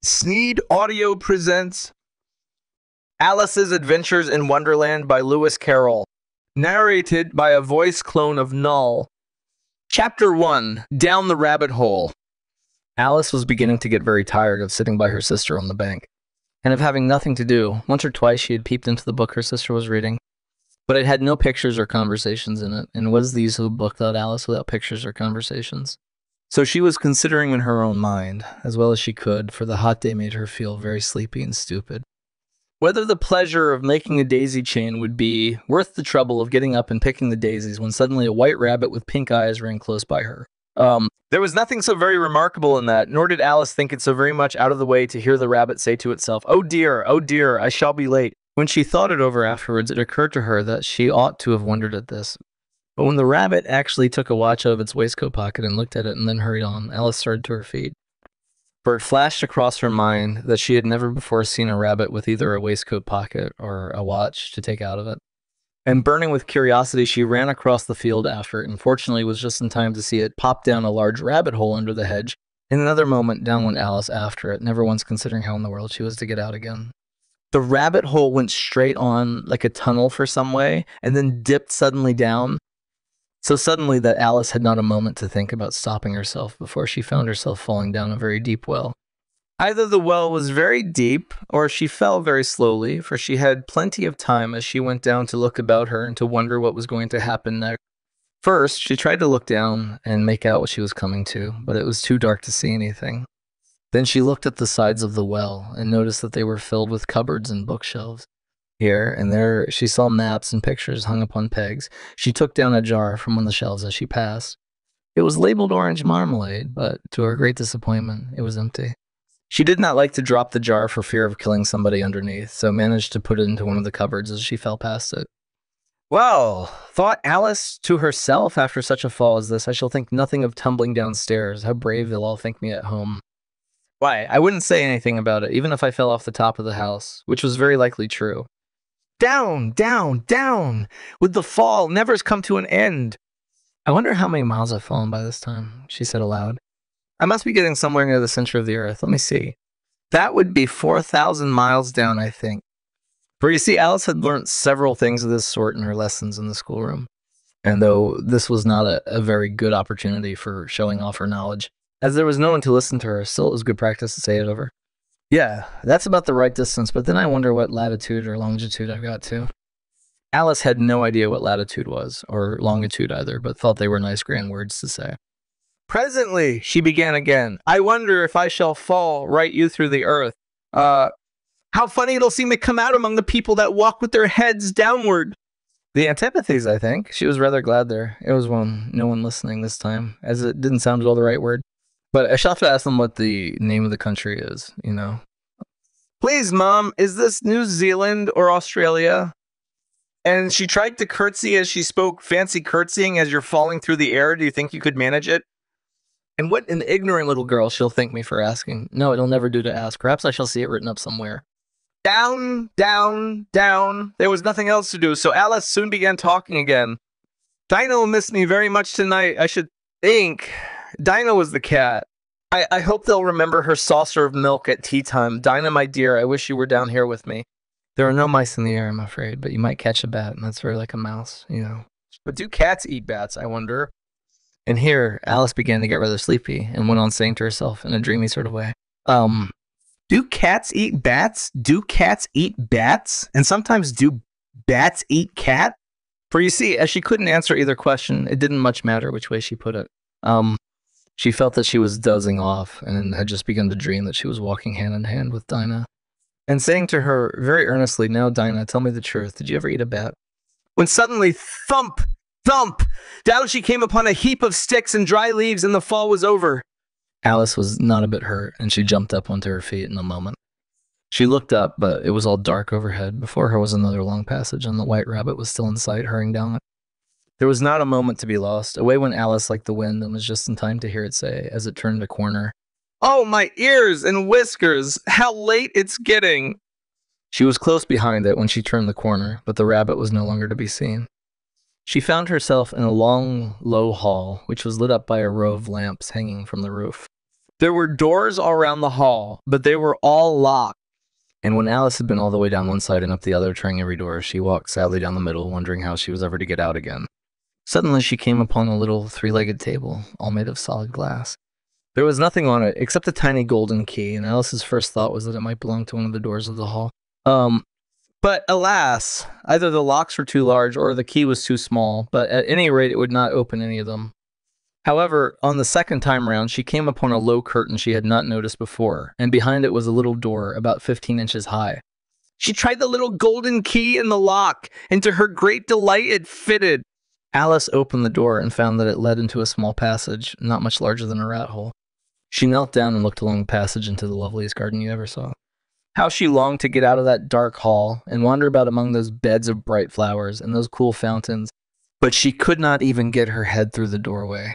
Sneed Audio presents Alice's Adventures in Wonderland by Lewis Carroll, narrated by a voice clone of Null. Chapter 1, Down the Rabbit Hole. Alice was beginning to get very tired of sitting by her sister on the bank, and of having nothing to do. Once or twice she had peeped into the book her sister was reading, but it had no pictures or conversations in it, and what is the use of a book, thought Alice, without pictures or conversations? So she was considering in her own mind, as well as she could, for the hot day made her feel very sleepy and stupid, whether the pleasure of making a daisy chain would be worth the trouble of getting up and picking the daisies when suddenly a white rabbit with pink eyes ran close by her. There was nothing so very remarkable in that, nor did Alice think it so very much out of the way to hear the rabbit say to itself, oh dear, I shall be late." When she thought it over afterwards, it occurred to her that she ought to have wondered at this. But when the rabbit actually took a watch out of its waistcoat pocket and looked at it and then hurried on, Alice started to her feet. For it flashed across her mind that she had never before seen a rabbit with either a waistcoat pocket or a watch to take out of it. And burning with curiosity, she ran across the field after it, and fortunately was just in time to see it pop down a large rabbit hole under the hedge. In another moment, down went Alice after it, never once considering how in the world she was to get out again. The rabbit hole went straight on like a tunnel for some way, and then dipped suddenly down. So suddenly that Alice had not a moment to think about stopping herself before she found herself falling down a very deep well. Either the well was very deep, or she fell very slowly, for she had plenty of time as she went down to look about her and to wonder what was going to happen next. First, she tried to look down and make out what she was coming to, but it was too dark to see anything. Then she looked at the sides of the well and noticed that they were filled with cupboards and bookshelves. Here and there she saw maps and pictures hung upon pegs. She took down a jar from one of the shelves as she passed. It was labeled orange marmalade, but to her great disappointment, it was empty. She did not like to drop the jar for fear of killing somebody underneath, so managed to put it into one of the cupboards as she fell past it. Well, thought Alice to herself after such a fall as this, I shall think nothing of tumbling downstairs. How brave they'll all think me at home. Why, I wouldn't say anything about it, even if I fell off the top of the house, which was very likely true. Down, down, down! With the fall, never's come to an end. I wonder how many miles I've fallen by this time, she said aloud. I must be getting somewhere near the center of the earth. Let me see. That would be 4,000 miles down, I think. For you see, Alice had learnt several things of this sort in her lessons in the schoolroom. And though this was not a very good opportunity for showing off her knowledge, as there was no one to listen to her, still it was good practice to say it over. Yeah, that's about the right distance, but then I wonder what latitude or longitude I've got to. Alice had no idea what latitude was, or longitude either, but thought they were nice grand words to say. Presently, she began again, I wonder if I shall fall right you through the earth. How funny it'll seem to come out among the people that walk with their heads downward. The antipathies, I think. She was rather glad there. It was no one listening this time, as it didn't sound at all the right word. But I shall have to ask them what the name of the country is, you know. Please, Mom, is this New Zealand or Australia? And she tried to curtsy as she spoke, fancy curtsying as you're falling through the air. Do you think you could manage it? And what an ignorant little girl she'll think me for asking. No, it'll never do to ask. Perhaps I shall see it written up somewhere. Down, down, down. There was nothing else to do, so Alice soon began talking again. Dinah will miss me very much tonight, I should think. Dinah was the cat. I hope they'll remember her saucer of milk at tea time. Dinah, my dear, I wish you were down here with me. There are no mice in the air, I'm afraid, but you might catch a bat, and that's very like a mouse, you know. But do cats eat bats, I wonder? And here, Alice began to get rather sleepy, and went on saying to herself in a dreamy sort of way, do cats eat bats? Do cats eat bats? And sometimes do bats eat cat? For you see, as she couldn't answer either question, it didn't much matter which way she put it. She felt that she was dozing off and had just begun to dream that she was walking hand in hand with Dinah. And saying to her very earnestly, now, Dinah, tell me the truth. Did you ever eat a bat? When suddenly, thump, thump, down she came upon a heap of sticks and dry leaves, and the fall was over. Alice was not a bit hurt, and she jumped up onto her feet in a moment. She looked up, but it was all dark overhead. Before her was another long passage, and the white rabbit was still in sight, hurrying down it. There was not a moment to be lost. Away went Alice like the wind, and was just in time to hear it say, as it turned a corner, oh, my ears and whiskers! How late it's getting! She was close behind it when she turned the corner, but the rabbit was no longer to be seen. She found herself in a long, low hall, which was lit up by a row of lamps hanging from the roof. There were doors all around the hall, but they were all locked. And when Alice had been all the way down one side and up the other, trying every door, she walked sadly down the middle, wondering how she was ever to get out again. Suddenly, she came upon a little three-legged table, all made of solid glass. There was nothing on it except a tiny golden key, and Alice's first thought was that it might belong to one of the doors of the hall. But alas, either the locks were too large or the key was too small, but at any rate, it would not open any of them. However, on the second time round, she came upon a low curtain she had not noticed before, and behind it was a little door about 15 inches high. She tried the little golden key in the lock, and to her great delight, it fitted. Alice opened the door and found that it led into a small passage, not much larger than a rat hole. She knelt down and looked along the passage into the loveliest garden you ever saw. How she longed to get out of that dark hall and wander about among those beds of bright flowers and those cool fountains, but she could not even get her head through the doorway.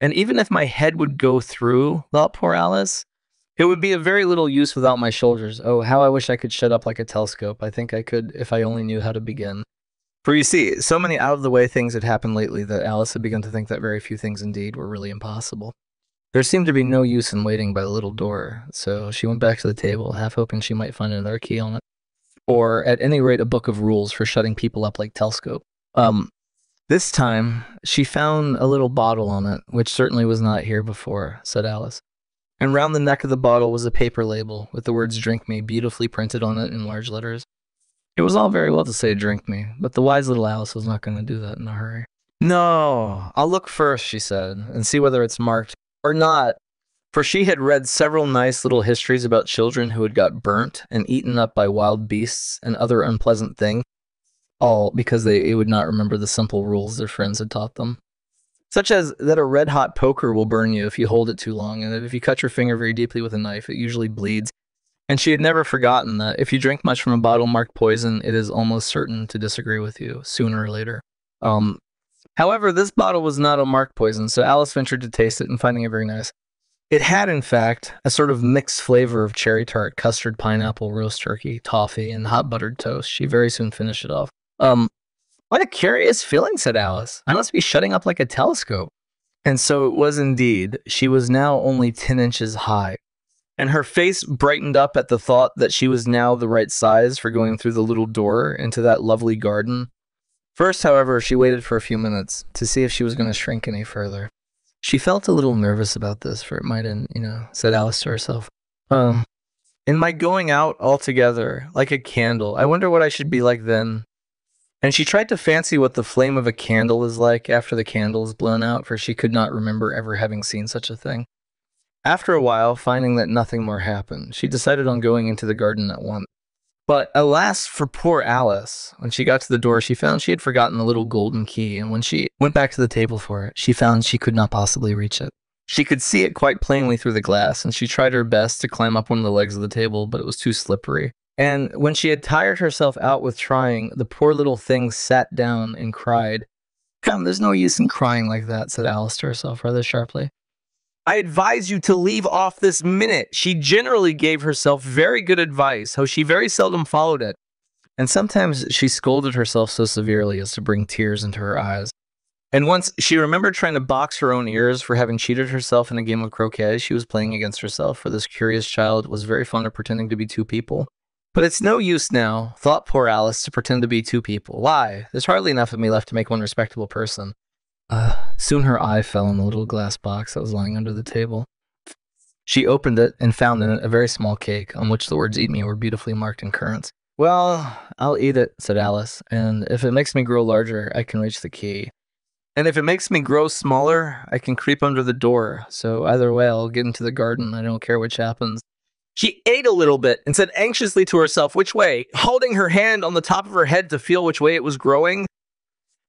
And even if my head would go through, thought poor Alice, it would be of very little use without my shoulders. Oh, how I wish I could shut up like a telescope. I think I could if I only knew how to begin. For you see, so many out-of-the-way things had happened lately that Alice had begun to think that very few things indeed were really impossible. There seemed to be no use in waiting by the little door, so she went back to the table, half hoping she might find another key on it. Or, at any rate, a book of rules for shutting people up like telescope. This time, she found a little bottle on it, which certainly was not here before, said Alice. And round the neck of the bottle was a paper label with the words "Drink Me" beautifully printed on it in large letters. It was all very well to say "Drink Me," but the wise little Alice was not going to do that in a hurry. No, I'll look first, she said, and see whether it's marked or not, for she had read several nice little histories about children who had got burnt and eaten up by wild beasts and other unpleasant things, all because they would not remember the simple rules their friends had taught them. Such as that a red-hot poker will burn you if you hold it too long, and that if you cut your finger very deeply with a knife, it usually bleeds. And she had never forgotten that if you drink much from a bottle marked poison, it is almost certain to disagree with you, sooner or later. However, this bottle was not a marked poison, so Alice ventured to taste it and finding it very nice. It had, in fact, a sort of mixed flavor of cherry tart, custard, pineapple, roast turkey, toffee, and hot buttered toast. She very soon finished it off. What a curious feeling, said Alice. I must be shutting up like a telescope. And so it was indeed. She was now only 10 inches high, and her face brightened up at the thought that she was now the right size for going through the little door into that lovely garden. First, however, she waited for a few minutes to see if she was going to shrink any further. She felt a little nervous about this, for it might, said Alice to herself. In my going out altogether, like a candle, I wonder what I should be like then. And she tried to fancy what the flame of a candle is like after the candle is blown out, for she could not remember ever having seen such a thing. After a while, finding that nothing more happened, she decided on going into the garden at once. But alas for poor Alice, when she got to the door, she found she had forgotten the little golden key, and when she went back to the table for it, she found she could not possibly reach it. She could see it quite plainly through the glass, and she tried her best to climb up one of the legs of the table, but it was too slippery. And when she had tired herself out with trying, the poor little thing sat down and cried. "Come, there's no use in crying like that," said Alice to herself rather sharply. "I advise you to leave off this minute." She generally gave herself very good advice, though she very seldom followed it. And sometimes she scolded herself so severely as to bring tears into her eyes. And once she remembered trying to box her own ears for having cheated herself in a game of croquet she was playing against herself, for this curious child was very fond of pretending to be two people. But it's no use now, thought poor Alice, to pretend to be two people. Why? There's hardly enough of me left to make one respectable person. Soon her eye fell on the little glass box that was lying under the table. She opened it and found in it a very small cake, on which the words "Eat Me" were beautifully marked in currants. "Well, I'll eat it," said Alice, "and if it makes me grow larger, I can reach the key. And if it makes me grow smaller, I can creep under the door, so either way I'll get into the garden, I don't care which happens." She ate a little bit and said anxiously to herself, "Which way?" holding her hand on the top of her head to feel which way it was growing.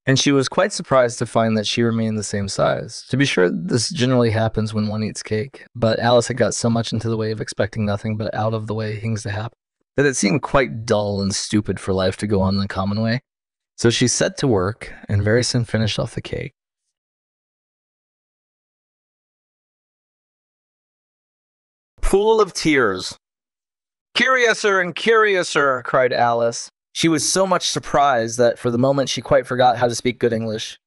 And she was quite surprised to find that she remained the same size. To be sure, this generally happens when one eats cake, but Alice had got so much into the way of expecting nothing but out-of-the-way things to happen, that it seemed quite dull and stupid for life to go on in the common way. So she set to work, and very soon finished off the cake. Pool of tears. "Curiouser and curiouser," cried Alice. She was so much surprised that for the moment she quite forgot how to speak good English.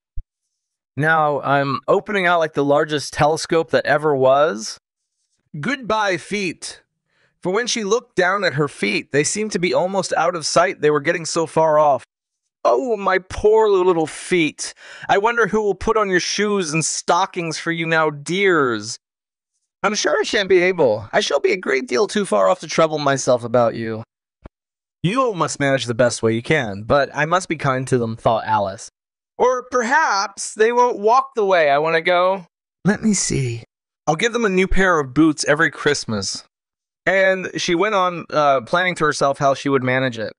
"Now I'm opening out like the largest telescope that ever was." Goodbye, feet. For when she looked down at her feet, they seemed to be almost out of sight. They were getting so far off. Oh, my poor little feet. I wonder who will put on your shoes and stockings for you now, dears. I'm sure I shan't be able. I shall be a great deal too far off to trouble myself about you. You must manage the best way you can, but I must be kind to them, thought Alice. Or perhaps they won't walk the way I want to go. Let me see. I'll give them a new pair of boots every Christmas. And she went on planning to herself how she would manage it.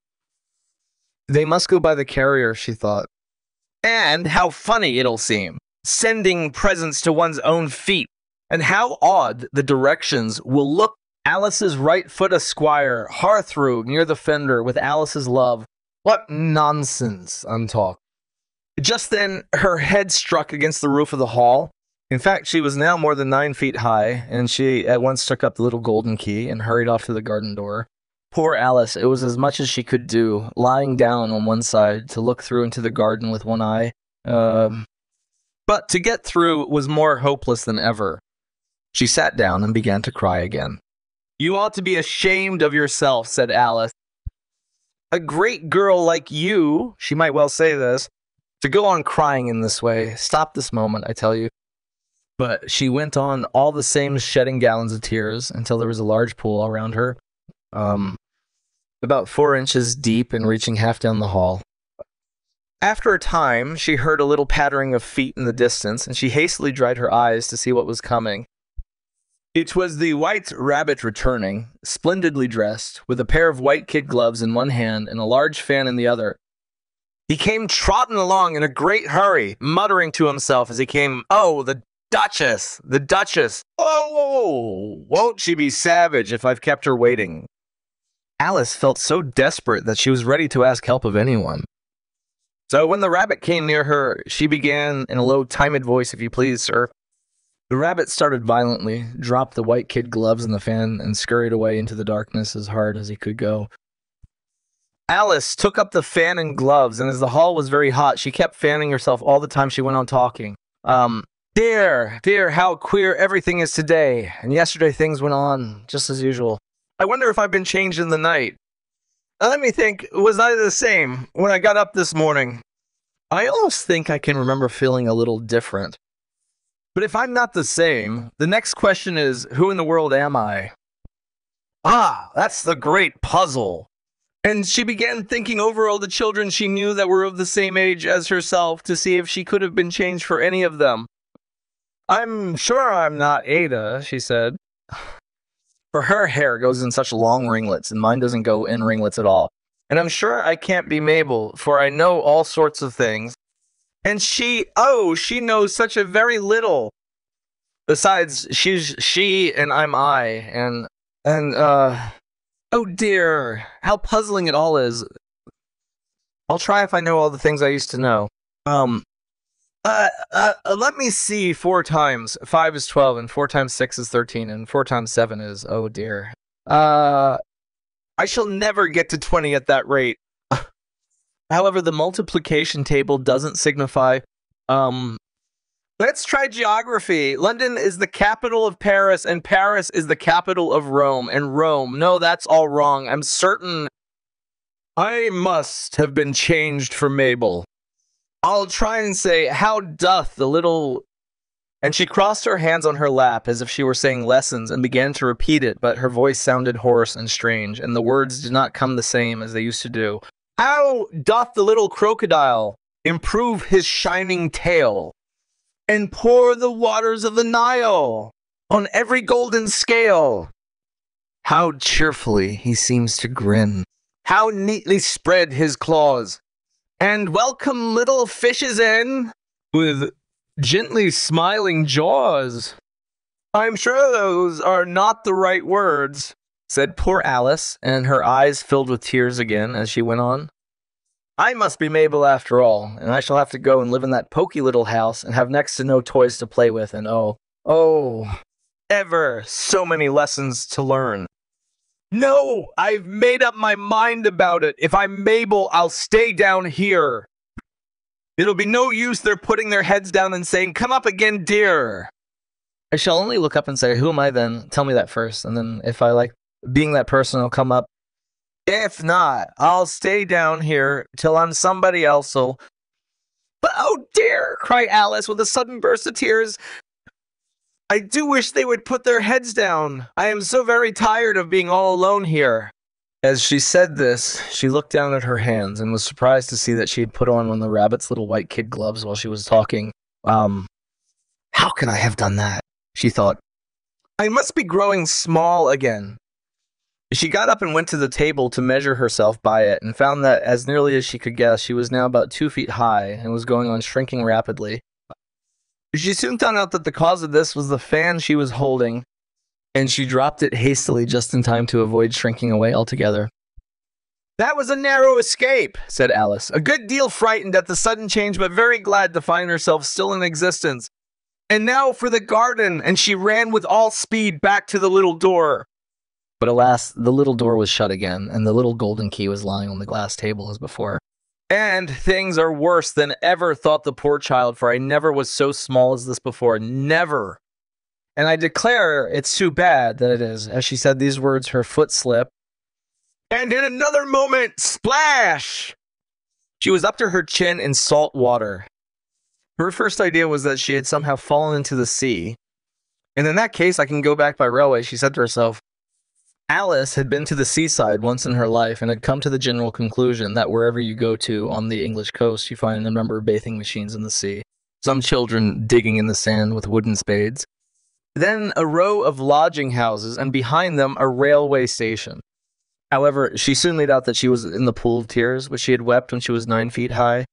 They must go by the carrier, she thought. And how funny it'll seem, sending presents to one's own feet. And how odd the directions will look. Alice's right foot esquire, hearthrug near the fender with Alice's love. What nonsense, I'm talking. Just then, her head struck against the roof of the hall. In fact, she was now more than 9 feet high, and she at once took up the little golden key and hurried off to the garden door. Poor Alice, it was as much as she could do, lying down on one side to look through into the garden with one eye. But to get through was more hopeless than ever. She sat down and began to cry again. You ought to be ashamed of yourself, said Alice. A great girl like you, she might well say this, to go on crying in this way. Stop this moment, I tell you. But she went on all the same, shedding gallons of tears until there was a large pool around her, about 4 inches deep and reaching half down the hall. After a time, she heard a little pattering of feet in the distance, and she hastily dried her eyes to see what was coming. It was the white rabbit returning, splendidly dressed, with a pair of white kid gloves in one hand and a large fan in the other. He came trotting along in a great hurry, muttering to himself as he came, "Oh, the Duchess! The Duchess! Oh, won't she be savage if I've kept her waiting?" Alice felt so desperate that she was ready to ask help of anyone. So when the rabbit came near her, she began in a low, timid voice, "If you please, sir." The rabbit started violently, dropped the white kid gloves and the fan, and scurried away into the darkness as hard as he could go. Alice took up the fan and gloves, and as the hall was very hot, she kept fanning herself all the time she went on talking. Dear, how queer everything is today, and yesterday things went on just as usual. I wonder if I've been changed in the night. Let me think, was I the same when I got up this morning? I almost think I can remember feeling a little different. But if I'm not the same, the next question is, who in the world am I? Ah, that's the great puzzle. And she began thinking over all the children she knew that were of the same age as herself to see if she could have been changed for any of them. I'm sure I'm not Ada, she said. For her hair goes in such long ringlets, and mine doesn't go in ringlets at all. And I'm sure I can't be Mabel, for I know all sorts of things. And she knows such a very little. Besides, she's she and I'm I, oh dear, how puzzling it all is. I'll try if I know all the things I used to know. Let me see 4 times. 5 is 12, and 4 times 6 is 13, and 4 times 7 is, oh dear. I shall never get to 20 at that rate. However, the multiplication table doesn't signify. Let's try geography. London is the capital of Paris, and Paris is the capital of Rome, and Rome. No, that's all wrong. I'm certain I must have been changed for Mabel. I'll try and say, how doth the little... And she crossed her hands on her lap as if she were saying lessons and began to repeat it, but her voice sounded hoarse and strange, and the words did not come the same as they used to do. How doth the little crocodile improve his shining tail and pour the waters of the Nile on every golden scale? How cheerfully he seems to grin, how neatly spread his claws, and welcome little fishes in with gently smiling jaws. I'm sure those are not the right words, said poor Alice, and her eyes filled with tears again as she went on. I must be Mabel after all, and I shall have to go and live in that poky little house and have next to no toys to play with, and ever so many lessons to learn. No, I've made up my mind about it. If I'm Mabel, I'll stay down here. It'll be no use their putting their heads down and saying, "Come up again, dear." I shall only look up and say, who am I then? Tell me that first, and then if I like being that person, I'll come up. If not, I'll stay down here till I'm somebody else. But oh dear, cried Alice with a sudden burst of tears. I do wish they would put their heads down. I am so very tired of being all alone here. As she said this, she looked down at her hands and was surprised to see that she had put on one of the rabbit's little white kid gloves while she was talking. How can I have done that? She thought. I must be growing small again. She got up and went to the table to measure herself by it and found that, as nearly as she could guess, she was now about 2 feet high and was going on shrinking rapidly. She soon found out that the cause of this was the fan she was holding, and she dropped it hastily just in time to avoid shrinking away altogether. That was a narrow escape, said Alice, a good deal frightened at the sudden change, but very glad to find herself still in existence. And now for the garden, and she ran with all speed back to the little door. But alas, the little door was shut again, and the little golden key was lying on the glass table as before. And things are worse than ever, thought the poor child, for I never was so small as this before, never. And I declare it's too bad that it is. As she said these words, her foot slipped. And in another moment, splash! She was up to her chin in salt water. Her first idea was that she had somehow fallen into the sea. And in that case, I can go back by railway, she said to herself. Alice had been to the seaside once in her life and had come to the general conclusion that wherever you go to on the English coast, you find a number of bathing machines in the sea, some children digging in the sand with wooden spades, then a row of lodging houses, and behind them a railway station. However, she soon made out that she was in the pool of tears, which she had wept when she was 9 feet high.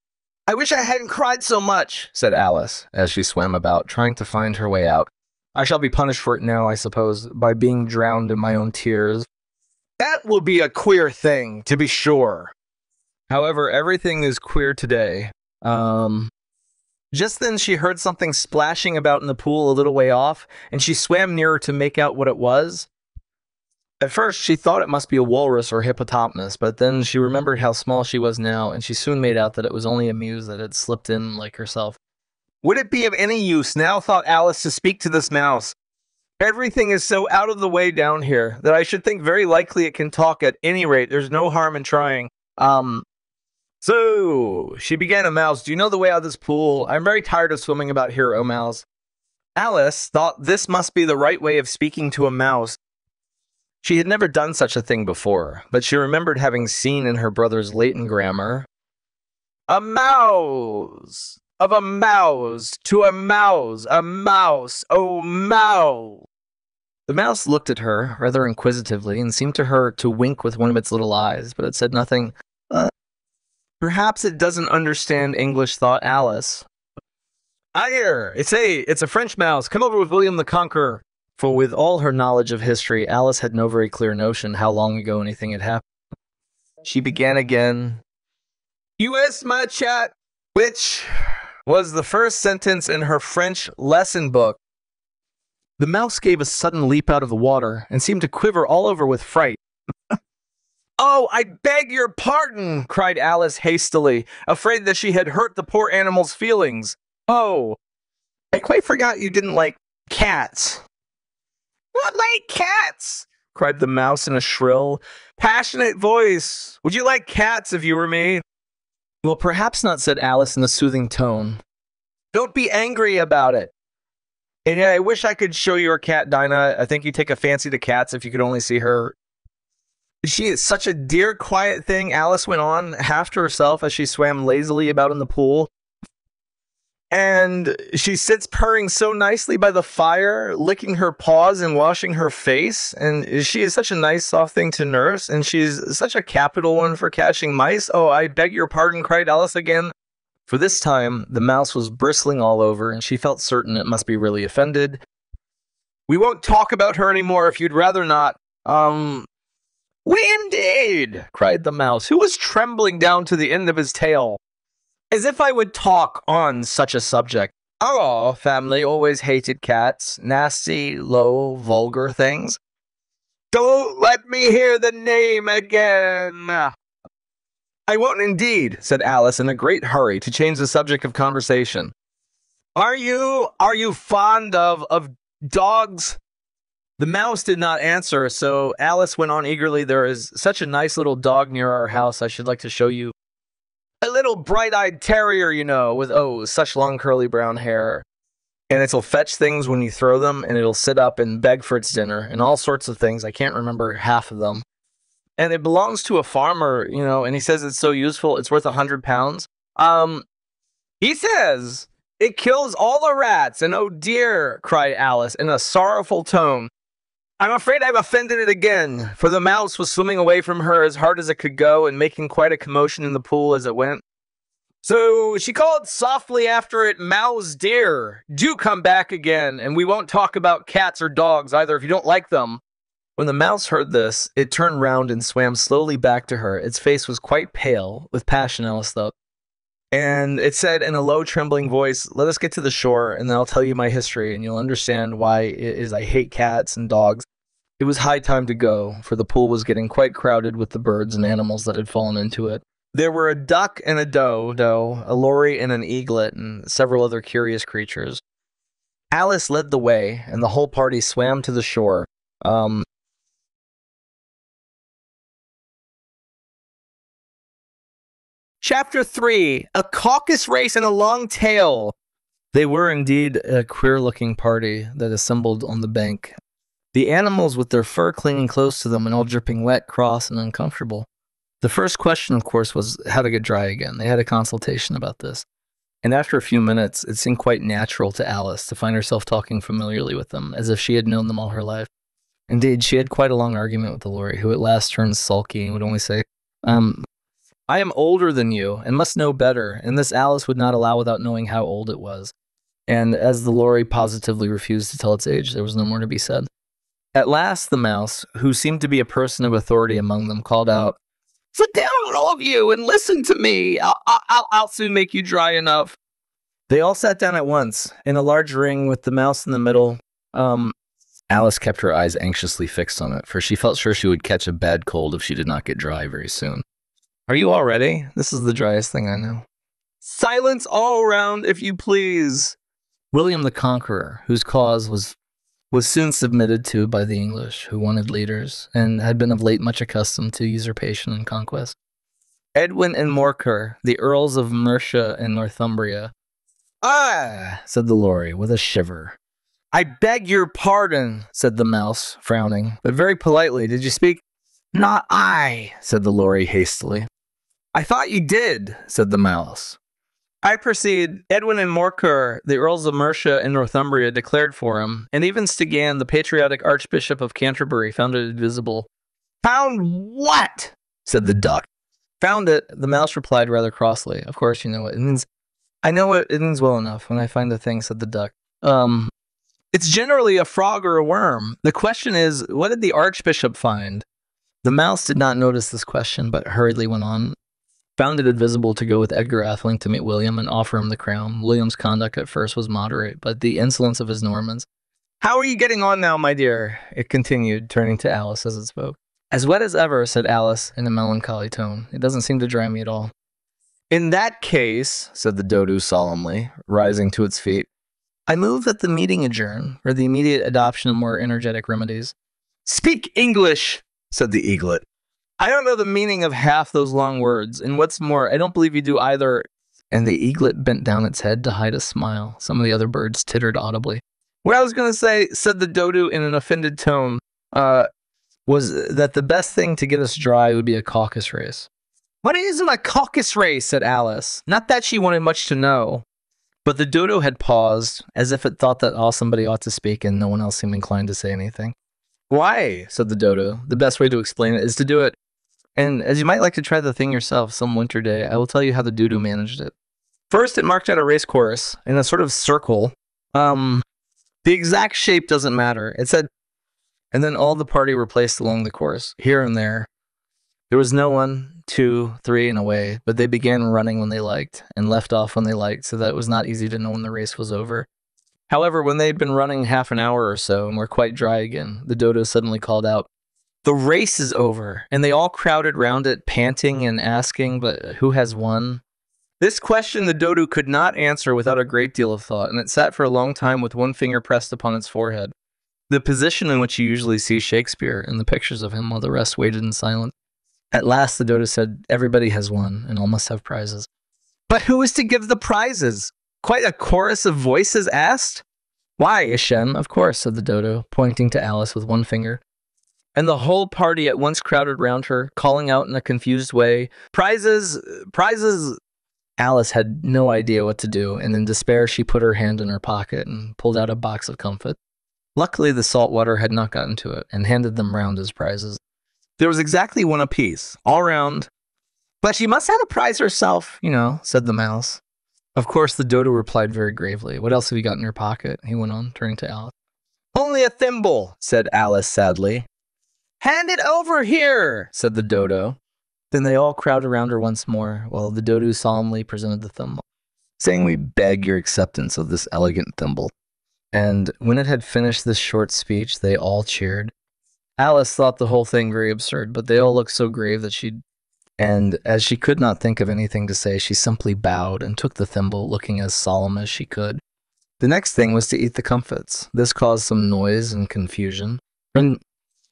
I wish I hadn't cried so much, said Alice, as she swam about, trying to find her way out. I shall be punished for it now, I suppose, by being drowned in my own tears. That will be a queer thing, to be sure. However, everything is queer today. Just then she heard something splashing about in the pool a little way off, and she swam nearer to make out what it was. At first, she thought it must be a walrus or hippopotamus, but then she remembered how small she was now, and she soon made out that it was only a muse that had slipped in like herself. Would it be of any use now, thought Alice, to speak to this mouse? Everything is so out of the way down here that I should think very likely it can talk. At any rate, there's no harm in trying. So, she began to mouse, do you know the way out of this pool? I'm very tired of swimming about here, oh mouse. Alice thought this must be the right way of speaking to a mouse. She had never done such a thing before, but she remembered having seen in her brother's Latin grammar, a mouse. Of a mouse to a mouse, oh mouse. The mouse looked at her rather inquisitively and seemed to her to wink with one of its little eyes, but it said nothing. Perhaps it doesn't understand English, thought Alice. I hear, it's a French mouse, come over with William the Conqueror. For with all her knowledge of history, Alice had no very clear notion how long ago anything had happened. She began again. U.S. my chat, which was the first sentence in her French lesson book. The mouse gave a sudden leap out of the water and seemed to quiver all over with fright. Oh, I beg your pardon, cried Alice hastily, afraid that she had hurt the poor animal's feelings. Oh, I quite forgot you didn't like cats. What, like cats? Cried the mouse in a shrill, passionate voice. Would you like cats if you were me? Well, perhaps not, said Alice in a soothing tone. Don't be angry about it. And I wish I could show you our cat, Dinah. I think you take a fancy to cats if you could only see her. She is such a dear, quiet thing, Alice went on, half to herself as she swam lazily about in the pool. And she sits purring so nicely by the fire, licking her paws and washing her face. And she is such a nice, soft thing to nurse. And she's such a capital one for catching mice. Oh, I beg your pardon, cried Alice again. For this time, the mouse was bristling all over, and she felt certain it must be really offended. We won't talk about her anymore if you'd rather not. We indeed, cried the mouse, who was trembling down to the end of his tail. As if I would talk on such a subject. Our family always hated cats, nasty, low, vulgar things. Don't let me hear the name again. I won't indeed, said Alice in a great hurry to change the subject of conversation. Are you fond of Dogs. The mouse did not answer, so Alice went on eagerly. There is such a nice little dog near our house. I should like to show you. A little bright-eyed terrier, you know, with, oh, such long curly brown hair. And it'll fetch things when you throw them, and it'll sit up and beg for its dinner, and all sorts of things. I can't remember half of them. And it belongs to a farmer, you know, and he says it's so useful, it's worth 100 pounds. He says it kills all the rats, and oh dear, cried Alice in a sorrowful tone. I'm afraid I've offended it again, for the mouse was swimming away from her as hard as it could go and making quite a commotion in the pool as it went. So she called softly after it, Mouse dear, do come back again, and we won't talk about cats or dogs either if you don't like them. When the mouse heard this, it turned round and swam slowly back to her. Its face was quite pale, with passion, Alice thought. And it said in a low, trembling voice, let us get to the shore, and then I'll tell you my history, and you'll understand why it is I hate cats and dogs. It was high time to go, for the pool was getting quite crowded with the birds and animals that had fallen into it. There were a duck and a doe, a lory and an eaglet, and several other curious creatures. Alice led the way, and the whole party swam to the shore. Chapter 3, A Caucus Race and a Long Tail. They were indeed a queer-looking party that assembled on the bank. The animals with their fur clinging close to them and all dripping wet, cross, and uncomfortable. The first question, of course, was how to get dry again. They had a consultation about this. And after a few minutes, it seemed quite natural to Alice to find herself talking familiarly with them, as if she had known them all her life. Indeed, she had quite a long argument with the lory, who at last turned sulky and would only say, I am older than you, and must know better, and this Alice would not allow without knowing how old it was. And as the lory positively refused to tell its age, there was no more to be said. At last the mouse, who seemed to be a person of authority among them, called out, Sit down, all of you, and listen to me. I'll soon make you dry enough. They all sat down at once, in a large ring with the mouse in the middle. Alice kept her eyes anxiously fixed on it, for she felt sure she would catch a bad cold if she did not get dry very soon. Are you all ready? This is the driest thing I know. Silence all around, if you please. William the Conqueror, whose cause was soon submitted to by the English, who wanted leaders, and had been of late much accustomed to usurpation and conquest. Edwin and Morcar, the Earls of Mercia and Northumbria. Ah, said the lory, with a shiver. I beg your pardon, said the mouse, frowning, but very politely. Did you speak? Not I, said the lory hastily. I thought you did, said the mouse. I proceed. Edwin and Morcar, the Earls of Mercia and Northumbria, declared for him, and even Stigand, the patriotic Archbishop of Canterbury, found it invisible. Found what? Said the duck. Found it, the mouse replied rather crossly. Of course, you know what it means. I know what it means well enough when I find a thing, said the duck. It's generally a frog or a worm. The question is, what did the Archbishop find? The mouse did not notice this question, but hurriedly went on. Found it invisible to go with Edgar Atheling to meet William and offer him the crown. William's conduct at first was moderate, but the insolence of his Normans. How are you getting on now, my dear? It continued, turning to Alice as it spoke. As wet as ever, said Alice in a melancholy tone. It doesn't seem to dry me at all. In that case, said the dodo solemnly, rising to its feet, I move that the meeting adjourn, for the immediate adoption of more energetic remedies. Speak English, said the eaglet. I don't know the meaning of half those long words, and what's more, I don't believe you do either. And the eaglet bent down its head to hide a smile. Some of the other birds tittered audibly. What I was going to say, said the dodo in an offended tone, was that the best thing to get us dry would be a caucus race. What isn't a caucus race, said Alice. Not that she wanted much to know. But the dodo had paused, as if it thought that somebody ought to speak, and no one else seemed inclined to say anything. Why, said the dodo, the best way to explain it is to do it. And as you might like to try the thing yourself some winter day, I will tell you how the dodo managed it. First, it marked out a race course in a sort of circle. The exact shape doesn't matter. It said, and then all the party were placed along the course, here and there. There was no 1, 2, 3, and away, but they began running when they liked, and left off when they liked, so that it was not easy to know when the race was over. However, when they had been running half an hour or so, and were quite dry again, the dodo suddenly called out, The race is over, and they all crowded round it, panting and asking, but who has won? This question the dodo could not answer without a great deal of thought, and it sat for a long time with one finger pressed upon its forehead, the position in which you usually see Shakespeare in the pictures of him, while the rest waited in silence. At last the dodo said, "Everybody has won, and all must have prizes." "But who is to give the prizes?" quite a chorus of voices asked. "Why, Ishem, of course," said the dodo, pointing to Alice with one finger. And the whole party at once crowded round her, calling out in a confused way, "Prizes! Prizes!" Alice had no idea what to do, and in despair she put her hand in her pocket and pulled out a box of comfits. Luckily the salt water had not gotten to it, and handed them round as prizes. There was exactly one apiece, all round. "But she must have a prize herself, you know," said the mouse. Of course the dodo replied very gravely. "What else have you got in your pocket?" he went on, turning to Alice. "Only a thimble," said Alice sadly. "Hand it over here," said the dodo. Then they all crowded around her once more, while the dodo solemnly presented the thimble, saying, "We beg your acceptance of this elegant thimble." And when it had finished this short speech, they all cheered. Alice thought the whole thing very absurd, but they all looked so grave that and as she could not think of anything to say, she simply bowed and took the thimble, looking as solemn as she could. The next thing was to eat the comfits. This caused some noise and confusion, and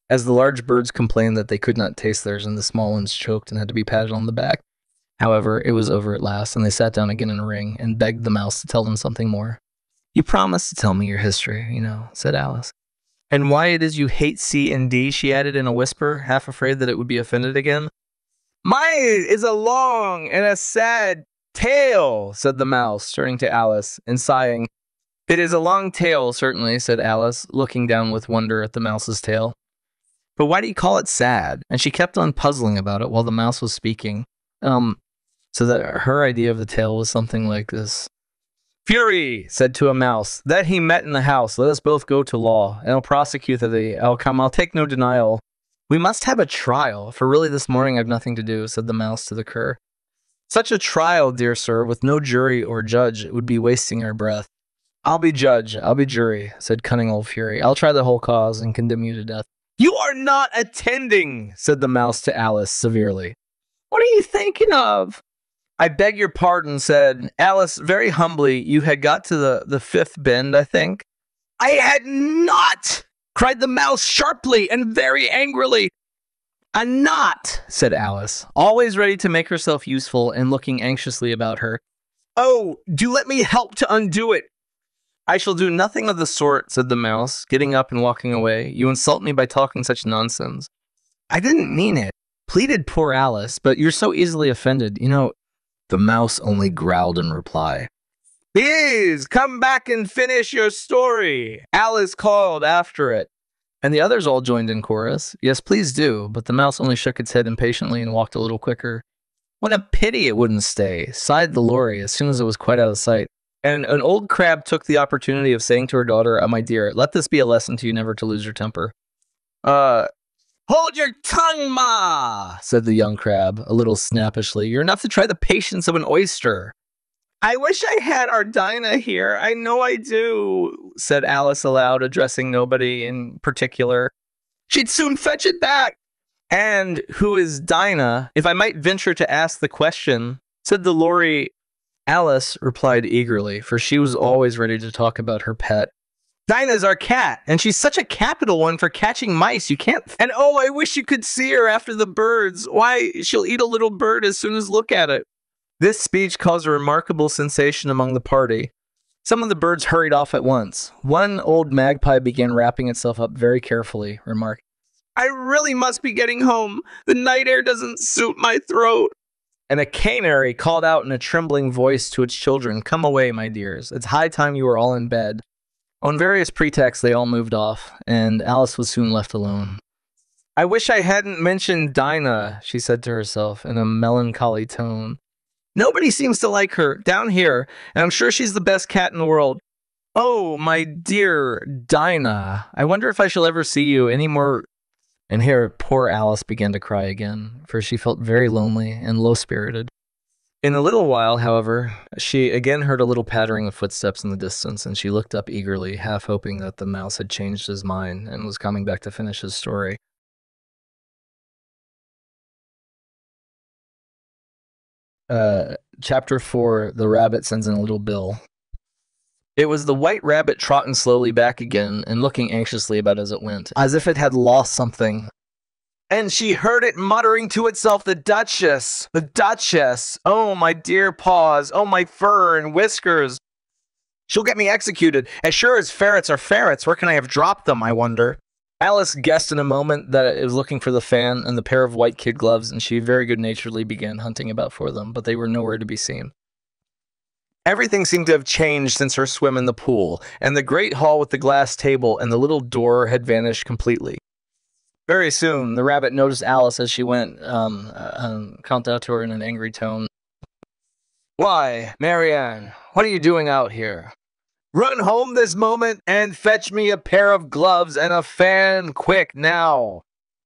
as the large birds complained that they could not taste theirs, and the small ones choked and had to be patted on the back. However, it was over at last, and they sat down again in a ring and begged the mouse to tell them something more. "You promised to tell me your history, you know," said Alice. "And why it is you hate C and D," she added in a whisper, half afraid that it would be offended again. "Mine is a long and a sad tale," said the mouse, turning to Alice and sighing. "It is a long tale, certainly," said Alice, looking down with wonder at the mouse's tail. "But why do you call it sad?" And she kept on puzzling about it while the mouse was speaking. So that her idea of the tale was something like this. "Fury said to a mouse that he met in the house, 'Let us both go to law, and I'll prosecute thee. I'll take no denial.' We must have a trial, for really this morning I've nothing to do," said the mouse to the cur. "Such a trial, dear sir, with no jury or judge, it would be wasting our breath." "I'll be judge, I'll be jury," said cunning old Fury. "I'll try the whole cause and condemn you to death." "You are not attending," said the mouse to Alice severely. "What are you thinking of?" "I beg your pardon," said Alice very humbly. "You had got to the fifth bend, I think." "I had not!" cried the mouse sharply and very angrily. "A knot," said Alice, always ready to make herself useful and looking anxiously about her. "Oh, do let me help to undo it." "I shall do nothing of the sort," said the mouse, getting up and walking away. "You insult me by talking such nonsense." "I didn't mean it," pleaded poor Alice, "but you're so easily offended, you know." The mouse only growled in reply. "Please, come back and finish your story," Alice called after it. And the others all joined in chorus. "Yes, please do," but the mouse only shook its head impatiently and walked a little quicker. "What a pity it wouldn't stay," sighed the lory as soon as it was quite out of sight. And an old crab took the opportunity of saying to her daughter, "My dear, let this be a lesson to you never to lose your temper." "Hold your tongue, ma," said the young crab, a little snappishly. "You're enough to try the patience of an oyster." "I wish I had our Dinah here. I know I do," said Alice aloud, addressing nobody in particular. "She'd soon fetch it back." "And who is Dinah, if I might venture to ask the question?" said the lory. Alice replied eagerly, for she was always ready to talk about her pet. "Dinah's our cat, and she's such a capital one for catching mice, you can't. And oh, I wish you could see her after the birds. Why, she'll eat a little bird as soon as look at it." This speech caused a remarkable sensation among the party. Some of the birds hurried off at once. One old magpie began wrapping itself up very carefully, remarking, "I really must be getting home. The night air doesn't suit my throat." And a canary called out in a trembling voice to its children, "Come away, my dears. It's high time you were all in bed." On various pretexts, they all moved off, and Alice was soon left alone. "I wish I hadn't mentioned Dinah," she said to herself in a melancholy tone. "Nobody seems to like her down here, and I'm sure she's the best cat in the world. Oh, my dear Dinah, I wonder if I shall ever see you any more." And here poor Alice began to cry again, for she felt very lonely and low-spirited. In a little while, however, she again heard a little pattering of footsteps in the distance, and she looked up eagerly, half hoping that the mouse had changed his mind and was coming back to finish his story. Chapter 4, The Rabbit Sends in a Little Bill. It was the white rabbit trotting slowly back again and looking anxiously about as it went, as if it had lost something. And she heard it muttering to itself, "The Duchess! The Duchess! Oh, my dear paws! Oh, my fur and whiskers! She'll get me executed. As sure as ferrets are ferrets, where can I have dropped them, I wonder?" Alice guessed in a moment that it was looking for the fan and the pair of white kid gloves, and she very good-naturedly began hunting about for them, but they were nowhere to be seen. Everything seemed to have changed since her swim in the pool, and the great hall with the glass table and the little door had vanished completely. Very soon, the rabbit noticed Alice as she went, called out to her in an angry tone. "Why, Marianne, what are you doing out here? Run home this moment and fetch me a pair of gloves and a fan, quick, now."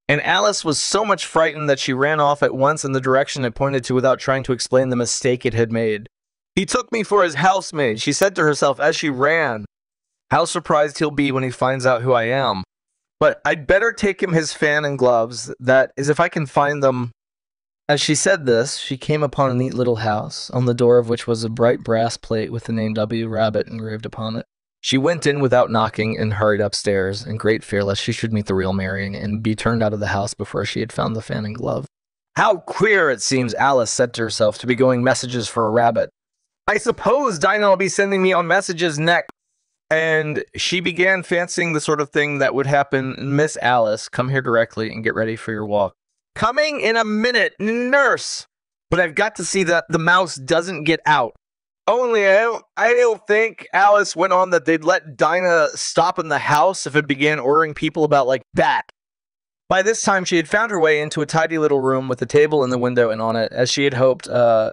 And Alice was so much frightened that she ran off at once in the direction it pointed to without trying to explain the mistake it had made. "He took me for his housemaid," she said to herself as she ran. "How surprised he'll be when he finds out who I am. But I'd better take him his fan and gloves, that is, if I can find them." As she said this, she came upon a neat little house, on the door of which was a bright brass plate with the name W. Rabbit engraved upon it. She went in without knocking and hurried upstairs, in great fear lest she should meet the real Marian and be turned out of the house before she had found the fan and glove. "How queer it seems," Alice said to herself, "to be going messages for a rabbit. I suppose Dinah will be sending me on messages next." And she began fancying the sort of thing that would happen. "Miss Alice, come here directly and get ready for your walk." "Coming in a minute, nurse! But I've got to see that the mouse doesn't get out." "Only I don't think," Alice went on, "that they'd let Dinah stop in the house if it began ordering people about like that." By this time, she had found her way into a tidy little room with a table in the window, and on it, as she had hoped, a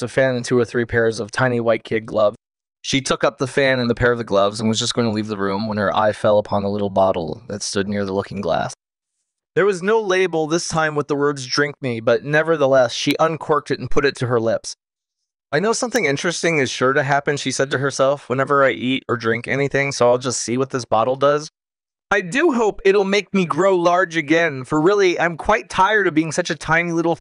fan and 2 or 3 pairs of tiny white kid gloves. She took up the fan and the pair of the gloves and was just going to leave the room when her eye fell upon a little bottle that stood near the looking glass. There was no label this time with the words "drink me," but nevertheless, she uncorked it and put it to her lips. "I know something interesting is sure to happen," she said to herself, "whenever I eat or drink anything, so I'll just see what this bottle does. I do hope it'll make me grow large again, for really, I'm quite tired of being such a tiny little..."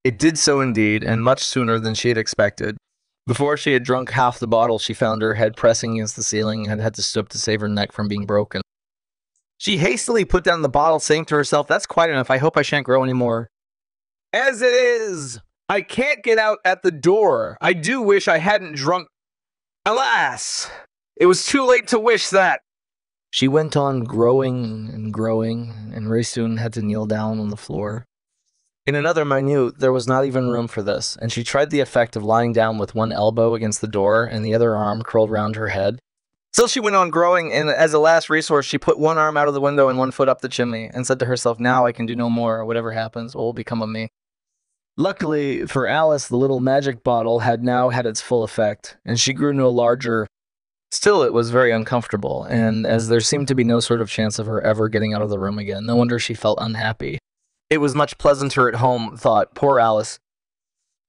It did so indeed, and much sooner than she had expected. Before she had drunk half the bottle, she found her head pressing against the ceiling and had to stoop to save her neck from being broken. She hastily put down the bottle, saying to herself, "That's quite enough. I hope I shan't grow any more. As it is, I can't get out at the door. I do wish I hadn't drunk. Alas, it was too late to wish that." She went on growing, and very soon had to kneel down on the floor. In another minute, there was not even room for this, and she tried the effect of lying down with one elbow against the door and the other arm curled round her head. Still she went on growing, and as a last resource, she put one arm out of the window and one foot up the chimney, and said to herself, "Now I can do no more. Whatever happens, what will become of me?" Luckily for Alice, the little magic bottle had now had its full effect, and she grew no larger. Still, it was very uncomfortable, and as there seemed to be no sort of chance of her ever getting out of the room again, no wonder she felt unhappy. It was much pleasanter at home, thought poor Alice,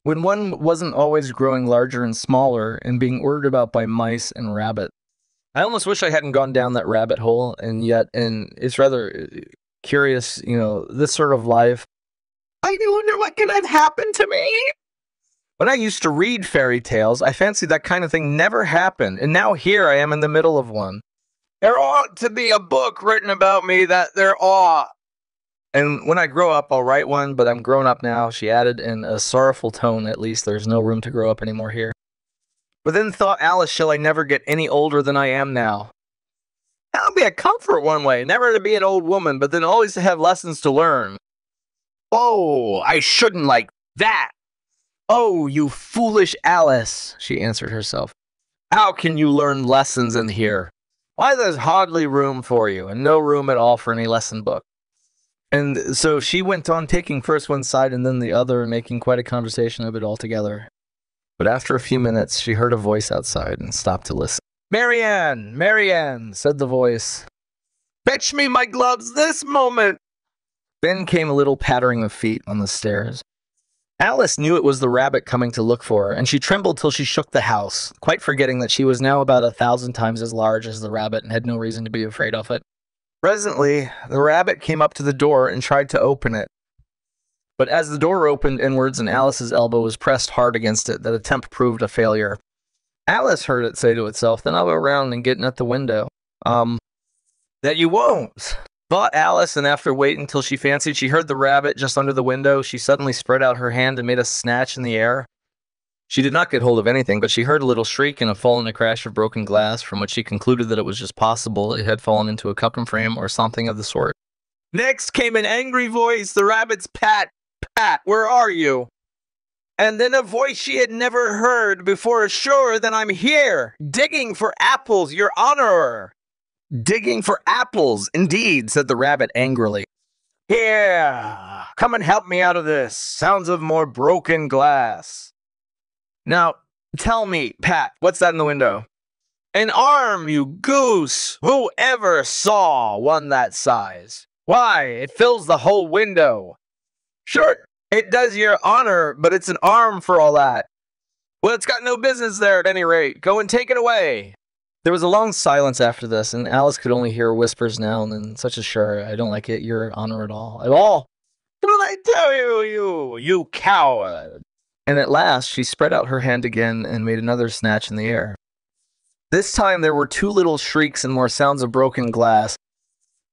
when one wasn't always growing larger and smaller and being ordered about by mice and rabbits. I almost wish I hadn't gone down that rabbit hole, and it's rather curious, this sort of life. I wonder what could have happened to me. When I used to read fairy tales, I fancied that kind of thing never happened, and now here I am in the middle of one. There ought to be a book written about me, that there ought. And when I grow up, I'll write one, but I'm grown up now, she added in a sorrowful tone. At least there's no room to grow up anymore here. But then thought Alice, shall I never get any older than I am now? That'll be a comfort one way, never to be an old woman, but then always to have lessons to learn. Oh, I shouldn't like that. Oh, you foolish Alice, she answered herself. How can you learn lessons in here? Why, there's hardly room for you, and no room at all for any lesson book. And so she went on taking first one side and then the other, and making quite a conversation of it altogether. But after a few minutes, she heard a voice outside and stopped to listen. Marianne, Marianne, said the voice. Fetch me my gloves this moment. Then came a little pattering of feet on the stairs. Alice knew it was the rabbit coming to look for her, and she trembled till she shook the house, quite forgetting that she was now about 1,000 times as large as the rabbit and had no reason to be afraid of it. Presently, the rabbit came up to the door and tried to open it. But as the door opened inwards and Alice's elbow was pressed hard against it, that attempt proved a failure. Alice heard it say to itself, "Then I'll go around and get in at the window." That you won't, thought Alice, and after waiting until she fancied she heard the rabbit just under the window, she suddenly spread out her hand and made a snatch in the air. She did not get hold of anything, but she heard a little shriek and a fall and a crash of broken glass, from which she concluded that it was just possible it had fallen into a cup and frame or something of the sort. Next came an angry voice, the rabbit's "Pat, Pat, where are you?" And then a voice she had never heard before, "Sure, then I'm here, digging for apples, your honor." "Digging for apples, indeed," said the rabbit angrily. "Here, come and help me out of this. Sounds of more broken glass." "Now, tell me, Pat, what's that in the window?" "An arm, you goose! Who ever saw one that size? Why, it fills the whole window." "Sure, it does, your honor, but it's an arm for all that." "Well, it's got no business there at any rate. Go and take it away." There was a long silence after this, and Alice could only hear whispers now and then, such as, "Sure, I don't like it, your honor, at all. At all. Don't I tell you coward." And at last, she spread out her hand again and made another snatch in the air. This time there were two little shrieks and more sounds of broken glass.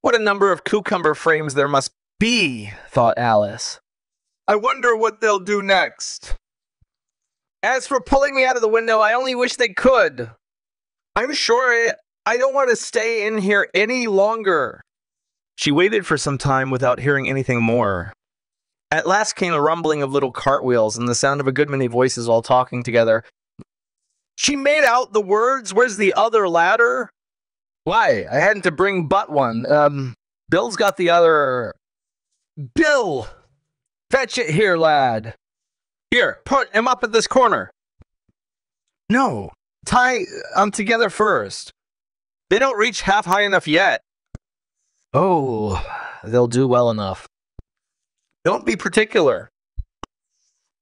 "What a number of cucumber frames there must be," thought Alice. "I wonder what they'll do next. As for pulling me out of the window, I only wish they could. I'm sure I don't want to stay in here any longer." She waited for some time without hearing anything more. At last came a rumbling of little cartwheels and the sound of a good many voices all talking together. She made out the words, "Where's the other ladder?" "Why, I hadn't to bring but one. Bill's got the other." "Bill! Fetch it here, lad. Here, put him up at this corner." "No, tie 'em together first. They don't reach half high enough yet." "Oh, they'll do well enough." "Don't be particular."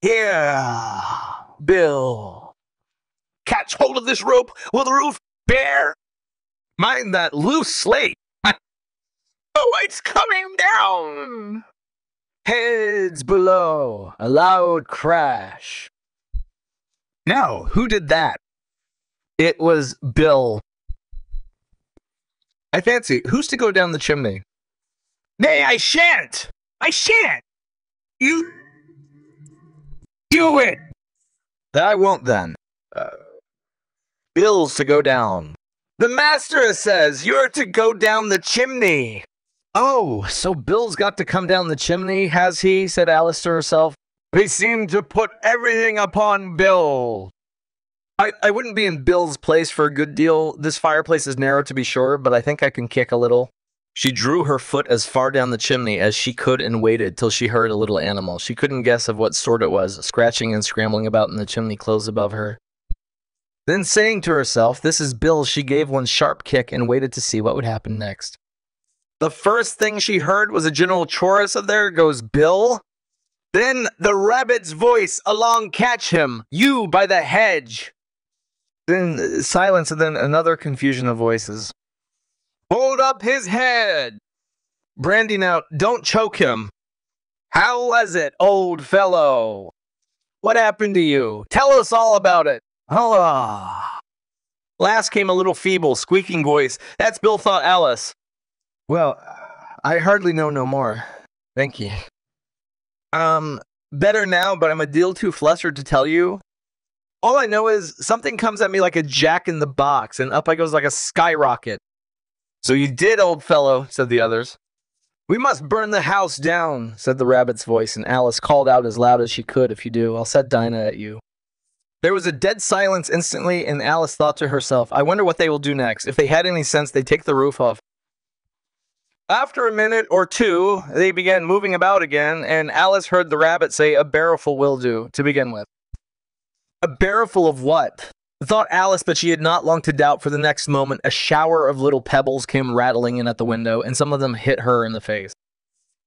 "Here, Bill. Catch hold of this rope. Will the roof bear? Mind that loose slate. Oh, it's coming down." Heads below. A loud crash. Now, who did that? It was Bill. "I fancy, who's to go down the chimney?" "Nay, I shan't. I shan't. You do it." "I won't then. Bill's to go down." "The master says you're to go down the chimney." "Oh, so Bill's got to come down the chimney, has he?" said Alice to herself. "They seem to put everything upon Bill." I wouldn't be in Bill's place for a good deal. This fireplace is narrow, to be sure, but I think I can kick a little." She drew her foot as far down the chimney as she could and waited till she heard a little animal. She couldn't guess of what sort it was, scratching and scrambling about in the chimney close above her. Then saying to herself, "This is Bill," she gave one sharp kick and waited to see what would happen next. The first thing she heard was a general chorus of "There goes Bill." Then the rabbit's voice, "Along catch him, you by the hedge." Then silence, and then another confusion of voices. "Hold up his head." "Brandy now, don't choke him." "How was it, old fellow? What happened to you? Tell us all about it." "Holla." Last came a little feeble, squeaking voice. "That's Bill," thought Alice. "Well, I hardly know no more. Thank ye." Better now, but I'm a deal too flustered to tell you. All I know is something comes at me like a jack-in-the-box, and up I goes like a skyrocket." "So you did, old fellow," said the others. "We must burn the house down," said the rabbit's voice, and Alice called out as loud as she could, "If you do, I'll set Dinah at you." There was a dead silence instantly, and Alice thought to herself, "I wonder what they will do next. If they had any sense, they'd take the roof off." After a minute or two, they began moving about again, and Alice heard the rabbit say, "A barrowful will do, to begin with." A barrowful of what? Thought Alice, but she had not long to doubt, for the next moment a shower of little pebbles came rattling in at the window, and some of them hit her in the face.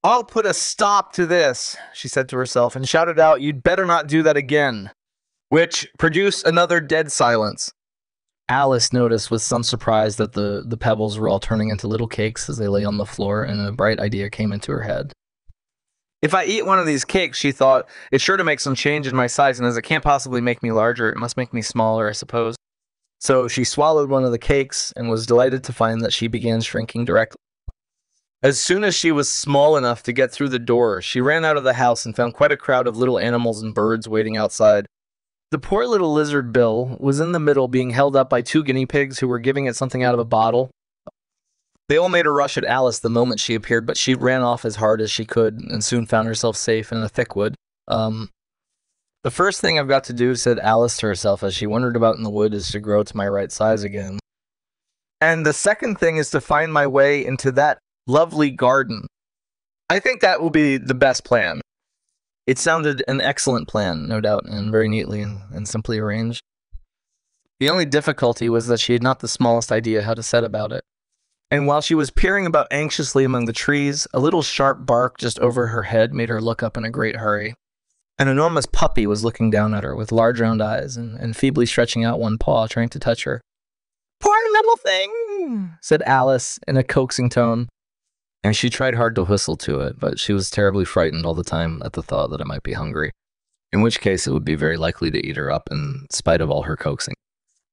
"I'll put a stop to this," she said to herself, and shouted out, "You'd better not do that again," which produced another dead silence. Alice noticed with some surprise that the pebbles were all turning into little cakes as they lay on the floor, and a bright idea came into her head. If I eat one of these cakes, she thought, it's sure to make some change in my size, and as it can't possibly make me larger, it must make me smaller, I suppose. So she swallowed one of the cakes and was delighted to find that she began shrinking directly. As soon as she was small enough to get through the door, she ran out of the house and found quite a crowd of little animals and birds waiting outside. The poor little lizard Bill was in the middle, being held up by 2 guinea pigs who were giving it something out of a bottle. They all made a rush at Alice the moment she appeared, but she ran off as hard as she could and soon found herself safe in a thick wood. The first thing I've got to do, said Alice to herself as she wandered about in the wood, is to grow to my right size again. And the second thing is to find my way into that lovely garden. I think that will be the best plan. It sounded an excellent plan, no doubt, and very neatly and simply arranged. The only difficulty was that she had not the smallest idea how to set about it. And while she was peering about anxiously among the trees, a little sharp bark just over her head made her look up in a great hurry. An enormous puppy was looking down at her with large round eyes and feebly stretching out one paw, trying to touch her. "Poor little thing," said Alice in a coaxing tone. And she tried hard to whistle to it, but she was terribly frightened all the time at the thought that it might be hungry, in which case it would be very likely to eat her up in spite of all her coaxing.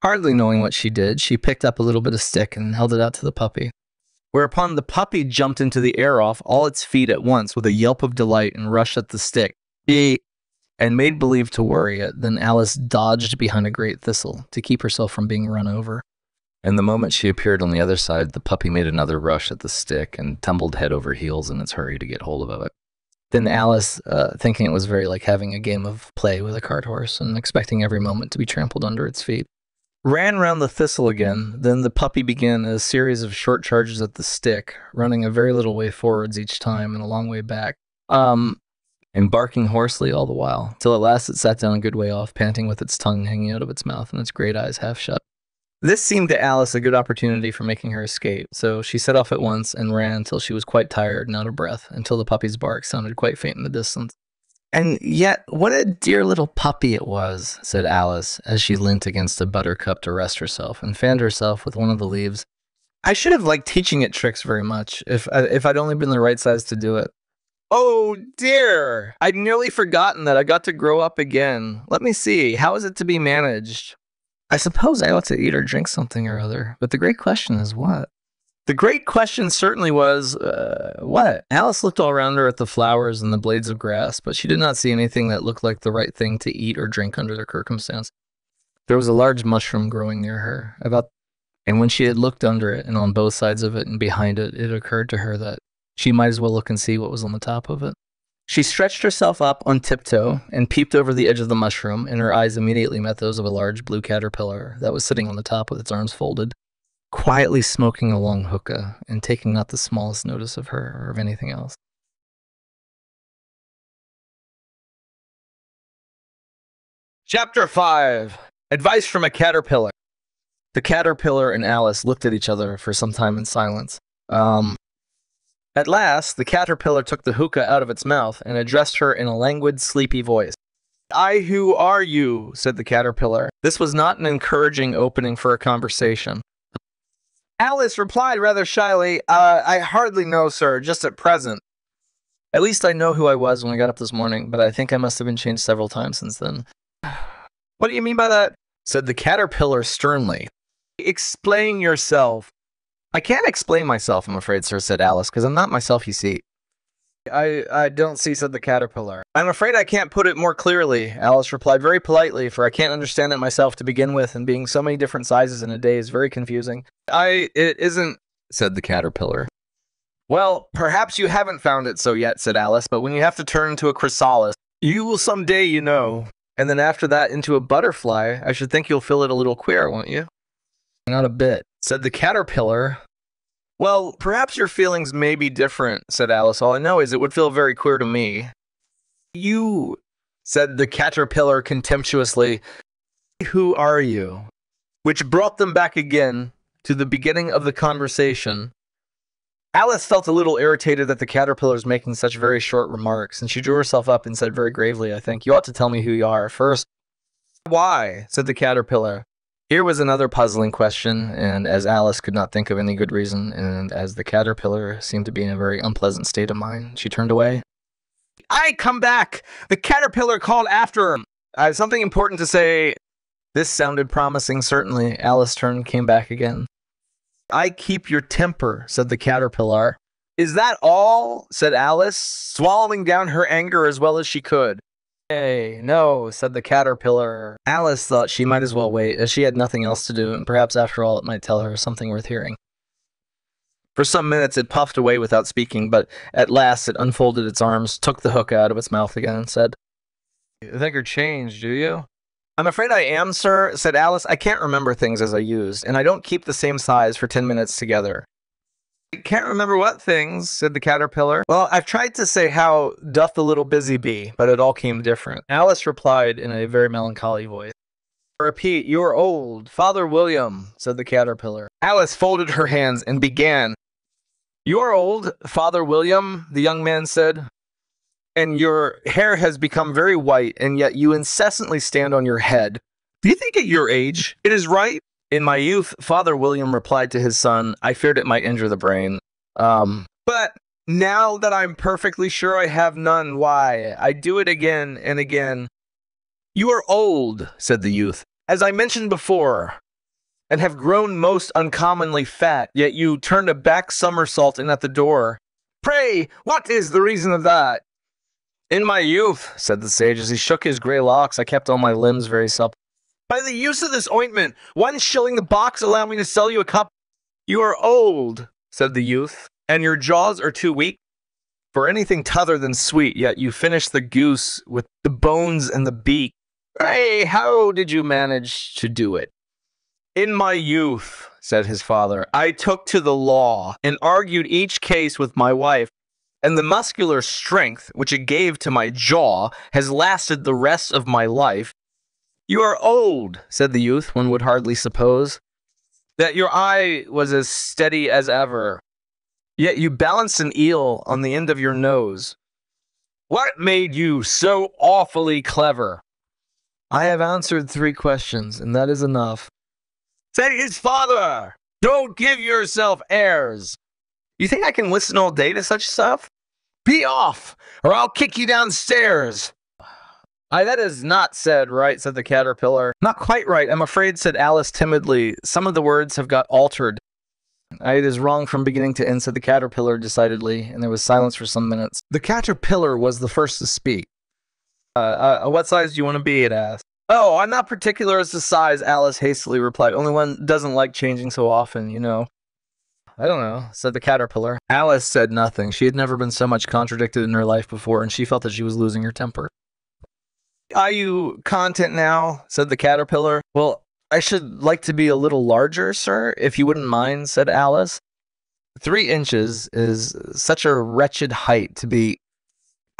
Hardly knowing what she did, she picked up a little bit of stick and held it out to the puppy, whereupon the puppy jumped into the air off all its feet at once with a yelp of delight and rushed at the stick, and made believe to worry it. Then Alice dodged behind a great thistle to keep herself from being run over. And the moment she appeared on the other side, the puppy made another rush at the stick and tumbled head over heels in its hurry to get hold of it. Then Alice, thinking it was very like having a game of play with a cart horse and expecting every moment to be trampled under its feet, ran round the thistle again. Then the puppy began a series of short charges at the stick, running a very little way forwards each time and a long way back, and barking hoarsely all the while, till at last it sat down a good way off, panting with its tongue hanging out of its mouth and its great eyes half shut. This seemed to Alice a good opportunity for making her escape, so she set off at once and ran till she was quite tired and out of breath, until the puppy's bark sounded quite faint in the distance. "And yet, what a dear little puppy it was," said Alice, as she leant against a buttercup to rest herself and fanned herself with one of the leaves. "I should have liked teaching it tricks very much, if I'd only been the right size to do it. Oh dear! I'd nearly forgotten that I got to grow up again. Let me see, how is it to be managed? I suppose I ought to eat or drink something or other, but the great question is what?" The great question certainly was, what? Alice looked all around her at the flowers and the blades of grass, but she did not see anything that looked like the right thing to eat or drink under the circumstance. There was a large mushroom growing near her, and when she had looked under it and on both sides of it and behind it, it occurred to her that she might as well look and see what was on the top of it. She stretched herself up on tiptoe and peeped over the edge of the mushroom, and her eyes immediately met those of a large blue caterpillar that was sitting on the top with its arms folded, quietly smoking a long hookah and taking not the smallest notice of her or of anything else. Chapter 5. Advice from a Caterpillar. The caterpillar and Alice looked at each other for some time in silence. At last, the caterpillar took the hookah out of its mouth and addressed her in a languid, sleepy voice. Who are you?" said the caterpillar. This was not an encouraging opening for a conversation. Alice replied rather shyly, I hardly know, sir, just at present. At least I know who I was when I got up this morning, but I think I must have been changed several times since then." "What do you mean by that?" said the caterpillar sternly. "Explain yourself." "I can't explain myself, I'm afraid, sir," said Alice, "because I'm not myself, you see." I don't see," said the caterpillar. "I'm afraid I can't put it more clearly," Alice replied very politely, "for I can't understand it myself to begin with, and being so many different sizes in a day is very confusing." It isn't," said the caterpillar. "Well, perhaps you haven't found it so yet," said Alice, "but when you have to turn into a chrysalis, you will someday, you know. And then after that into a butterfly, I should think you'll feel it a little queer, won't you?" "Not a bit," said the caterpillar. "Well, perhaps your feelings may be different," said Alice. "All I know is it would feel very queer to me." "You," said the caterpillar contemptuously, "who are you?" Which brought them back again to the beginning of the conversation. Alice felt a little irritated that the caterpillar was making such very short remarks, and she drew herself up and said very gravely, I think, "You ought to tell me who you are first." "Why?" said the caterpillar. Here was another puzzling question, and as Alice could not think of any good reason, and as the caterpillar seemed to be in a very unpleasant state of mind, she turned away. I come back! The caterpillar called after him. I have something important to say. This sounded promising, certainly. Alice turned and came back again. I keep your temper, said the caterpillar. Is that all? Said Alice, swallowing down her anger as well as she could. Hey, no, said the caterpillar. Alice thought she might as well wait, as she had nothing else to do, and perhaps after all it might tell her something worth hearing. For some minutes it puffed away without speaking, but at last it unfolded its arms, took the hook out of its mouth again, and said, You think you're changed, do you? I'm afraid I am, sir, said Alice. I can't remember things as I used, and I don't keep the same size for 10 minutes together. I can't remember what things, said the caterpillar. Well, I've tried to say how doth the little busy bee, but it all came different. Alice replied in a very melancholy voice. Repeat, you are old, Father William, said the caterpillar. Alice folded her hands and began. You are old, Father William, the young man said, and your hair has become very white, and yet you incessantly stand on your head. Do you think at your age it is right? In my youth, Father William replied to his son, I feared it might injure the brain. But now that I'm perfectly sure I have none, why, I do it again and again. You are old, said the youth, as I mentioned before, and have grown most uncommonly fat, yet you turned a back somersault in at the door. Pray, what is the reason of that? In my youth, said the sage, as he shook his grey locks, I kept all my limbs very supple. By the use of this ointment, 1 shilling the box, allow me to sell you a cup. You are old, said the youth, and your jaws are too weak for anything t'other than sweet, yet you finish the goose with the bones and the beak. Pray, how did you manage to do it? In my youth, said his father, I took to the law and argued each case with my wife, and the muscular strength which it gave to my jaw has lasted the rest of my life. You are old, said the youth, one would hardly suppose that your eye was as steady as ever, yet you balanced an eel on the end of your nose. What made you so awfully clever? I have answered 3 questions, and that is enough. Said his father, don't give yourself airs. You think I can listen all day to such stuff? Be off, or I'll kick you downstairs. That is not said right, said the caterpillar. Not quite right, I'm afraid, said Alice timidly. Some of the words have got altered. It is wrong from beginning to end, said the caterpillar decidedly, and there was silence for some minutes. The caterpillar was the first to speak. What size do you want to be, it asked. Oh, I'm not particular as to size, Alice hastily replied. Only one doesn't like changing so often, you know. I don't know, said the caterpillar. Alice said nothing. She had never been so much contradicted in her life before, and she felt that she was losing her temper. Are you content now? Said the caterpillar. Well, I should like to be a little larger, sir, if you wouldn't mind, said Alice. 3 inches is such a wretched height to be.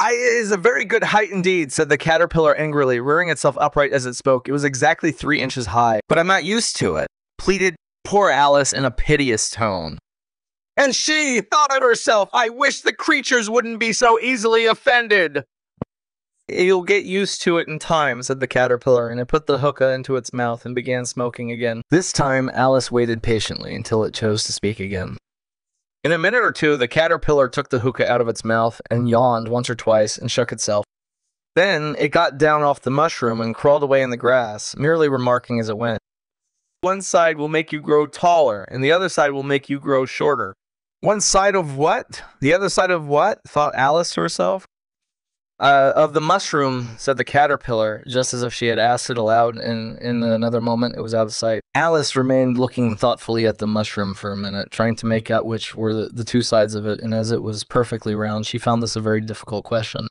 It is a very good height indeed, said the caterpillar angrily, rearing itself upright as it spoke. It was exactly 3 inches high, but I'm not used to it, pleaded poor Alice in a piteous tone. And she thought of herself, I wish the creatures wouldn't be so easily offended. You'll get used to it in time, said the caterpillar, and it put the hookah into its mouth and began smoking again. This time, Alice waited patiently until it chose to speak again. In a minute or two, the caterpillar took the hookah out of its mouth and yawned once or twice and shook itself. Then it got down off the mushroom and crawled away in the grass, merely remarking as it went, One side will make you grow taller, and the other side will make you grow shorter. One side of what? The other side of what? Thought Alice to herself. Of the mushroom, said the caterpillar, just as if she had asked it aloud, and in another moment it was out of sight. Alice remained looking thoughtfully at the mushroom for a minute, trying to make out which were the 2 sides of it, and as it was perfectly round, she found this a very difficult question.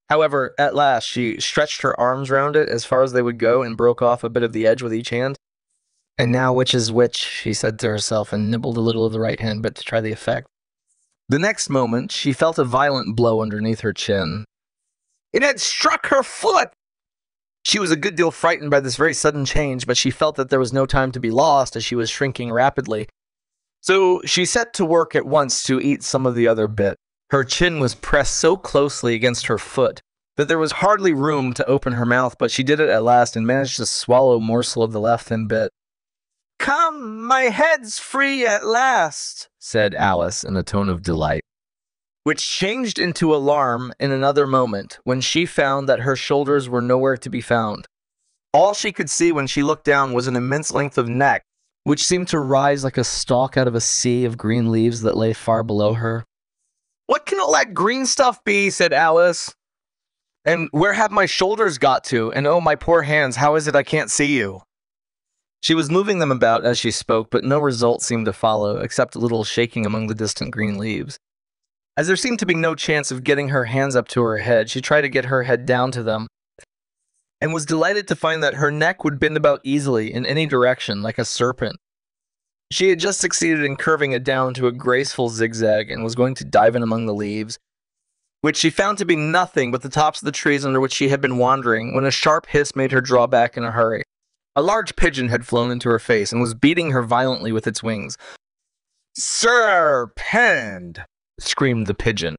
However, at last, she stretched her arms round it as far as they would go and broke off a bit of the edge with each hand. And now which is which, she said to herself, and nibbled a little of the right hand bit to try the effect. The next moment, she felt a violent blow underneath her chin. It had struck her foot! She was a good deal frightened by this very sudden change, but she felt that there was no time to be lost as she was shrinking rapidly. So she set to work at once to eat some of the other bit. Her chin was pressed so closely against her foot that there was hardly room to open her mouth, but she did it at last and managed to swallow a morsel of the left thin bit. Come, my head's free at last, said Alice in a tone of delight. which changed into alarm in another moment when she found that her shoulders were nowhere to be found. All she could see when she looked down was an immense length of neck, which seemed to rise like a stalk out of a sea of green leaves that lay far below her. "What can all that green stuff be?" said Alice. "And where have my shoulders got to? And oh, my poor hands, how is it I can't see you?" She was moving them about as she spoke, but no result seemed to follow, except a little shaking among the distant green leaves. As there seemed to be no chance of getting her hands up to her head, she tried to get her head down to them, and was delighted to find that her neck would bend about easily in any direction, like a serpent. She had just succeeded in curving it down to a graceful zigzag, and was going to dive in among the leaves, which she found to be nothing but the tops of the trees under which she had been wandering, when a sharp hiss made her draw back in a hurry. A large pigeon had flown into her face, and was beating her violently with its wings. "Serpent!" screamed the pigeon.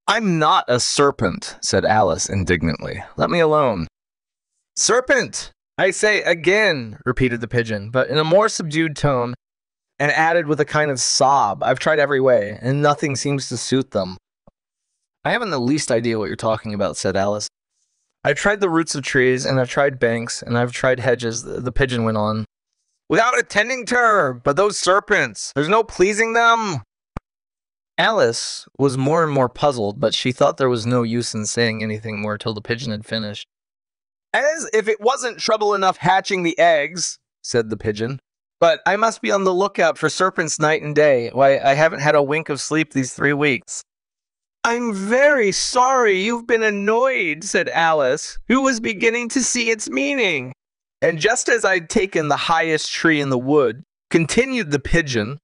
"I'm not a serpent," said Alice indignantly. "Let me alone." "Serpent, I say again," repeated the pigeon, but in a more subdued tone, and added with a kind of sob, "I've tried every way, and nothing seems to suit them." "I haven't the least idea what you're talking about," said Alice. "I've tried the roots of trees, and I've tried banks, and I've tried hedges," the pigeon went on, "without attending to her. But those serpents, there's no pleasing them." Alice was more and more puzzled, but she thought there was no use in saying anything more till the pigeon had finished. "As if it wasn't trouble enough hatching the eggs," said the pigeon, "but I must be on the lookout for serpents night and day. Why, I haven't had a wink of sleep these 3 weeks. "I'm very sorry you've been annoyed," said Alice, who was beginning to see its meaning. "And just as I'd taken the highest tree in the wood," continued the pigeon,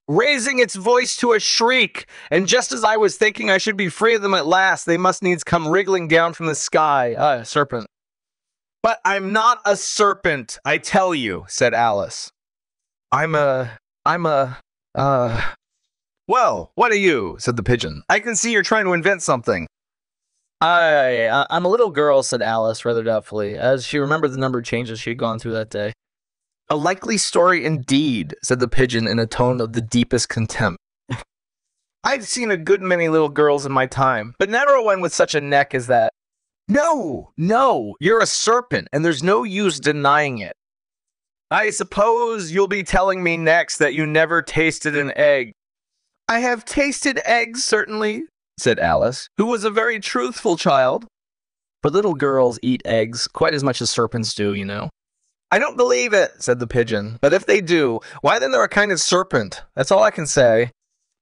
raising its voice to a shriek, "and just as I was thinking I should be free of them at last, they must needs come wriggling down from the sky." Serpent. "But I'm not a serpent, I tell you," said Alice. I'm a, "Well, what are you?" said the pigeon. "I can see you're trying to invent something." I'm a little girl," said Alice, rather doubtfully, as she remembered the number of changes she had gone through that day. "A likely story indeed," said the pigeon in a tone of the deepest contempt. "I've seen a good many little girls in my time, but never one with such a neck as that. No, you're a serpent, and there's no use denying it. I suppose you'll be telling me next that you never tasted an egg." "I have tasted eggs, certainly," said Alice, who was a very truthful child. "But little girls eat eggs quite as much as serpents do, you know." "I don't believe it," said the pigeon, "but if they do, why then they're a kind of serpent. That's all I can say."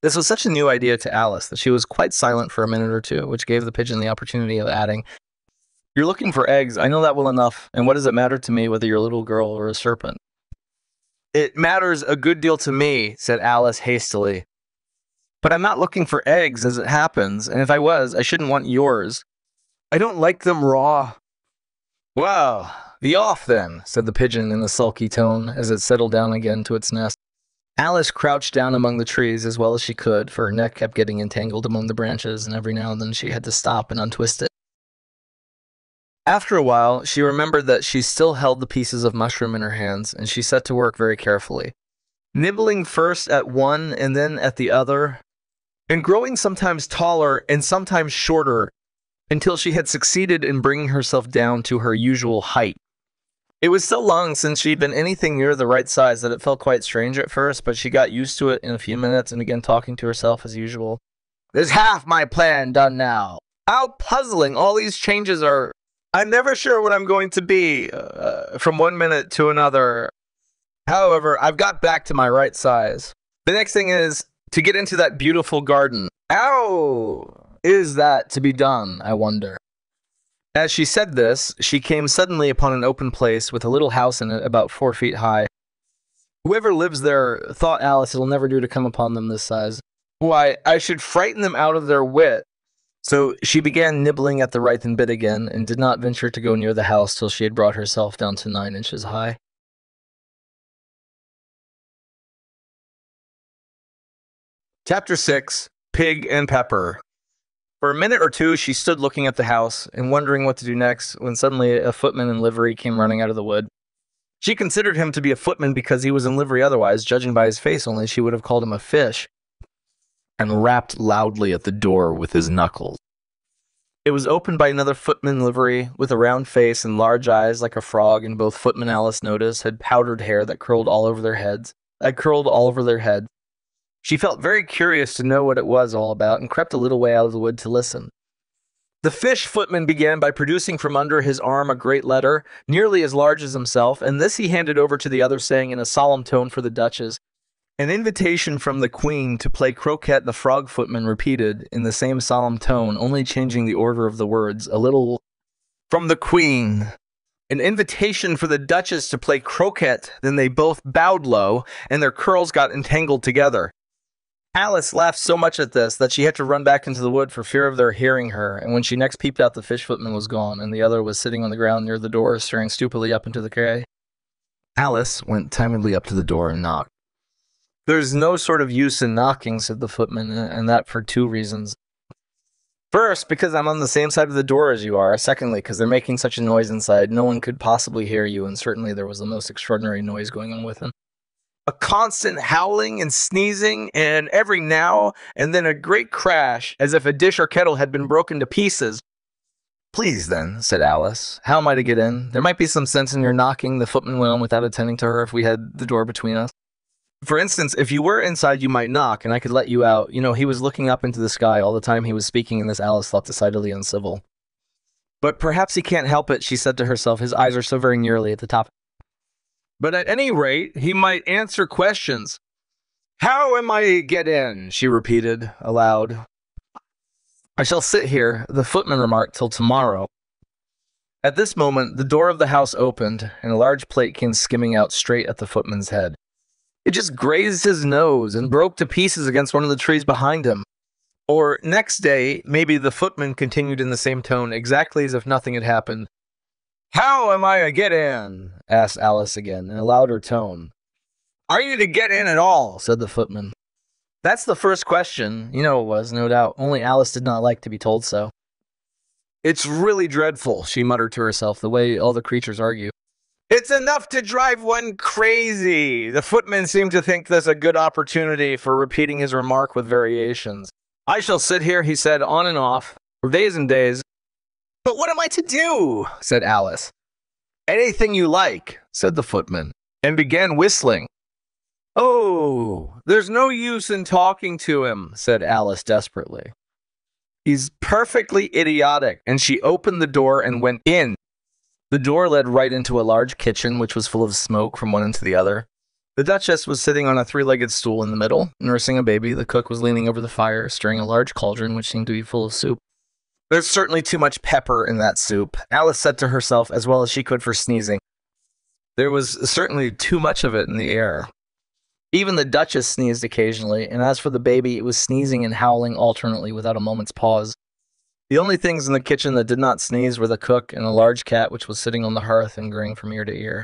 This was such a new idea to Alice that she was quite silent for a minute or two, which gave the pigeon the opportunity of adding, "You're looking for eggs, I know that well enough, and what does it matter to me whether you're a little girl or a serpent?" "It matters a good deal to me," said Alice hastily. "But I'm not looking for eggs, as it happens, and if I was, I shouldn't want yours. I don't like them raw." "Well, be off then," said the pigeon in a sulky tone, as it settled down again to its nest. Alice crouched down among the trees as well as she could, for her neck kept getting entangled among the branches, and every now and then she had to stop and untwist it. After a while, she remembered that she still held the pieces of mushroom in her hands, and she set to work very carefully, nibbling first at one and then at the other, and growing sometimes taller and sometimes shorter, until she had succeeded in bringing herself down to her usual height. It was so long since she'd been anything near the right size that it felt quite strange at first, but she got used to it in a few minutes and began talking to herself as usual. "There's half my plan done now. How puzzling all these changes are. I'm never sure what I'm going to be from one minute to another. However, I've got back to my right size. The next thing is to get into that beautiful garden. How is that to be done, I wonder?" As she said this, she came suddenly upon an open place with a little house in it about 4 feet high. "Whoever lives there," thought Alice, "it'll never do to come upon them this size. Why, I should frighten them out of their wit." So she began nibbling at the Rythan bit again, and did not venture to go near the house till she had brought herself down to 9 inches high. Chapter 6. Pig and Pepper. For a minute or two she stood looking at the house, and wondering what to do next, when suddenly a footman in livery came running out of the wood. She considered him to be a footman because he was in livery, otherwise, judging by his face only, she would have called him a fish. and rapped loudly at the door with his knuckles. It was opened by another footman in livery, with a round face and large eyes like a frog, and both footmen, Alice noticed, had powdered hair that curled all over their heads. She felt very curious to know what it was all about, and crept a little way out of the wood to listen. The fish footman began by producing from under his arm a great letter, nearly as large as himself, and this he handed over to the other, saying in a solemn tone for the Duchess, "An invitation from the Queen to play croquet." The frog footman repeated, in the same solemn tone, only changing the order of the words a little. "From the Queen. An invitation for the Duchess to play croquet." Then they both bowed low, and their curls got entangled together. Alice laughed so much at this that she had to run back into the wood for fear of their hearing her, and when she next peeped out, the fish footman was gone, and the other was sitting on the ground near the door, staring stupidly up into the quay. Alice went timidly up to the door and knocked. "There's no sort of use in knocking," said the footman, "and that for 2 reasons. First, because I'm on the same side of the door as you are. Secondly, because they're making such a noise inside, no one could possibly hear you, and certainly there was the most extraordinary noise going on within. A constant howling and sneezing, and every now and then a great crash, as if a dish or kettle had been broken to pieces." "Please, then," said Alice, "how am I to get in? There might be some sense in your knocking," the footman went on without attending to her, "if we had the door between us. For instance, if you were inside, you might knock, and I could let you out." You know, he was looking up into the sky all the time he was speaking, and this Alice thought decidedly uncivil. "But perhaps he can't help it," she said to herself. "His eyes are so very nearly at the top. But at any rate, he might answer questions." "How am I to get in?" she repeated aloud. "I shall sit here," the footman remarked, "till tomorrow." At this moment, the door of the house opened, and a large plate came skimming out straight at the footman's head. It just grazed his nose and broke to pieces against one of the trees behind him. Or, next day, maybe the footman continued in the same tone, exactly as if nothing had happened. "How am I to get in?" asked Alice again, in a louder tone. "Are you to get in at all?" said the footman. "That's the first question." You know it was, no doubt, only Alice did not like to be told so. "It's really dreadful," she muttered to herself, the way all the creatures argue. "It's enough to drive one crazy." The footman seemed to think this a good opportunity for repeating his remark with variations. "I shall sit here," he said, on and off, for days and days. "But what am I to do?" said Alice. "Anything you like," said the footman, and began whistling. "Oh, there's no use in talking to him," said Alice desperately. "He's perfectly idiotic," and she opened the door and went in. The door led right into a large kitchen, which was full of smoke from one end to the other. The Duchess was sitting on a 3-legged stool in the middle, nursing a baby. The cook was leaning over the fire, stirring a large cauldron, which seemed to be full of soup. "There's certainly too much pepper in that soup," Alice said to herself, as well as she could for sneezing. There was certainly too much of it in the air. Even the Duchess sneezed occasionally, and as for the baby, it was sneezing and howling alternately without a moment's pause. The only things in the kitchen that did not sneeze were the cook and a large cat which was sitting on the hearth and grinning from ear to ear.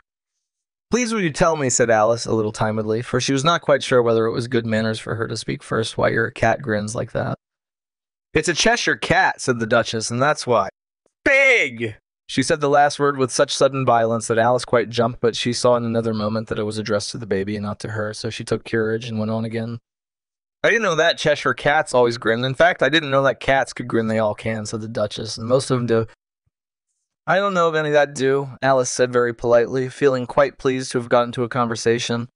"Please will you tell me," said Alice, a little timidly, for she was not quite sure whether it was good manners for her to speak first, "why your cat grins like that?" "It's a Cheshire cat," said the Duchess, "and that's why." "Big!" She said the last word with such sudden violence that Alice quite jumped, but she saw in another moment that it was addressed to the baby and not to her, so she took courage and went on again. "I didn't know that Cheshire cats always grin. In fact, I didn't know that cats could grin. They all can," said the Duchess, "and most of them do." "I don't know of any that do," Alice said very politely, feeling quite pleased to have got into a conversation.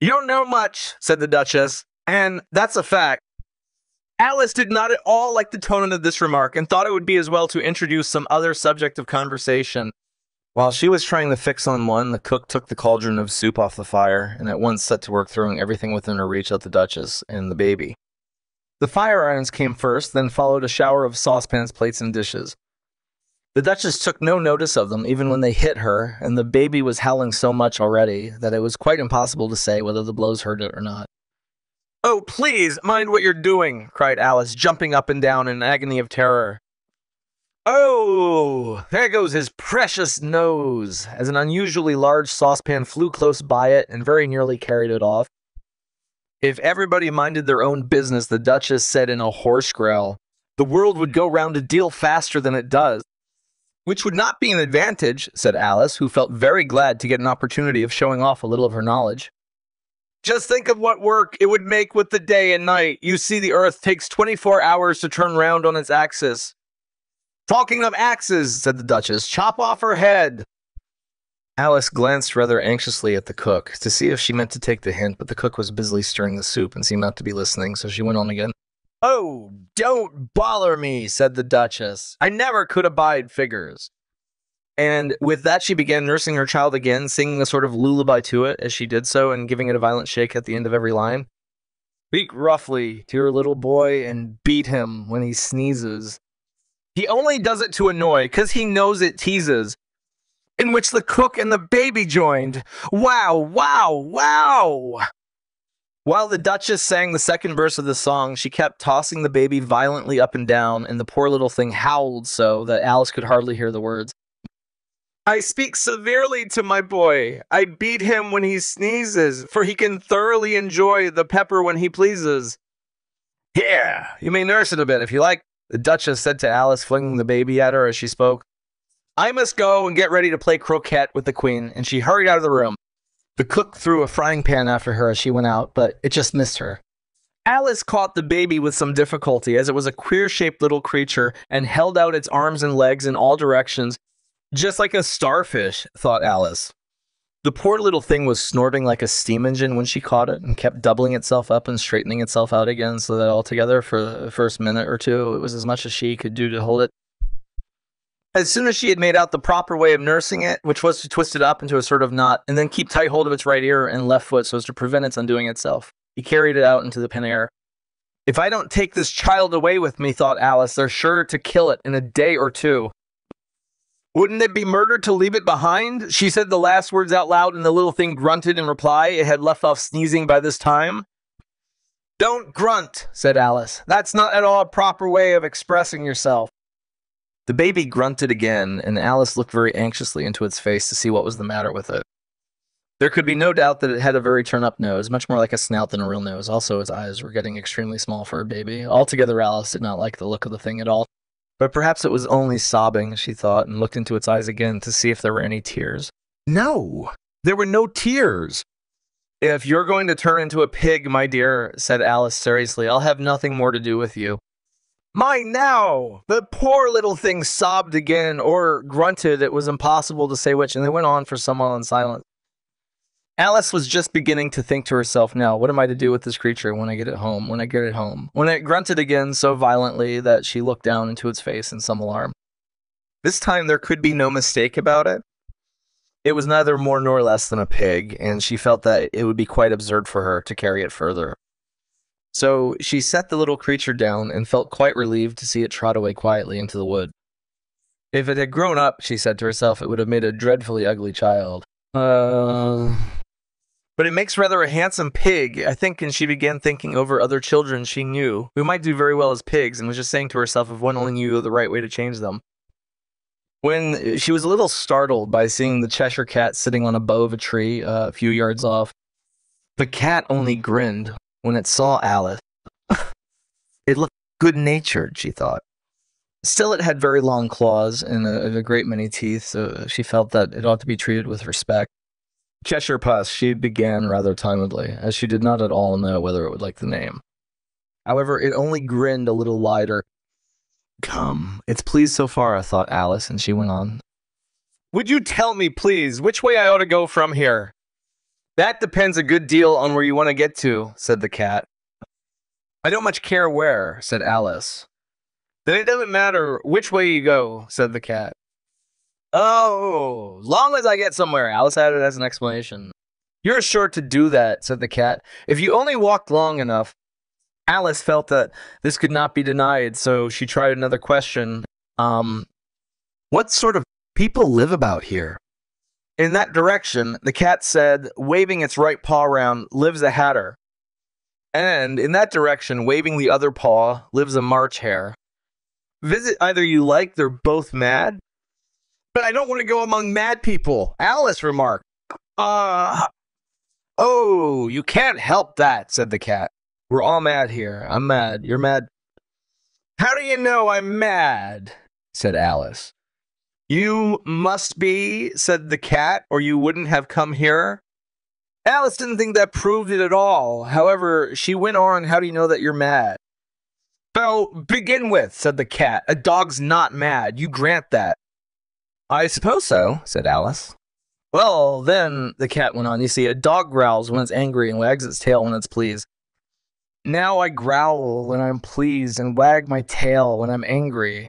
"You don't know much," said the Duchess, "and that's a fact." Alice did not at all like the tone of this remark, and thought it would be as well to introduce some other subject of conversation. While she was trying to fix on one, the cook took the cauldron of soup off the fire, and at once set to work throwing everything within her reach at the Duchess and the baby. The fire irons came first, then followed a shower of saucepans, plates, and dishes. The Duchess took no notice of them, even when they hit her, and the baby was howling so much already that it was quite impossible to say whether the blows hurt it or not. "Oh, please, mind what you're doing," cried Alice, jumping up and down in an agony of terror. "Oh, there goes his precious nose," as an unusually large saucepan flew close by it and very nearly carried it off. If everybody minded their own business, the Duchess said in a hoarse growl, the world would go round a deal faster than it does. "Which would not be an advantage," said Alice, who felt very glad to get an opportunity of showing off a little of her knowledge. Just think of what work it would make with the day and night. You see, the Earth takes 24 hours to turn round on its axis. Talking of axes, said the Duchess, chop off her head. Alice glanced rather anxiously at the cook to see if she meant to take the hint, but the cook was busily stirring the soup and seemed not to be listening, so she went on again. Oh, don't bother me, said the Duchess. I never could abide figures. And with that, she began nursing her child again, singing a sort of lullaby to it as she did so, and giving it a violent shake at the end of every line. Speak roughly to your little boy and beat him when he sneezes. He only does it to annoy, 'cause he knows it teases. In which the cook and the baby joined. Wow, wow, wow! While the Duchess sang the second verse of the song, she kept tossing the baby violently up and down, and the poor little thing howled so that Alice could hardly hear the words. I speak severely to my boy. I beat him when he sneezes, for he can thoroughly enjoy the pepper when he pleases. Here, you may nurse it a bit if you like, the Duchess said to Alice, flinging the baby at her as she spoke. I must go and get ready to play croquet with the Queen, and she hurried out of the room. The cook threw a frying pan after her as she went out, but it just missed her. Alice caught the baby with some difficulty, as it was a queer-shaped little creature and held out its arms and legs in all directions, just like a starfish, thought Alice. The poor little thing was snorting like a steam engine when she caught it and kept doubling itself up and straightening itself out again, so that altogether for the first minute or two it was as much as she could do to hold it. As soon as she had made out the proper way of nursing it, which was to twist it up into a sort of knot and then keep tight hold of its right ear and left foot so as to prevent its undoing itself, he carried it out into the pen air. If I don't take this child away with me, thought Alice, they're sure to kill it in a day or two. Wouldn't it be murder to leave it behind? She said the last words out loud, and the little thing grunted in reply. It had left off sneezing by this time. Don't grunt, said Alice. That's not at all a proper way of expressing yourself. The baby grunted again, and Alice looked very anxiously into its face to see what was the matter with it. There could be no doubt that it had a very turn-up nose, much more like a snout than a real nose. Also, its eyes were getting extremely small for a baby. Altogether, Alice did not like the look of the thing at all. But perhaps it was only sobbing, she thought, and looked into its eyes again to see if there were any tears. No, there were no tears. If you're going to turn into a pig, my dear, said Alice seriously, I'll have nothing more to do with you. Mine now! The poor little thing sobbed again, or grunted, it was impossible to say which, and they went on for some while in silence. Alice was just beginning to think to herself, now, what am I to do with this creature when I get it home, when it grunted again so violently that she looked down into its face in some alarm. This time there could be no mistake about it. It was neither more nor less than a pig, and she felt that it would be quite absurd for her to carry it further. So she set the little creature down and felt quite relieved to see it trot away quietly into the wood. If it had grown up, she said to herself, it would have made a dreadfully ugly child. But it makes rather a handsome pig, I think, and she began thinking over other children she knew, who might do very well as pigs, and was just saying to herself if one only knew the right way to change them. When she was a little startled by seeing the Cheshire Cat sitting on a bough of a tree a few yards off. The cat only grinned when it saw Alice. It looked good-natured, she thought. Still, it had very long claws and a great many teeth, so she felt that it ought to be treated with respect. Cheshire Puss, she began rather timidly, as she did not at all know whether it would like the name. However, it only grinned a little wider. Come, it's pleased so far, thought Alice, and she went on. Would you tell me, please, which way I ought to go from here? That depends a good deal on where you want to get to, said the cat. I don't much care where, said Alice. Then it doesn't matter which way you go, said the cat. Oh, long as I get somewhere, Alice added as an explanation. You're sure to do that, said the cat. If you only walked long enough. Alice felt that this could not be denied, so she tried another question. What sort of people live about here? In that direction, the cat said, waving its right paw around, lives a hatter. And in that direction, waving the other paw, lives a March hare. Visit either you like, they're both mad. But I don't want to go among mad people, Alice remarked. Oh, you can't help that, said the cat. We're all mad here. I'm mad. You're mad. How do you know I'm mad? Said Alice. You must be, said the cat, or you wouldn't have come here. Alice didn't think that proved it at all. However, she went on, how do you know that you're mad? So, begin with, said the cat. A dog's not mad. You grant that. I suppose so, said Alice. Well, then, the cat went on, you see, a dog growls when it's angry and wags its tail when it's pleased. Now I growl when I'm pleased and wag my tail when I'm angry.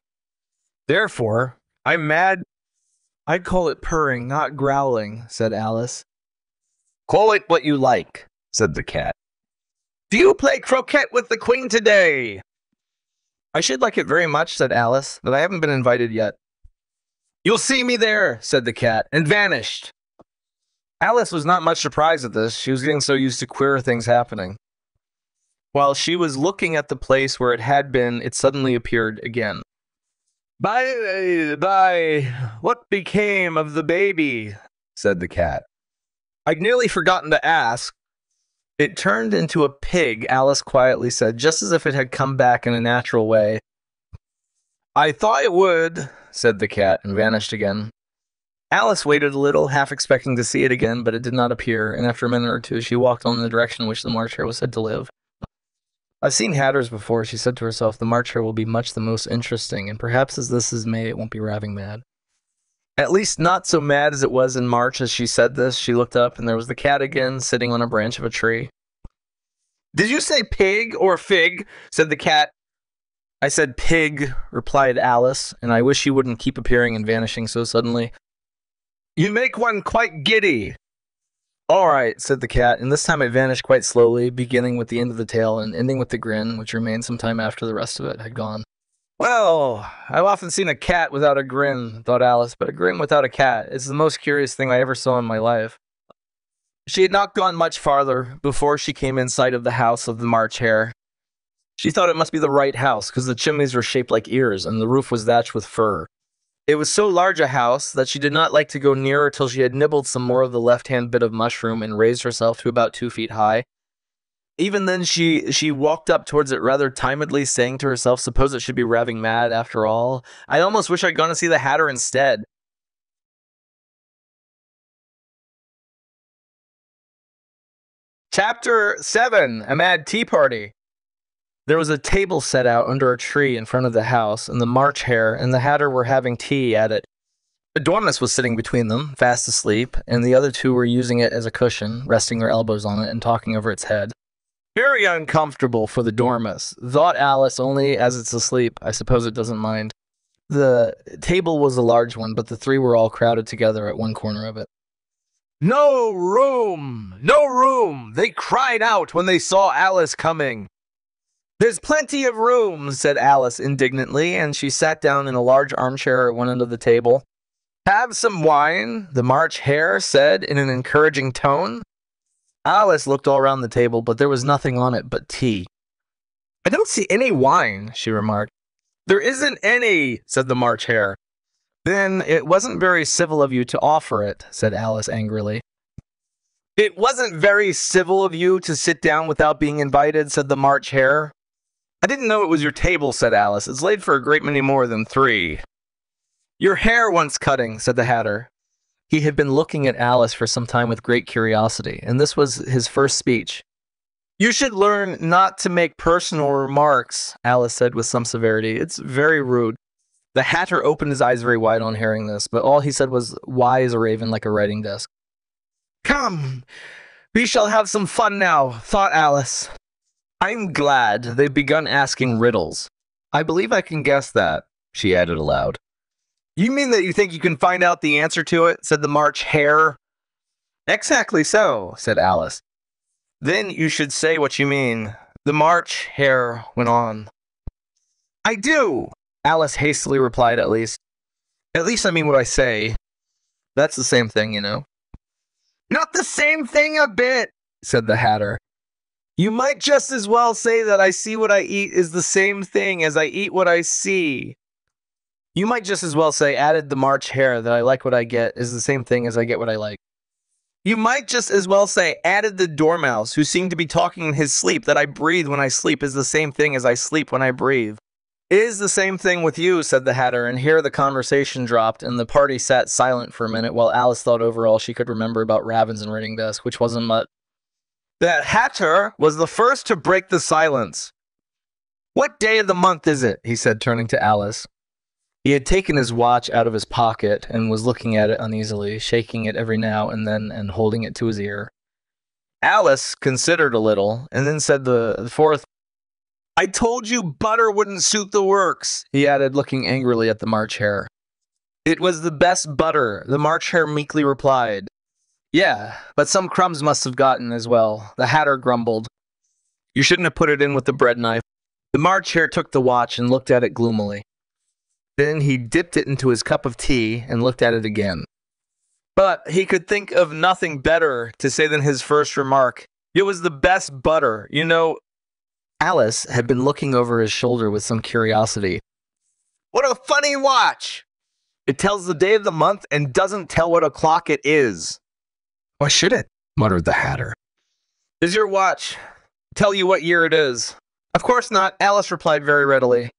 Therefore, I'm mad. I'd call it purring, not growling, said Alice. Call it what you like, said the cat. Do you play croquet with the queen today? I should like it very much, said Alice, but I haven't been invited yet. You'll see me there, said the cat, and vanished. Alice was not much surprised at this. She was getting so used to queer things happening. While she was looking at the place where it had been, it suddenly appeared again. Bye, what became of the baby? Said the cat. I'd nearly forgotten to ask. It turned into a pig, Alice quietly said, just as if it had come back in a natural way. I thought it would, said the cat, and vanished again. Alice waited a little, half expecting to see it again, but it did not appear, and after a minute or two she walked on in the direction in which the March Hare was said to live. I've seen hatters before, she said to herself. The March Hare will be much the most interesting, and perhaps as this is May, it won't be raving mad. At least not so mad as it was in March. As she said this, she looked up, and there was the cat again, sitting on a branch of a tree. Did you say pig or fig? Said the cat. I said pig, replied Alice, and I wish you wouldn't keep appearing and vanishing so suddenly. You make one quite giddy. All right, said the cat, and this time it vanished quite slowly, beginning with the end of the tail and ending with the grin, which remained some time after the rest of it had gone. Well, I've often seen a cat without a grin, thought Alice, but a grin without a cat is the most curious thing I ever saw in my life. She had not gone much farther before she came in sight of the house of the March Hare. She thought it must be the right house, because the chimneys were shaped like ears, and the roof was thatched with fur. It was so large a house that she did not like to go nearer till she had nibbled some more of the left-hand bit of mushroom and raised herself to about 2 feet high. Even then, she walked up towards it rather timidly, saying to herself, suppose it should be raving mad after all. I almost wish I'd gone to see the Hatter instead. Chapter 7, A Mad Tea Party. There was a table set out under a tree in front of the house, and the March Hare and the Hatter were having tea at it. The Dormouse was sitting between them, fast asleep, and the other two were using it as a cushion, resting their elbows on it and talking over its head. Very uncomfortable for the Dormouse, thought Alice, only as it's asleep, I suppose it doesn't mind. The table was a large one, but the three were all crowded together at one corner of it. No room! No room! They cried out when they saw Alice coming. There's plenty of room, said Alice indignantly, and she sat down in a large armchair at one end of the table. Have some wine, the March Hare said in an encouraging tone. Alice looked all round the table, but there was nothing on it but tea. I don't see any wine, she remarked. There isn't any, said the March Hare. Then it wasn't very civil of you to offer it, said Alice angrily. It wasn't very civil of you to sit down without being invited, said the March Hare. I didn't know it was your table, said Alice. It's laid for a great many more than 3. Your hair wants cutting, said the Hatter. He had been looking at Alice for some time with great curiosity, and this was his first speech. You should learn not to make personal remarks, Alice said with some severity. It's very rude. The Hatter opened his eyes very wide on hearing this, but all he said was, why as a raven like a writing desk. Come, we shall have some fun now, thought Alice. I'm glad they've begun asking riddles. I believe I can guess that, she added aloud. You mean that you think you can find out the answer to it, said the March Hare. Exactly so, said Alice. Then you should say what you mean. The March Hare went on. I do, Alice hastily replied at least. At least I mean what I say. That's the same thing, you know. Not the same thing a bit, said the Hatter. You might just as well say that I see what I eat is the same thing as I eat what I see. You might just as well say, added the March Hare, that I like what I get is the same thing as I get what I like. You might just as well say, added the Dormouse, who seemed to be talking in his sleep, that I breathe when I sleep is the same thing as I sleep when I breathe. It is the same thing with you, said the Hatter, and here the conversation dropped, and the party sat silent for a minute while Alice thought over all she could remember about Raven's and writing desk, which wasn't much. The Hatter was the first to break the silence. What day of the month is it? He said, turning to Alice. He had taken his watch out of his pocket and was looking at it uneasily, shaking it every now and then and holding it to his ear. Alice considered a little, and then said the fourth. I told you butter wouldn't suit the works, he added, looking angrily at the March Hare. It was the best butter, the March Hare meekly replied. Yeah, but some crumbs must have gotten as well, the Hatter grumbled. You shouldn't have put it in with the bread knife. The March Hare took the watch and looked at it gloomily. Then he dipped it into his cup of tea and looked at it again. But he could think of nothing better to say than his first remark. It was the best butter, you know. Alice had been looking over his shoulder with some curiosity. What a funny watch! It tells the day of the month and doesn't tell what o'clock it is. Why should it? Muttered the Hatter. Does your watch tell you what year it is? Of course not, Alice replied very readily.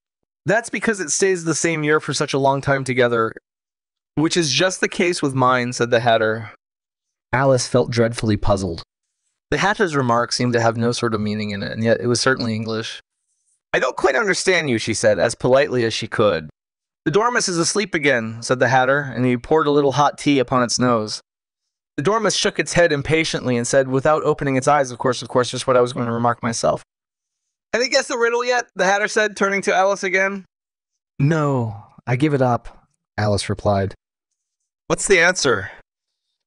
That's because it stays the same year for such a long time together, which is just the case with mine, said the Hatter. Alice felt dreadfully puzzled. The Hatter's remark seemed to have no sort of meaning in it, and yet it was certainly English. I don't quite understand you, she said, as politely as she could. The Dormouse is asleep again, said the Hatter, and he poured a little hot tea upon its nose. The Dormouse shook its head impatiently and said, without opening its eyes, of course, just what I was going to remark myself. Have you guessed the riddle yet? The Hatter said, turning to Alice again. No, I give it up, Alice replied. What's the answer?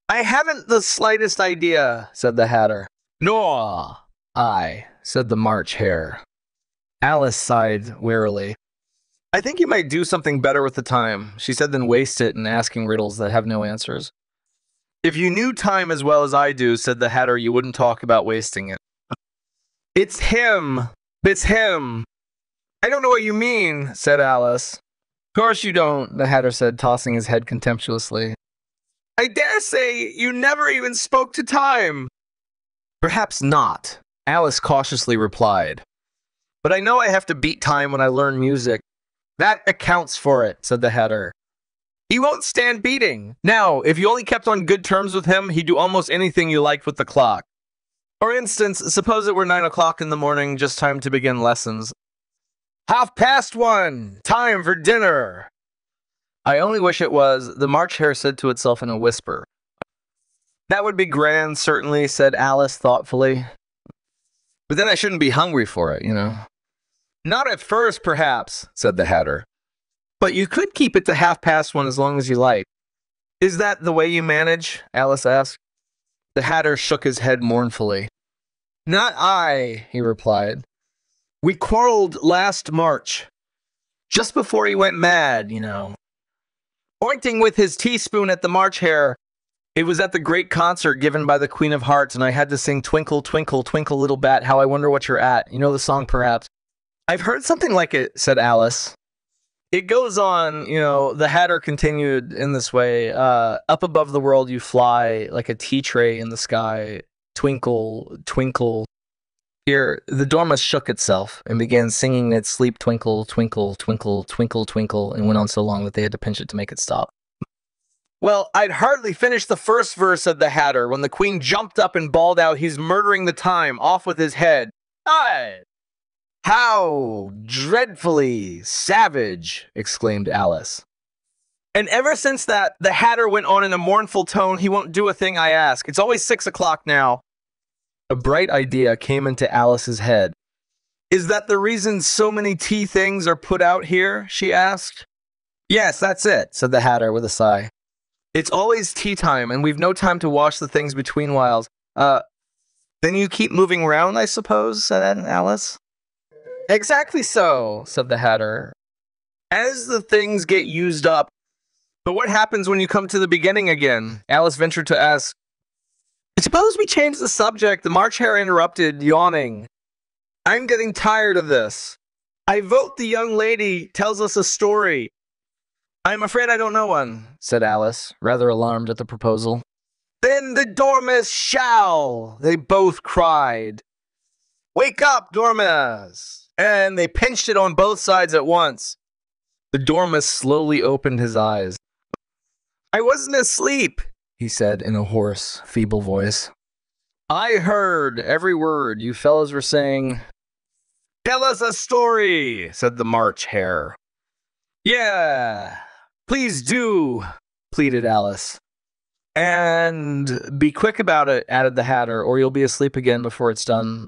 I haven't the slightest idea, said the Hatter. Nor I, said the March Hare. Alice sighed wearily. I think you might do something better with the time, she said, than waste it in asking riddles that have no answers. If you knew time as well as I do, said the Hatter, you wouldn't talk about wasting it. It's him. It's him. I don't know what you mean, said Alice. Of course you don't, the Hatter said, tossing his head contemptuously. I dare say you never even spoke to time. Perhaps not, Alice cautiously replied. But I know I have to beat time when I learn music. That accounts for it, said the Hatter. He won't stand beating. Now, if you only kept on good terms with him, he'd do almost anything you liked with the clock. For instance, suppose it were 9 o'clock in the morning, just time to begin lessons. 1:30, time for dinner. I only wish it was, the March Hare said to itself in a whisper. That would be grand, certainly, said Alice thoughtfully. But then I shouldn't be hungry for it, you know. Not at first, perhaps, said the Hatter. But you could keep it to 1:30 as long as you like. Is that the way you manage? Alice asked. The Hatter shook his head mournfully. Not I, he replied. We quarreled last March. Just before he went mad, you know. Pointing with his teaspoon at the March Hare. It was at the great concert given by the Queen of Hearts, and I had to sing Twinkle, Twinkle, Twinkle, Little Bat, How I Wonder What You're At. You know the song, perhaps? I've heard something like it, said Alice. It goes on, you know, the Hatter continued in this way. Up above the world you fly, like a tea tray in the sky. Twinkle, twinkle. Here, the Dormouse shook itself and began singing in its sleep, Twinkle, Twinkle, Twinkle, Twinkle, Twinkle, and went on so long that they had to pinch it to make it stop. Well, I'd hardly finished the first verse of the Hatter when the Queen jumped up and bawled out, he's murdering the time, off with his head. Aye! How dreadfully savage, exclaimed Alice. And ever since that, the Hatter went on in a mournful tone, he won't do a thing I ask. It's always 6 o'clock now. A bright idea came into Alice's head. Is that the reason so many tea things are put out here? She asked. Yes, that's it, said the Hatter with a sigh. It's always tea time, and we've no time to wash the things between whiles. Then you keep moving round, I suppose, said Alice. Exactly so, said the Hatter. As the things get used up. But what happens when you come to the beginning again? Alice ventured to ask. Suppose we change the subject, the March Hare interrupted, yawning. I'm getting tired of this. I vote the young lady tells us a story. I'm afraid I don't know one, said Alice, rather alarmed at the proposal. Then the Dormouse shall, they both cried. Wake up, Dormouse! and they pinched it on both sides at once. The dormouse slowly opened his eyes. "I wasn't asleep," he said in a hoarse, feeble voice. "I heard every word you fellows were saying." "Tell us a story," said the March Hare. "Yeah, please do," pleaded Alice. "And be quick about it," added the Hatter, "or you'll be asleep again before it's done.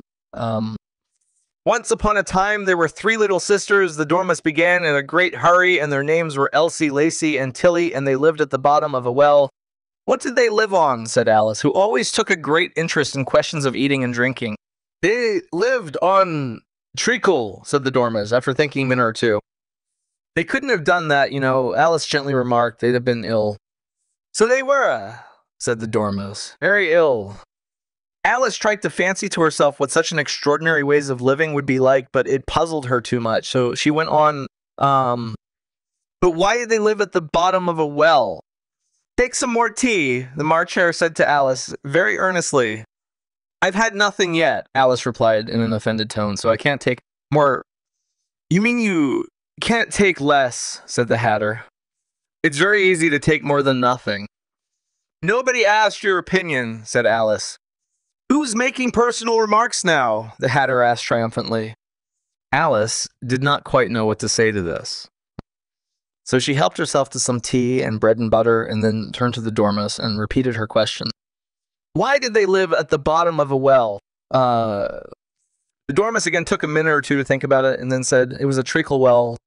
Once upon a time, there were 3 little sisters. The dormouse began in a great hurry, and their names were Elsie, Lacey, and Tilly, and they lived at the bottom of a well." "What did they live on?" said Alice, who always took a great interest in questions of eating and drinking. "They lived on treacle," said the dormouse, after thinking a minute or two. "They couldn't have done that, you know," Alice gently remarked. "They'd have been ill." "So they were," said the dormouse. "Very ill." Alice tried to fancy to herself what such an extraordinary ways of living would be like, but it puzzled her too much. So she went on, "But why did they live at the bottom of a well?" "Take some more tea," the March Hare said to Alice, very earnestly. "I've had nothing yet," Alice replied in an offended tone, "so I can't take more." "You mean you can't take less," said the Hatter. "It's very easy to take more than nothing." "Nobody asked your opinion," said Alice. "Who's making personal remarks now?" the Hatter asked triumphantly. Alice did not quite know what to say to this. So she helped herself to some tea and bread and butter, and then turned to the dormouse and repeated her question. "Why did they live at the bottom of a well?" The dormouse again took a minute or two to think about it, and then said it was a treacle well.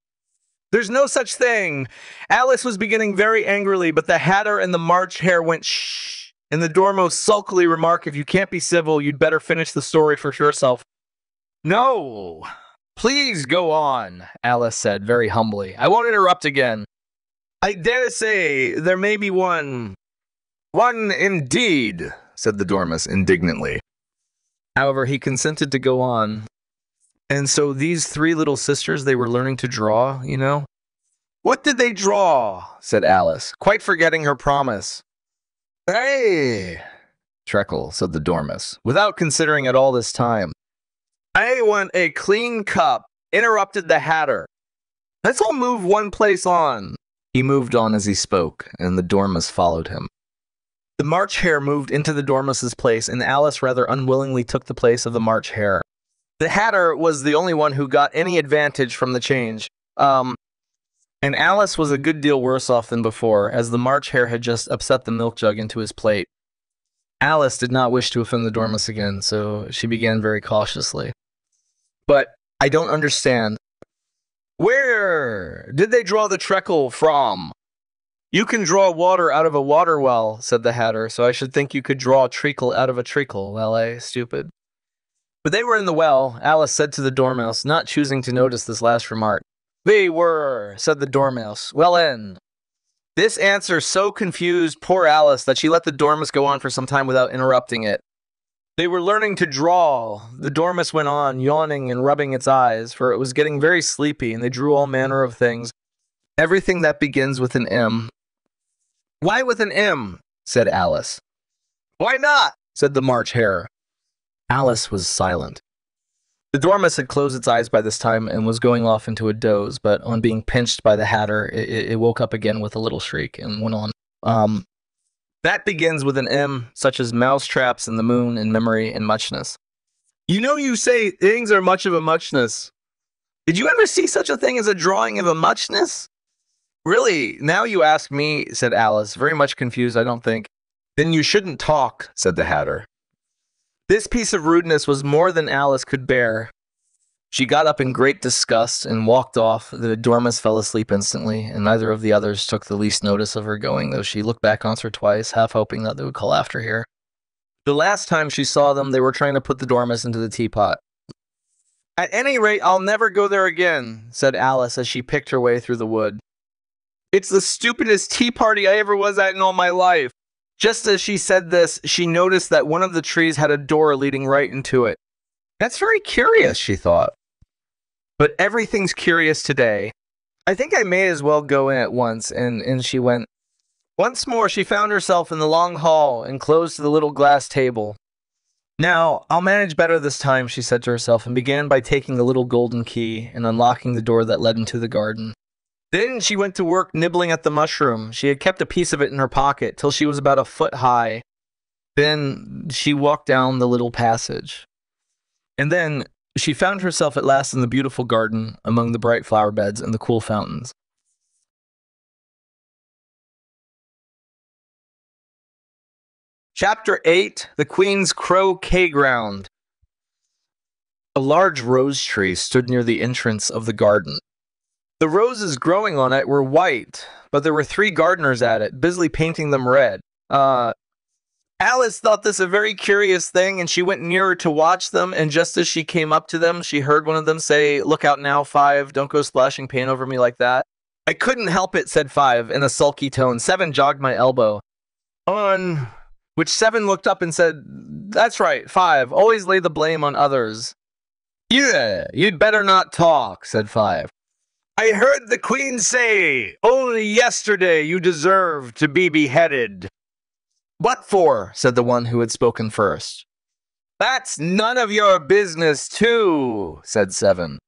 "There's no such thing." Alice was beginning very angrily, but the Hatter and the March Hare went shh. And the dormouse sulkily remarked, "If you can't be civil, you'd better finish the story for yourself." "No, please go on," Alice said very humbly. "I won't interrupt again." "I dare say there may be one." "One indeed," said the dormouse indignantly. However, he consented to go on. "And so these 3 little sisters, they were learning to draw, you know?" "What did they draw?" said Alice, quite forgetting her promise. "Hey, Treacle," said the dormouse, without considering it all this time. "I want a clean cup," interrupted the Hatter. "Let's all move one place on." He moved on as he spoke, and the dormouse followed him. The March Hare moved into the dormouse's place, and Alice rather unwillingly took the place of the March Hare. The Hatter was the only one who got any advantage from the change. And Alice was a good deal worse off than before, as the March Hare had just upset the milk jug into his plate. Alice did not wish to offend the dormouse again, so she began very cautiously. "But I don't understand. Where did they draw the treacle from?" "You can draw water out of a water well," said the Hatter, "so I should think you could draw a treacle out of a treacle, well, stupid." But they were in the well, Alice said to the dormouse, not choosing to notice this last remark. "They were," said the dormouse. "Well in." This answer so confused poor Alice that she let the dormouse go on for some time without interrupting it. "They were learning to draw," the dormouse went on, yawning and rubbing its eyes, for it was getting very sleepy, and they drew all manner of things. "Everything that begins with an M." "Why with an M?" said Alice. "Why not?" said the March Hare. Alice was silent. The dormouse had closed its eyes by this time and was going off into a doze, but on being pinched by the Hatter, it woke up again with a little shriek and went on. "That begins with an M, such as mousetraps and the moon and memory and muchness." "You know you say things are much of a muchness. Did you ever see such a thing as a drawing of a muchness?" "Really, now you ask me," said Alice, very much confused, I don't think. "Then you shouldn't talk," said the Hatter. This piece of rudeness was more than Alice could bear. She got up in great disgust and walked off. The dormouse fell asleep instantly, and neither of the others took the least notice of her going, though she looked back once or twice, half hoping that they would call after her. The last time she saw them, they were trying to put the dormouse into the teapot. "At any rate, I'll never go there again," said Alice as she picked her way through the wood. "It's the stupidest tea party I ever was at in all my life." Just as she said this, she noticed that one of the trees had a door leading right into it. "That's very curious," she thought. "But everything's curious today. I think I may as well go in at once," and she went. Once more she found herself in the long hall, enclosed to the little glass table. Now, I'll manage better this time, she said to herself, and began by taking the little golden key and unlocking the door that led into the garden. Then she went to work nibbling at the mushroom. She had kept a piece of it in her pocket till she was about a foot high. Then she walked down the little passage. And then she found herself at last in the beautiful garden among the bright flower beds and the cool fountains. Chapter 8, The Queen's Croquet Ground. A large rose tree stood near the entrance of the garden. The roses growing on it were white, but there were 3 gardeners at it, busily painting them red. Alice thought this a very curious thing, and she went nearer to watch them, and just as she came up to them, she heard one of them say, "Look out now, 5, don't go splashing paint over me like that." "I couldn't help it," said 5, in a sulky tone. 7 jogged my elbow. On which 7 looked up and said, "That's right, 5, always lay the blame on others." "Yeah, you'd better not talk," said 5. "I heard the Queen say, only yesterday you deserved to be beheaded." "What for?" said the one who had spoken first. "That's none of your business, too," said 7.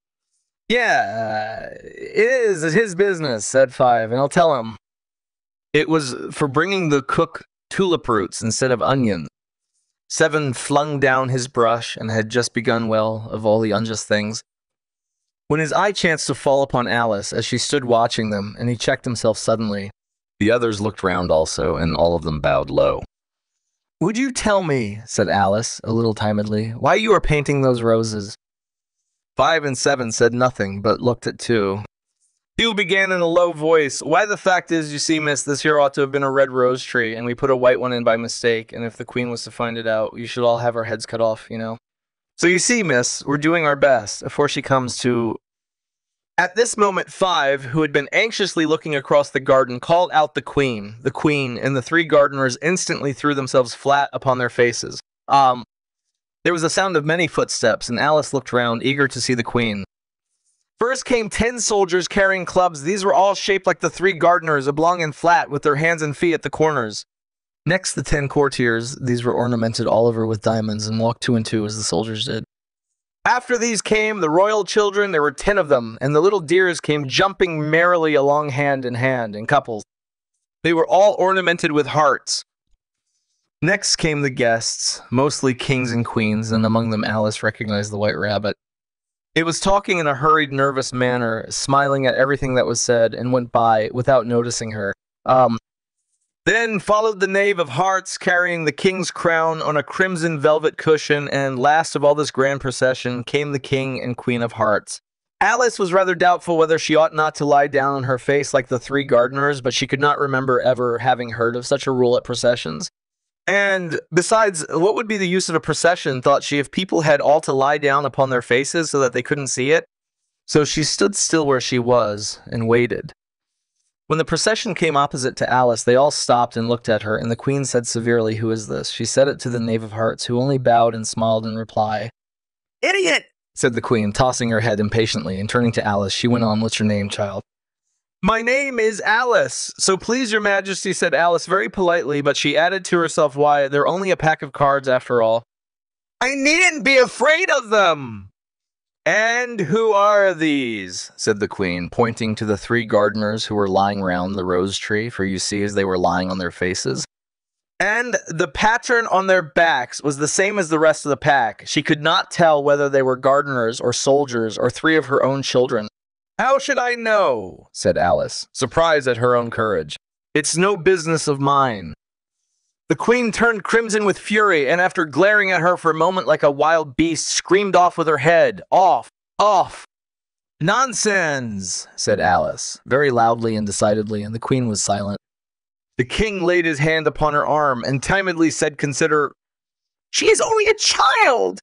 "Yeah, it is his business," said 5, "and I'll tell him. It was for bringing the cook tulip roots instead of onions." 7 flung down his brush and had just begun well of all the unjust things, when his eye chanced to fall upon Alice as she stood watching them, and he checked himself suddenly. The others looked round also, and all of them bowed low. "Would you tell me," said Alice, a little timidly, "why you are painting those roses?" 5 and 7 said nothing, but looked at 2. Hugh began in a low voice, "Why, the fact is, you see, miss, this here ought to have been a red rose tree, and we put a white one in by mistake, and if the Queen was to find it out, you should all have our heads cut off, you know. So you see, miss, we're doing our best, before she comes to—" At this moment 5, who had been anxiously looking across the garden, called out the Queen, and the 3 gardeners instantly threw themselves flat upon their faces. There was a sound of many footsteps, and Alice looked round, eager to see the Queen. First came 10 soldiers carrying clubs. These were all shaped like the 3 gardeners, oblong and flat, with their hands and feet at the corners. Next, the 10 courtiers. These were ornamented all over with diamonds, and walked 2 and 2 as the soldiers did. After these came the royal children. There were 10 of them, and the little dears came jumping merrily along hand in hand, in couples. They were all ornamented with hearts. Next came the guests, mostly kings and queens, and among them Alice recognized the White Rabbit. It was talking in a hurried, nervous manner, smiling at everything that was said, and went by without noticing her. Then followed the Knave of Hearts, carrying the king's crown on a crimson velvet cushion, and last of all this grand procession came the King and Queen of Hearts. Alice was rather doubtful whether she ought not to lie down on her face like the 3 gardeners, but she could not remember ever having heard of such a rule at processions. And besides, what would be the use of a procession, thought she, if people had all to lie down upon their faces so that they couldn't see it? So she stood still where she was and waited. When the procession came opposite to Alice, they all stopped and looked at her, and the Queen said severely, "Who is this?" She said it to the Knave of Hearts, who only bowed and smiled in reply. "Idiot!" said the Queen, tossing her head impatiently, and turning to Alice, she went on, "What's your name, child?" "My name is Alice, so please your majesty," said Alice very politely, but she added to herself, "Why, they're only a pack of cards after all." "I needn't be afraid of them." "And who are these?" said the Queen, pointing to the 3 gardeners who were lying round the rose tree, for you see as they were lying on their faces. And the pattern on their backs was the same as the rest of the pack. She could not tell whether they were gardeners or soldiers or 3 of her own children. "How should I know?" said Alice, surprised at her own courage. "It's no business of mine." The Queen turned crimson with fury, and after glaring at her for a moment like a wild beast, screamed off with her head, "Off! Off!" "Nonsense!" said Alice, very loudly and decidedly, and the Queen was silent. The King laid his hand upon her arm, and timidly said, "She is only a child!"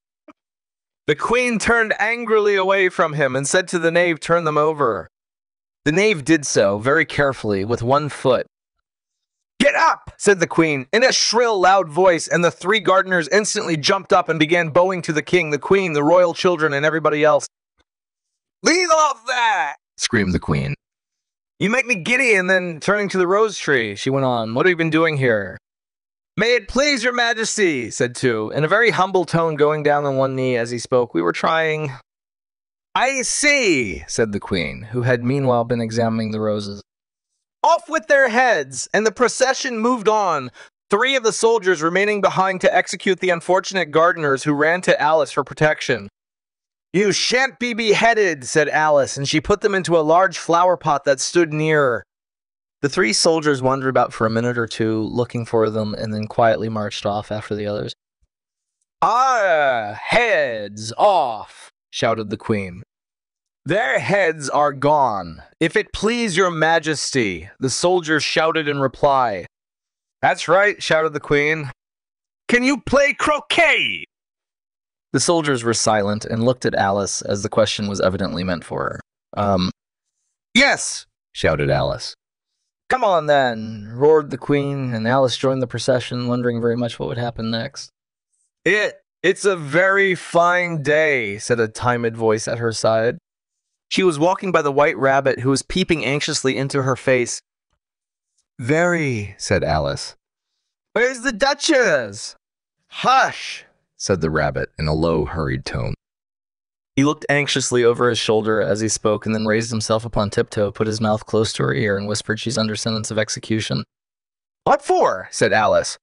The Queen turned angrily away from him, and said to the Knave, "Turn them over." The Knave did so, very carefully, with 1 foot. "Get up!" said the Queen, in a shrill, loud voice, and the 3 gardeners instantly jumped up and began bowing to the King, the Queen, the royal children, and everybody else. "Leave off that!" screamed the Queen. "You make me giddy," and then, turning to the rose tree, she went on, "What have you been doing here?" May it please your majesty, said two, in a very humble tone, going down on one knee as he spoke. We were trying. I see, said the queen, who had meanwhile been examining the roses. Off with their heads, and the procession moved on, three of the soldiers remaining behind to execute the unfortunate gardeners who ran to Alice for protection. You shan't be beheaded, said Alice, and she put them into a large flower pot that stood near. The three soldiers wandered about for a minute or two, looking for them, and then quietly marched off after the others. Heads off, shouted the queen. Their heads are gone. If it please your majesty, the soldiers shouted in reply. That's right, shouted the queen. Can you play croquet? The soldiers were silent and looked at Alice as the question was evidently meant for her. Yes, shouted Alice. Come on then, roared the queen, and Alice joined the procession, wondering very much what would happen next. It's a very fine day, said a timid voice at her side. She was walking by the white rabbit, who was peeping anxiously into her face. Very, said Alice. Where's the Duchess? Hush, said the rabbit in a low, hurried tone. He looked anxiously over his shoulder as he spoke, and then raised himself upon tiptoe, put his mouth close to her ear, and whispered she's under sentence of execution. What for? Said Alice.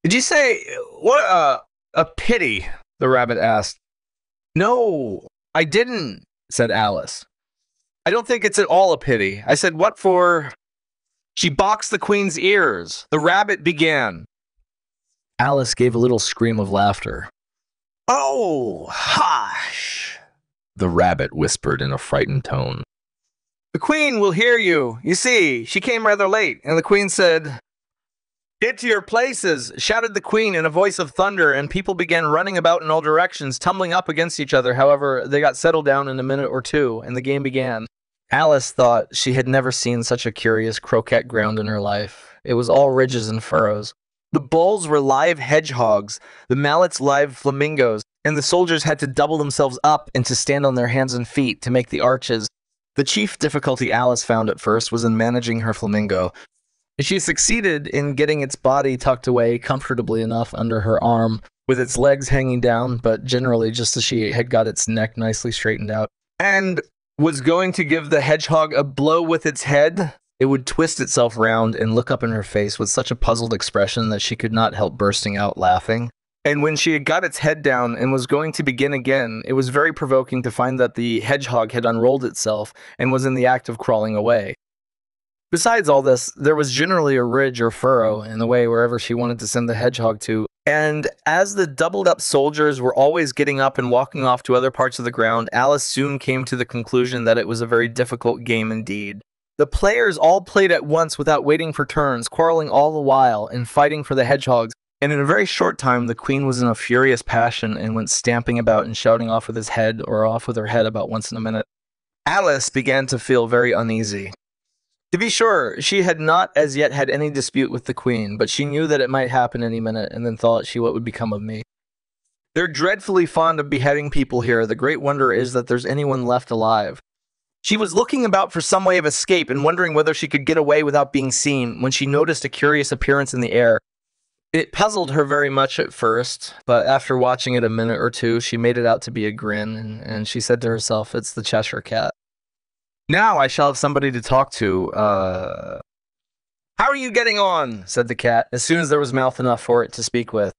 Did you say, what a pity? The rabbit asked. No, I didn't, said Alice. I don't think it's at all a pity. I said, what for? She boxed the queen's ears. The rabbit began. Alice gave a little scream of laughter. Oh, hush, the rabbit whispered in a frightened tone. The queen will hear you. You see, she came rather late, and the queen said, Get to your places, shouted the queen in a voice of thunder, and people began running about in all directions, tumbling up against each other. However, they got settled down in a minute or two, and the game began. Alice thought she had never seen such a curious croquet ground in her life. It was all ridges and furrows. The bulls were live hedgehogs, the mallets live flamingos, and the soldiers had to double themselves up and to stand on their hands and feet to make the arches. The chief difficulty Alice found at first was in managing her flamingo. She succeeded in getting its body tucked away comfortably enough under her arm, with its legs hanging down, but generally just as she had got its neck nicely straightened out, and was going to give the hedgehog a blow with its head. It would twist itself round and look up in her face with such a puzzled expression that she could not help bursting out laughing. And when she had got its head down and was going to begin again, it was very provoking to find that the hedgehog had unrolled itself and was in the act of crawling away. Besides all this, there was generally a ridge or furrow in the way wherever she wanted to send the hedgehog to, and as the doubled-up soldiers were always getting up and walking off to other parts of the ground, Alice soon came to the conclusion that it was a very difficult game indeed. The players all played at once without waiting for turns, quarreling all the while and fighting for the hedgehogs, and in a very short time the queen was in a furious passion and went stamping about and shouting off with his head or off with her head about once in a minute. Alice began to feel very uneasy. To be sure, she had not as yet had any dispute with the queen, but she knew that it might happen any minute, and then thought she, what would become of me? They're dreadfully fond of beheading people here. The great wonder is that there's anyone left alive. She was looking about for some way of escape and wondering whether she could get away without being seen when she noticed a curious appearance in the air. It puzzled her very much at first, but after watching it a minute or two, she made it out to be a grin, and she said to herself, it's the Cheshire Cat. Now I shall have somebody to talk to. How are you getting on? Said the cat, as soon as there was mouth enough for it to speak with.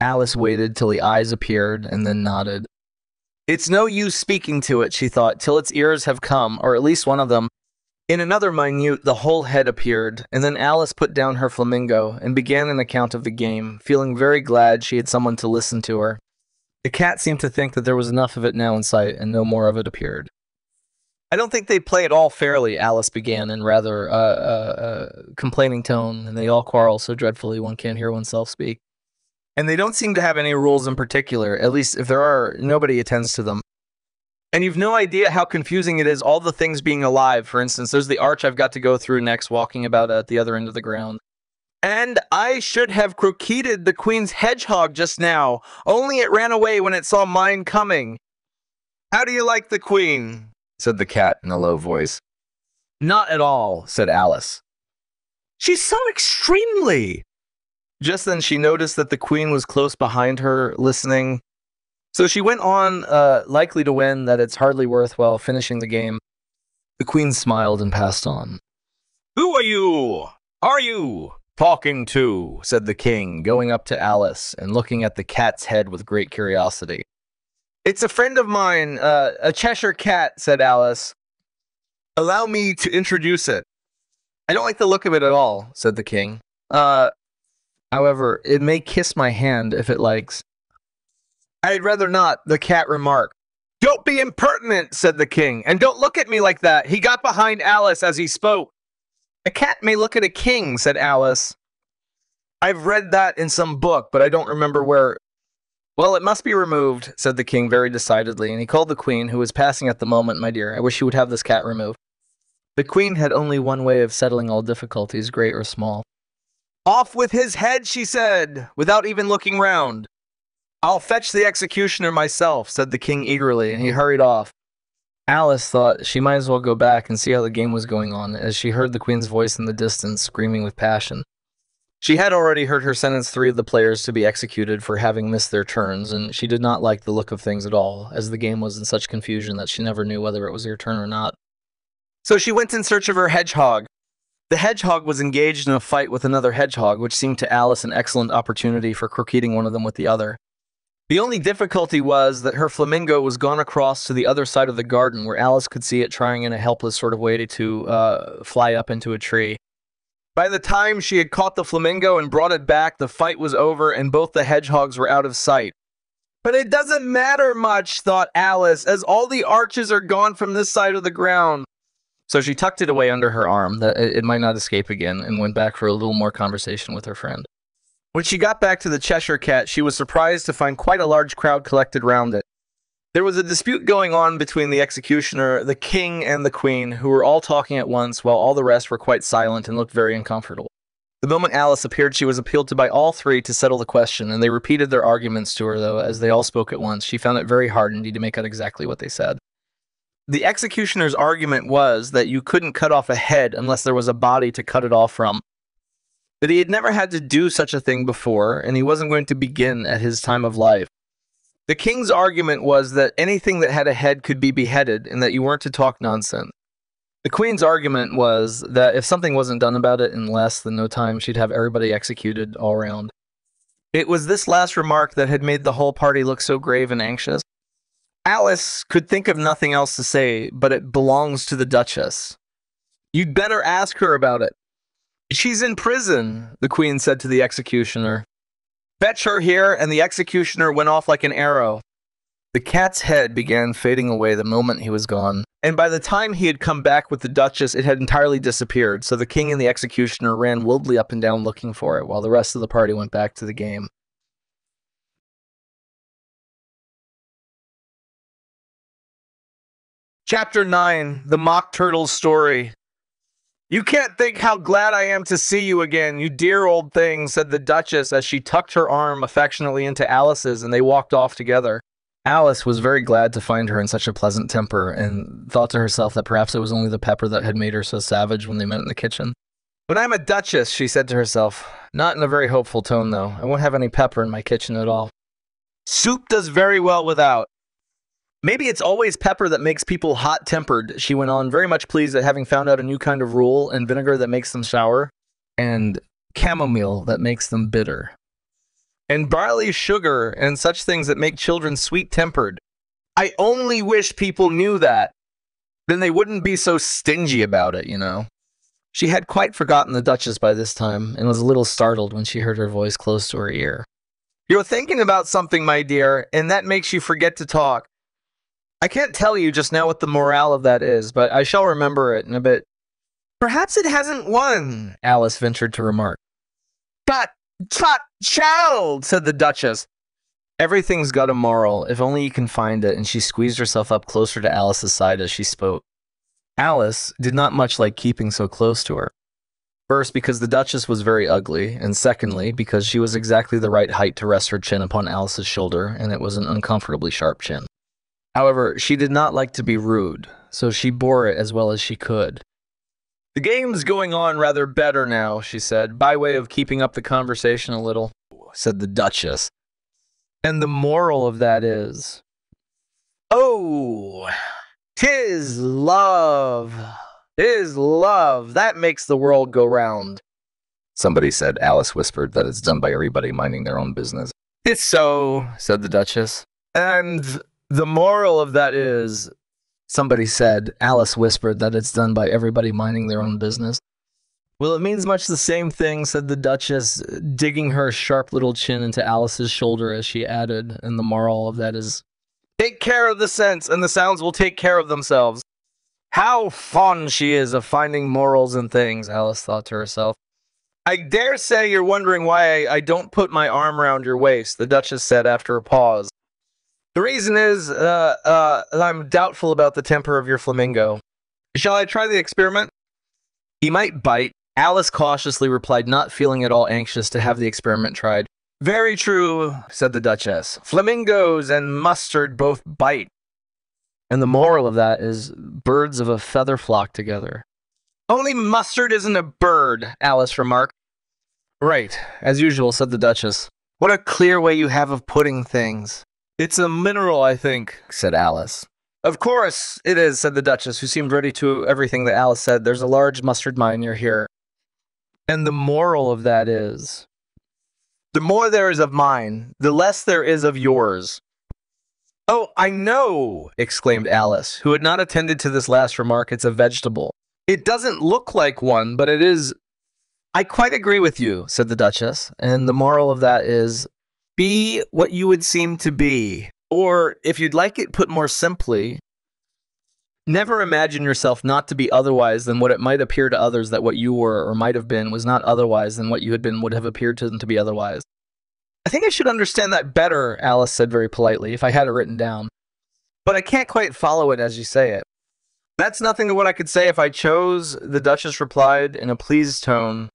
Alice waited till the eyes appeared, and then nodded. It's no use speaking to it, she thought, till its ears have come, or at least one of them. In another minute, the whole head appeared, and then Alice put down her flamingo, and began an account of the game, feeling very glad she had someone to listen to her. The cat seemed to think that there was enough of it now in sight, and no more of it appeared. I don't think they play it all fairly, Alice began in rather complaining tone, and they all quarrel so dreadfully one can't hear oneself speak. And they don't seem to have any rules in particular, at least if there are, nobody attends to them. And you've no idea how confusing it is, all the things being alive. For instance, there's the arch I've got to go through next, walking about at the other end of the ground. And I should have croqueted the queen's hedgehog just now, only it ran away when it saw mine coming. How do you like the queen? Said the cat in a low voice. Not at all, said Alice. She's so extremely. Just then she noticed that the queen was close behind her, listening. So she went on, likely to win, that it's hardly worthwhile finishing the game. The queen smiled and passed on. "Who are you talking to?" said the king, going up to Alice and looking at the cat's head with great curiosity. "It's a friend of mine, a Cheshire cat," said Alice. "Allow me to introduce it." "I don't like the look of it at all," said the king. However, it may kiss my hand if it likes." "I'd rather not," the cat remarked. "Don't be impertinent," said the king, "and don't look at me like that." He got behind Alice as he spoke. "A cat may look at a king," said Alice. "I've read that in some book, but I don't remember where." "Well, it must be removed," said the king very decidedly, and he called the queen, who was passing at the moment. "My dear, I wish you would have this cat removed." The queen had only one way of settling all difficulties, great or small. "Off with his head," she said, without even looking round. "I'll fetch the executioner myself," said the king eagerly, and he hurried off. Alice thought she might as well go back and see how the game was going on, as she heard the queen's voice in the distance, screaming with passion. She had already heard her sentence 3 of the players to be executed for having missed their turns, and she did not like the look of things at all, as the game was in such confusion that she never knew whether it was her turn or not. So she went in search of her hedgehog. The hedgehog was engaged in a fight with another hedgehog, which seemed to Alice an excellent opportunity for croqueting one of them with the other. The only difficulty was that her flamingo was gone across to the other side of the garden, where Alice could see it trying in a helpless sort of way to fly up into a tree. By the time she had caught the flamingo and brought it back, the fight was over and both the hedgehogs were out of sight. "But it doesn't matter much," thought Alice, "as all the arches are gone from this side of the ground." So she tucked it away under her arm, that it might not escape again, and went back for a little more conversation with her friend. When she got back to the Cheshire Cat, she was surprised to find quite a large crowd collected round it. There was a dispute going on between the executioner, the king, and the queen, who were all talking at once, while all the rest were quite silent and looked very uncomfortable. The moment Alice appeared, she was appealed to by all three to settle the question, and they repeated their arguments to her, though, as they all spoke at once. She found it very hard indeed to make out exactly what they said. The executioner's argument was that you couldn't cut off a head unless there was a body to cut it off from. That he had never had to do such a thing before, and he wasn't going to begin at his time of life. The king's argument was that anything that had a head could be beheaded, and that you weren't to talk nonsense. The queen's argument was that if something wasn't done about it in less than no time, she'd have everybody executed all round. It was this last remark that had made the whole party look so grave and anxious. Alice could think of nothing else to say, but it belongs to the Duchess. "You'd better ask her about it." "She's in prison," the queen said to the executioner. "Fetch her here," and the executioner went off like an arrow. The cat's head began fading away the moment he was gone, and by the time he had come back with the Duchess, it had entirely disappeared, so the king and the executioner ran wildly up and down looking for it, while the rest of the party went back to the game. Chapter 9, The Mock Turtle's Story. "You can't think how glad I am to see you again, you dear old thing," said the Duchess as she tucked her arm affectionately into Alice's and they walked off together. Alice was very glad to find her in such a pleasant temper and thought to herself that perhaps it was only the pepper that had made her so savage when they met in the kitchen. "When I'm a duchess," she said to herself, not in a very hopeful tone though, "I won't have any pepper in my kitchen at all. Soup does very well without. Maybe it's always pepper that makes people hot-tempered," she went on, very much pleased at having found out a new kind of rule, and vinegar that makes them sour, and chamomile that makes them bitter, and barley sugar, and such things that make children sweet-tempered. I only wish people knew that. Then they wouldn't be so stingy about it, you know. She had quite forgotten the Duchess by this time, and was a little startled when she heard her voice close to her ear. "You're thinking about something, my dear, and that makes you forget to talk. I can't tell you just now what the morale of that is, but I shall remember it in a bit." "Perhaps it hasn't won," Alice ventured to remark. Tut, child," said the Duchess. "Everything's got a moral, if only you can find it," and she squeezed herself up closer to Alice's side as she spoke. Alice did not much like keeping so close to her. First, because the Duchess was very ugly, and secondly, because she was exactly the right height to rest her chin upon Alice's shoulder, and it was an uncomfortably sharp chin. However, she did not like to be rude, so she bore it as well as she could. The game's going on rather better now, she said, by way of keeping up the conversation a little, said the Duchess. And the moral of that is, oh, 'tis love, that makes the world go round. Somebody said. Alice whispered that it's done by everybody minding their own business. It's so, said the Duchess. And the moral of that is, somebody said. Alice whispered that it's done by everybody minding their own business. Well, it means much the same thing, said the Duchess, digging her sharp little chin into Alice's shoulder as she added, and the moral of that is, take care of the sense, and the sounds will take care of themselves. How fond she is of finding morals in things, Alice thought to herself. I dare say you're wondering why I don't put my arm around your waist, the Duchess said after a pause. The reason is, I'm doubtful about the temper of your flamingo. Shall I try the experiment? He might bite, Alice cautiously replied, not feeling at all anxious to have the experiment tried. Very true, said the Duchess. Flamingos and mustard both bite. And the moral of that is, birds of a feather flock together. Only mustard isn't a bird, Alice remarked. Right, as usual, said the Duchess. What a clear way you have of putting things. It's a mineral, I think, said Alice. Of course it is, said the Duchess, who seemed ready to everything that Alice said. There's a large mustard mine near here. And the moral of that is, the more there is of mine, the less there is of yours. Oh, I know, exclaimed Alice, who had not attended to this last remark. It's a vegetable. It doesn't look like one, but it is. I quite agree with you, said the Duchess, and the moral of that is, be what you would seem to be. Or, if you'd like it put more simply, never imagine yourself not to be otherwise than what it might appear to others that what you were or might have been was not otherwise than what you had been would have appeared to them to be otherwise. I think I should understand that better, Alice said very politely, if I had it written down. But I can't quite follow it as you say it. That's nothing to what I could say if I chose, the Duchess replied in a pleased tone.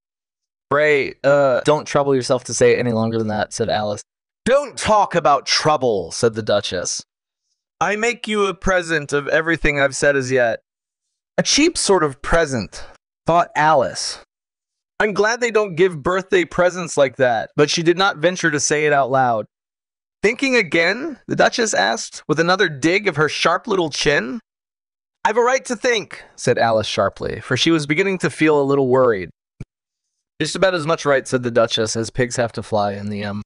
Pray, don't trouble yourself to say it any longer than that, said Alice. Don't talk about trouble, said the Duchess. I make you a present of everything I've said as yet. A cheap sort of present, thought Alice. I'm glad they don't give birthday presents like that, but she did not venture to say it out loud. Thinking again? The Duchess asked, with another dig of her sharp little chin. I've a right to think, said Alice sharply, for she was beginning to feel a little worried. Just about as much right, said the Duchess, as pigs have to fly in the M.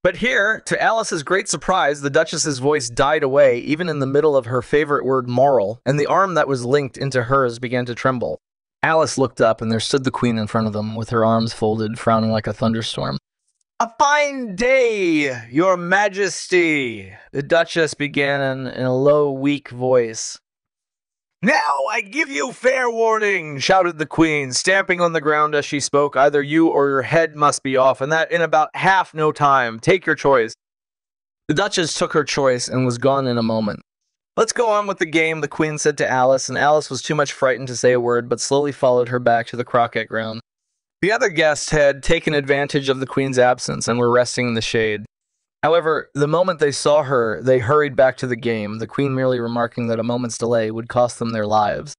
But here, to Alice's great surprise, the Duchess's voice died away, even in the middle of her favorite word moral, and the arm that was linked into hers began to tremble. Alice looked up, and there stood the Queen in front of them, with her arms folded, frowning like a thunderstorm. A fine day, your Majesty, the Duchess began in a low, weak voice. Now I give you fair warning, shouted the Queen, stamping on the ground as she spoke. Either you or your head must be off, and that in about half no time. Take your choice. The Duchess took her choice and was gone in a moment. Let's go on with the game, the Queen said to Alice, and Alice was too much frightened to say a word, but slowly followed her back to the croquet ground. The other guests had taken advantage of the Queen's absence and were resting in the shade. However, the moment they saw her, they hurried back to the game, the Queen merely remarking that a moment's delay would cost them their lives.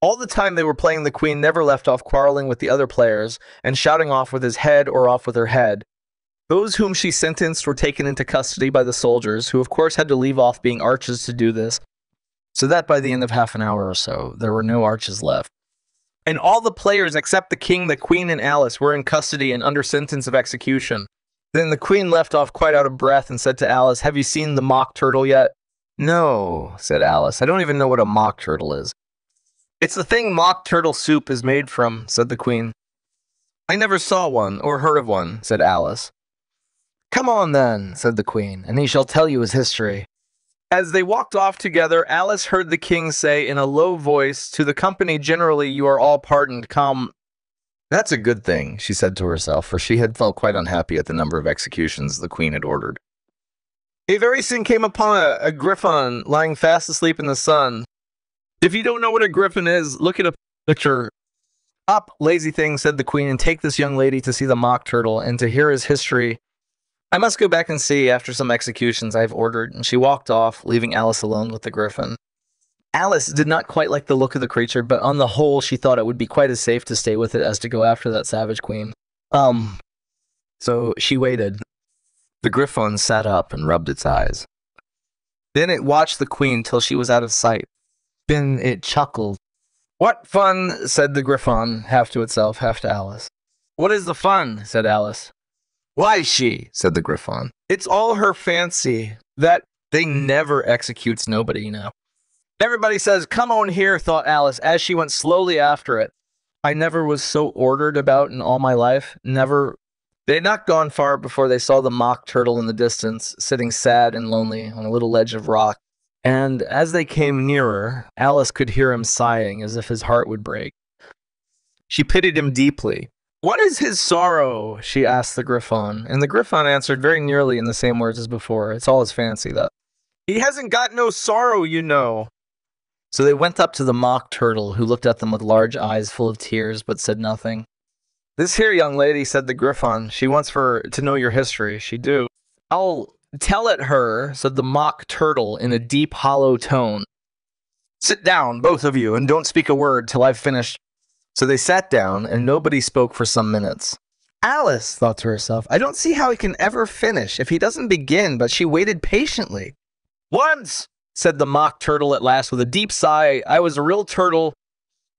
All the time they were playing, the Queen never left off quarreling with the other players and shouting off with his head or off with her head. Those whom she sentenced were taken into custody by the soldiers, who of course had to leave off being archers to do this, so that by the end of half an hour or so, there were no archers left. And all the players except the King, the Queen, and Alice were in custody and under sentence of execution. Then the Queen left off quite out of breath and said to Alice, "Have you seen the mock turtle yet?" "No," said Alice. "I don't even know what a mock turtle is." "It's the thing mock turtle soup is made from," said the Queen. "I never saw one, or heard of one," said Alice. "Come on then," said the Queen, "and he shall tell you his history." As they walked off together, Alice heard the King say in a low voice, "To the company generally you are all pardoned, come." That's a good thing, she said to herself, for she had felt quite unhappy at the number of executions the Queen had ordered. He very soon came upon a griffin lying fast asleep in the sun. If you don't know what a griffin is, look at a picture. "Up, lazy thing," said the Queen, "and take this young lady to see the mock turtle and to hear his history. I must go back and see after some executions I have ordered," and she walked off, leaving Alice alone with the griffin. Alice did not quite like the look of the creature, but on the whole, she thought it would be quite as safe to stay with it as to go after that savage queen. So she waited. The Griffon sat up and rubbed its eyes. Then it watched the queen till she was out of sight. Then it chuckled. "What fun," said the Griffon, half to itself, half to Alice. "What is the fun?" said Alice. "Why, she," said the Griffon. "It's all her fancy. That thing never executes nobody, you know." Everybody says, "Come on here," thought Alice, as she went slowly after it. I never was so ordered about in all my life. Never. They had not gone far before they saw the mock turtle in the distance, sitting sad and lonely on a little ledge of rock. And as they came nearer, Alice could hear him sighing as if his heart would break. She pitied him deeply. "What is his sorrow?" she asked the Griffon, and the Griffon answered very nearly in the same words as before. "It's all his fancy, though. He hasn't got no sorrow, you know." So they went up to the mock turtle, who looked at them with large eyes full of tears, but said nothing. "This here young lady," said the Griffon, "she wants to know your history. She do." "I'll tell it her," said the mock turtle in a deep, hollow tone. "Sit down, both of you, and don't speak a word till I've finished." So they sat down, and nobody spoke for some minutes. Alice thought to herself, "I don't see how he can ever finish if he doesn't begin," but she waited patiently. "Once," said the mock turtle at last with a deep sigh, "I was a real turtle."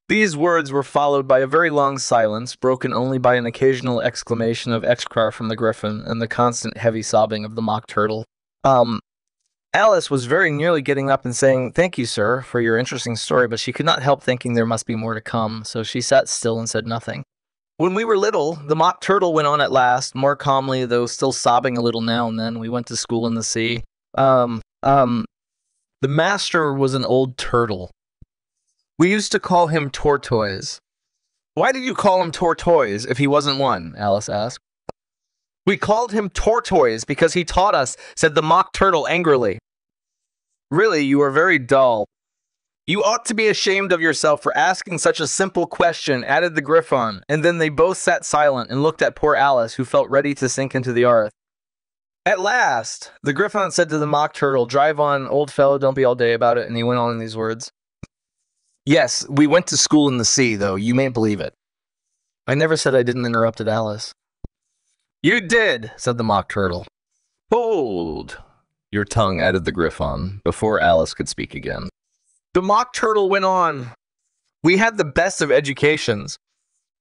These words were followed by a very long silence, broken only by an occasional exclamation of Excra from the Griffon and the constant heavy sobbing of the mock turtle. Alice was very nearly getting up and saying, "Thank you, sir, for your interesting story," but she could not help thinking there must be more to come, so she sat still and said nothing. "When we were little," the mock turtle went on at last, more calmly, though still sobbing a little now and then, "we went to school in the sea. The master was an old turtle. We used to call him Tortoise." "Why did you call him Tortoise if he wasn't one?" Alice asked. "We called him Tortoise because he taught us," said the mock turtle angrily. "Really, you are very dull. You ought to be ashamed of yourself for asking such a simple question," added the Griffon, and then they both sat silent and looked at poor Alice, who felt ready to sink into the earth. At last, the Griffon said to the mock turtle, "Drive on, old fellow, don't be all day about it," and he went on in these words. "Yes, we went to school in the sea, though, you mayn't believe it." "I never said I didn't," interrupted Alice. "You did," said the mock turtle. "Hold your tongue," added the Griffon, before Alice could speak again. The mock turtle went on. "We had the best of educations.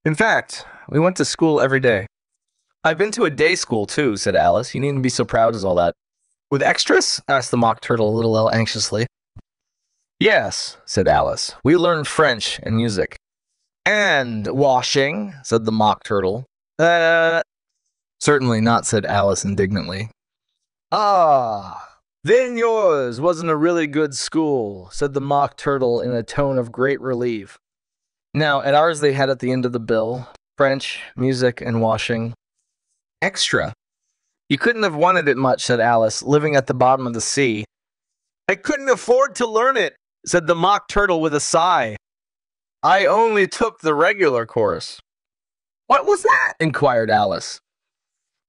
In fact, we went to school every day." "I've been to a day school, too," said Alice. "You needn't be so proud as all that." "With extras?" asked the mock turtle a little anxiously. "Yes," said Alice. "We learned French and music." "And washing?" said the mock turtle. Certainly not," said Alice indignantly. "Ah, then yours wasn't a really good school," said the mock turtle in a tone of great relief. Now, at ours they had at the end of the bill, French, music, and washing. Extra. "You couldn't have wanted it much," said Alice, "living at the bottom of the sea." "I couldn't afford to learn it," said the mock turtle with a sigh. "I only took the regular course." "What was that?" inquired Alice.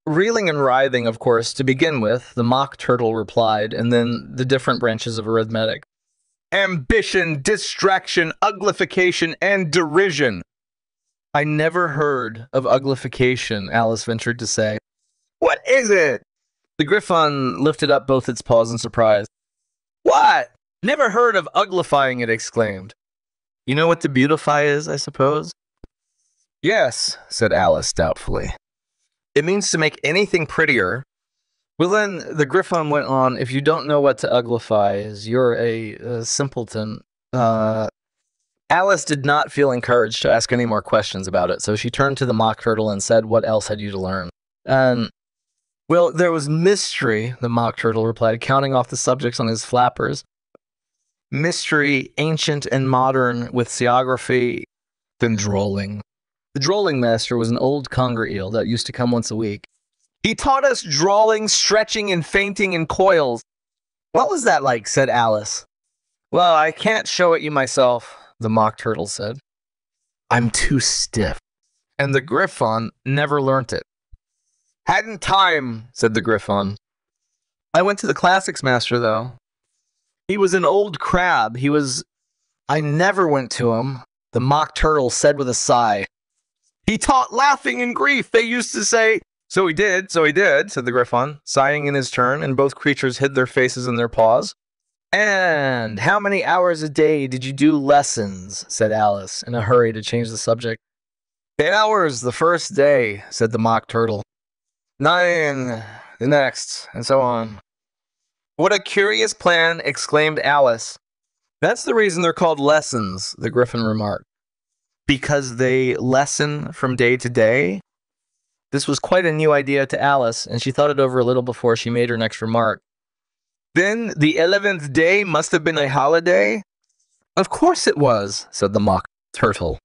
"Reeling and writhing, of course, to begin with," the mock turtle replied, and then the different branches of arithmetic. "Ambition, distraction, uglification, and derision." "I never heard of uglification," Alice ventured to say. "What is it?" The Griffon lifted up both its paws in surprise. "What? Never heard of uglifying," it exclaimed. "You know what to beautify is, I suppose?" "Yes," said Alice doubtfully. "It means to make anything prettier." "Well then," the Griffon went on, "if you don't know what to uglify is, you're a simpleton." Alice did not feel encouraged to ask any more questions about it, so she turned to the mock turtle and said, "What else had you to learn?" "Well, there was mystery," the mock turtle replied, counting off the subjects on his flappers. "Mystery, ancient and modern, with seaography, then drolling." The drolling master was an old conger eel that used to come once a week. "He taught us drawling, stretching, and fainting in coils." "What was that like?" said Alice. "Well, I can't show it you myself," the mock turtle said. "I'm too stiff." And the Griffon never learnt it. "Hadn't time," said the Griffon. "I went to the classics master, though. He was an old crab. He was I never went to him, the mock turtle said with a sigh. He taught laughing and grief, they used to say. So he did, said the Griffon, sighing in his turn, and both creatures hid their faces in their paws. And how many hours a day did you do lessons? Said Alice, in a hurry to change the subject. 8 hours the first day, said the mock turtle. 9 the next, and so on. What a curious plan, exclaimed Alice. That's the reason they're called lessons, the Griffin remarked. Because they lessen from day to day? This was quite a new idea to Alice, and she thought it over a little before she made her next remark. Then the 11th day must have been a holiday? Of course it was, said the mock turtle.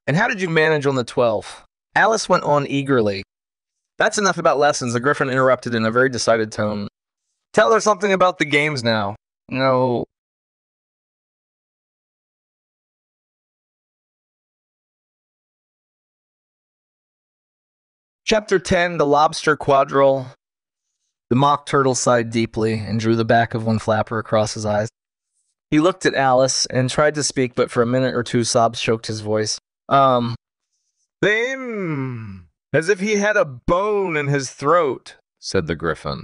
And how did you manage on the 12th? Alice went on eagerly. That's enough about lessons, the Griffin interrupted in a very decided tone. Tell her something about the games now. No. Chapter 10, The Lobster Quadrille. The mock turtle sighed deeply and drew the back of one flapper across his eyes. He looked at Alice and tried to speak, but for a minute or two sobs choked his voice. As if he had a bone in his throat, said the Griffin.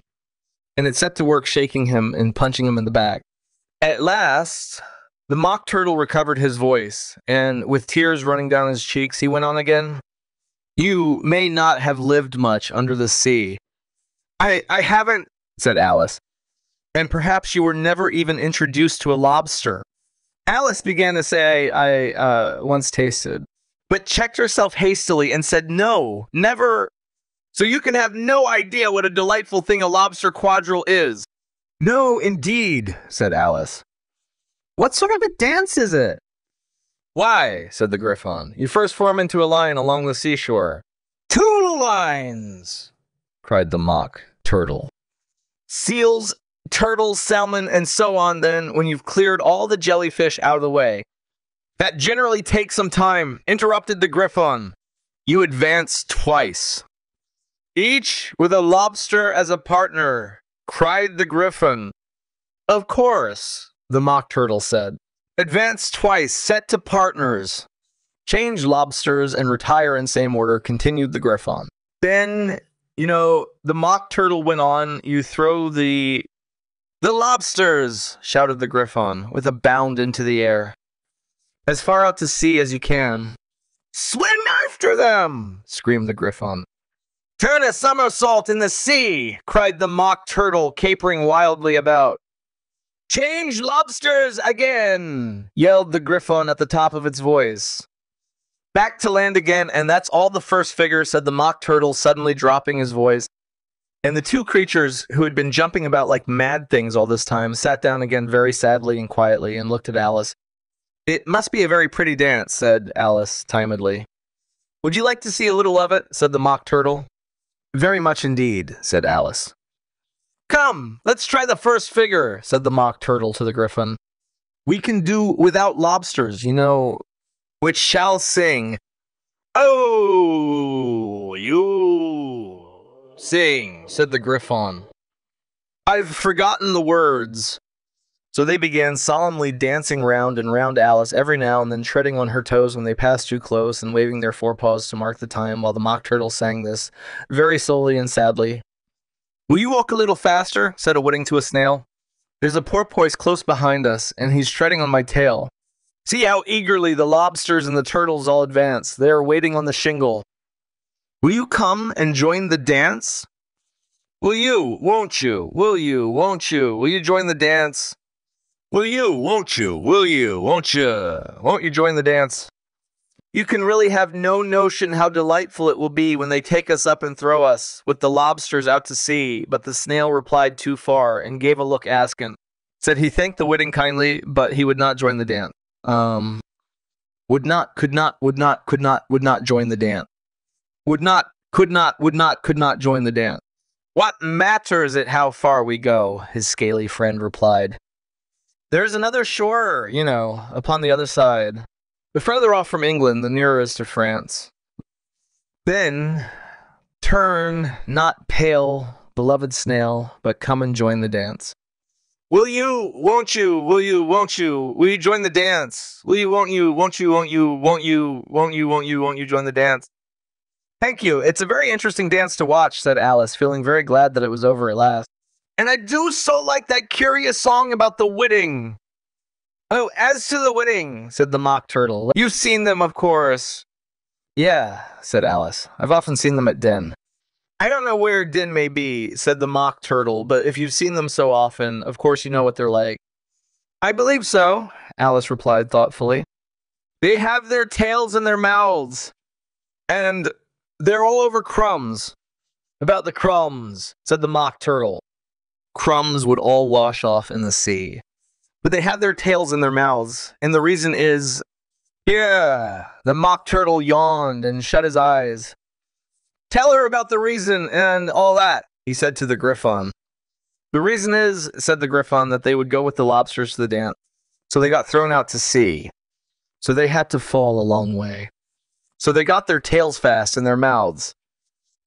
And it set to work shaking him and punching him in the back. At last, the mock turtle recovered his voice, and with tears running down his cheeks, he went on again. You may not have lived much under the sea. I haven't, said Alice. And perhaps you were never even introduced to a lobster. Alice began to say, I once tasted, but checked herself hastily and said, no, never. So you can have no idea what a delightful thing a lobster quadrille is. No, indeed, said Alice. What sort of a dance is it? Why, said the Griffon, you first form into a line along the seashore. 2 lines, cried the mock turtle. Seals, turtles, salmon, and so on, then, when you've cleared all the jellyfish out of the way. That generally takes some time, interrupted the Griffon. You advance twice. Each with a lobster as a partner, cried the Griffon. Of course, the mock turtle said. Advance twice, set to partners. Change lobsters and retire in same order, continued the Griffon. Then, the mock turtle went on, you throw the lobsters, shouted the Griffon, with a bound into the air. As far out to sea as you can. Swim after them, screamed the Griffon. Turn a somersault in the sea, cried the mock turtle, capering wildly about. Change lobsters again, yelled the Griffon at the top of its voice. Back to land again, and that's all the first figure, said the mock turtle, suddenly dropping his voice. And the two creatures, who had been jumping about like mad things all this time, sat down again very sadly and quietly and looked at Alice. It must be a very pretty dance, said Alice timidly. Would you like to see a little of it? Said the mock turtle. Very much indeed, said Alice. Come, let's try the first figure, said the mock turtle to the Griffon. We can do without lobsters, which shall sing. Oh, you sing, said the Griffon. I've forgotten the words. So they began solemnly dancing round and round Alice every now and then, treading on her toes when they passed too close and waving their forepaws to mark the time while the mock turtle sang this, very slowly and sadly. Will you walk a little faster? Said a whiting to a snail. There's a porpoise close behind us, and he's treading on my tail. See how eagerly the lobsters and the turtles all advance. They are waiting on the shingle. Will you come and join the dance? Will you, won't you? Will you, won't you? Will you join the dance? Will you, won't you? Will you, won't you? Won't you join the dance? You can really have no notion how delightful it will be when they take us up and throw us, with the lobsters out to sea. But the snail replied too far, and gave a look askant. Said he thanked the whiting kindly, but he would not join the dance. Would not join the dance. Would not, could not join the dance. What matters it how far we go? His scaly friend replied. There's another shore, upon the other side. But further off from England, the nearest to France. Then, turn, not pale, beloved snail, but come and join the dance. Will you, won't you, will you join the dance? Will you, won't you, won't you, won't you, won't you, won't you, won't you, won't you join the dance? Thank you. It's a very interesting dance to watch, said Alice, feeling very glad that it was over at last. And I do so like that curious song about the wedding. Oh, as to the wedding, said the Mock Turtle. You've seen them, of course. Yeah, said Alice. I've often seen them at Den. I don't know where Den may be, said the Mock Turtle, but if you've seen them so often, of course you know what they're like. I believe so, Alice replied thoughtfully. They have their tails in their mouths, and they're all over crumbs. About the crumbs, said the Mock Turtle. Crumbs would all wash off in the sea. But they have their tails in their mouths, and the reason is... Yeah, the Mock Turtle yawned and shut his eyes. Tell her about the reason and all that, he said to the Griffon. The reason is, said the Griffon, that they would go with the lobsters to the dance. So they got thrown out to sea. So they had to fall a long way. So they got their tails fast in their mouths.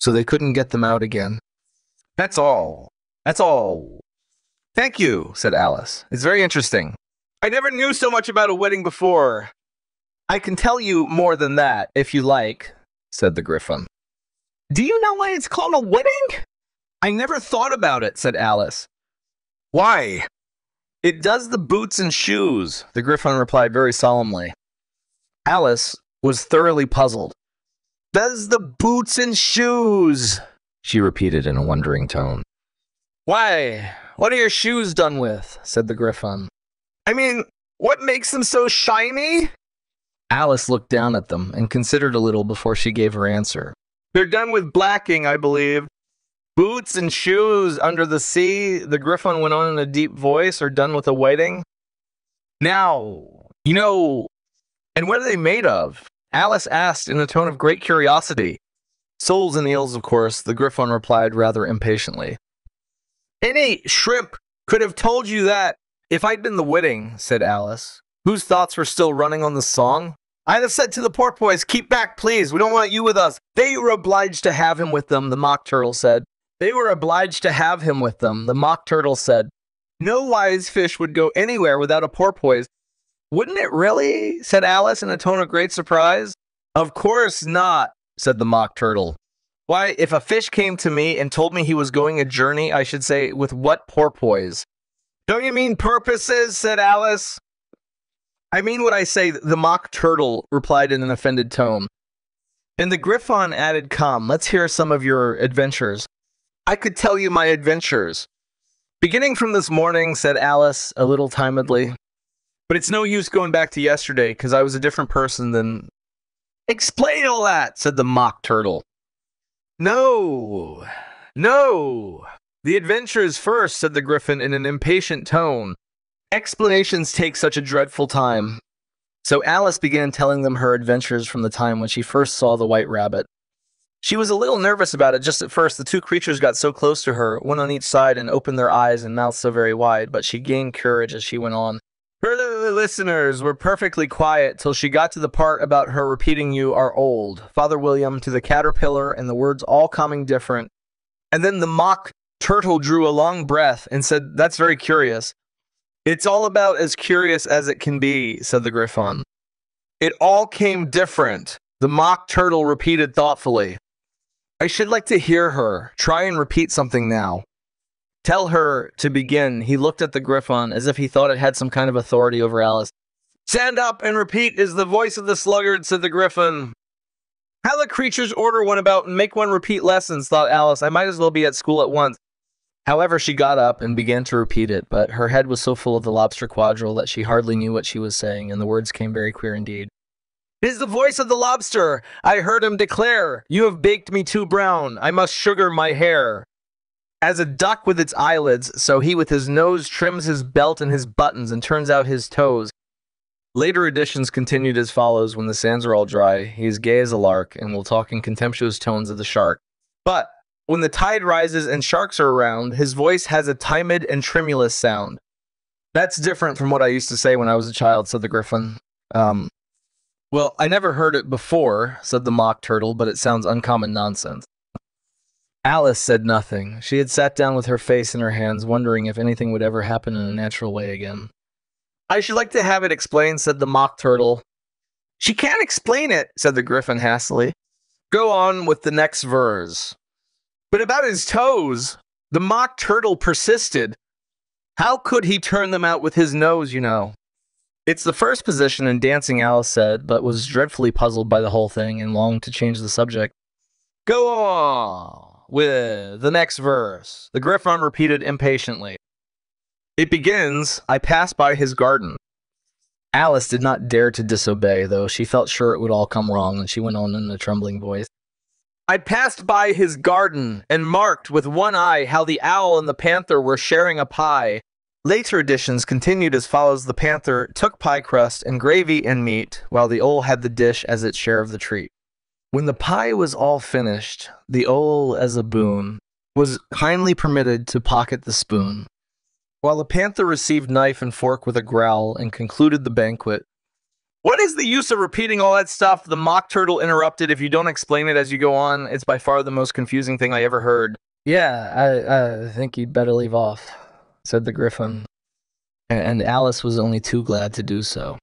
So they couldn't get them out again. That's all. That's all. Thank you, said Alice. It's very interesting. I never knew so much about a wedding before. I can tell you more than that, if you like, said the Griffon. Do you know why it's called a wedding? I never thought about it, said Alice. Why? It does the boots and shoes, the Griffon replied very solemnly. Alice was thoroughly puzzled. Does the boots and shoes, she repeated in a wondering tone. Why, what are your shoes done with, said the Griffon. I mean, what makes them so shiny? Alice looked down at them and considered a little before she gave her answer. They're done with blacking, I believe. Boots and shoes under the sea, the Griffon went on in a deep voice, are done with a wedding. Now, you know, and what are they made of? Alice asked in a tone of great curiosity. Soles and eels, of course, the Griffon replied rather impatiently. Any shrimp could have told you that if I'd been the wedding, said Alice, whose thoughts were still running on the song. I'd have said to the porpoise, keep back, please, we don't want you with us. They were obliged to have him with them, the Mock Turtle said. They were obliged to have him with them, the Mock Turtle said. No wise fish would go anywhere without a porpoise. Wouldn't it really? Said Alice in a tone of great surprise. Of course not, said the Mock Turtle. Why, if a fish came to me and told me he was going a journey, I should say, with what porpoise? Don't you mean purposes? Said Alice. I mean what I say, the Mock Turtle replied in an offended tone. And the Griffon added, come, let's hear some of your adventures. I could tell you my adventures. Beginning from this morning, said Alice, a little timidly. But it's no use going back to yesterday, because I was a different person than... Explain all that, said the Mock Turtle. No, no. The adventures first, said the Griffon in an impatient tone. Explanations take such a dreadful time. So Alice began telling them her adventures from the time when she first saw the white rabbit. She was a little nervous about it just at first. The two creatures got so close to her, one on each side, and opened their eyes and mouths so very wide, but she gained courage as she went on. Her listeners were perfectly quiet till she got to the part about her repeating you are old, Father William, to the caterpillar, and the words all coming different. And then the Mock Turtle drew a long breath and said, that's very curious. It's all about as curious as it can be, said the Griffon. It all came different, the Mock Turtle repeated thoughtfully. I should like to hear her. Try and repeat something now. Tell her to begin. He looked at the Griffon as if he thought it had some kind of authority over Alice. Stand up and repeat is the voice of the sluggard, said the Griffon. How the creatures order one about and make one repeat lessons, thought Alice. I might as well be at school at once. However, she got up and began to repeat it, but her head was so full of the lobster quadrille that she hardly knew what she was saying, and the words came very queer indeed. It is the voice of the lobster. I heard him declare, you have baked me too brown. I must sugar my hair. As a duck with its eyelids, so he with his nose trims his belt and his buttons and turns out his toes. Later editions continued as follows. When the sands are all dry, he is gay as a lark and will talk in contemptuous tones of the shark. But when the tide rises and sharks are around, his voice has a timid and tremulous sound. That's different from what I used to say when I was a child, said the Griffon. Well, I never heard it before, said the Mock Turtle, but it sounds uncommon nonsense. Alice said nothing. She had sat down with her face in her hands, wondering if anything would ever happen in a natural way again. I should like to have it explained, said the Mock Turtle. She can't explain it, said the Griffin hastily. Go on with the next verse. But about his toes, the Mock Turtle persisted. How could he turn them out with his nose, you know? It's the first position in dancing, Alice said, but was dreadfully puzzled by the whole thing and longed to change the subject. Go on with the next verse, the Griffin repeated impatiently. It begins, I passed by his garden. Alice did not dare to disobey, though she felt sure it would all come wrong, and she went on in a trembling voice. I passed by his garden and marked with one eye how the owl and the panther were sharing a pie. Later editions continued as follows. The panther took pie crust and gravy and meat, while the owl had the dish as its share of the treat. When the pie was all finished, the owl, as a boon, was kindly permitted to pocket the spoon, while the panther received knife and fork with a growl and concluded the banquet. What is the use of repeating all that stuff? The Mock Turtle interrupted. If you don't explain it as you go on, it's by far the most confusing thing I ever heard. Yeah, I think you'd better leave off, said the Griffin. And Alice was only too glad to do so.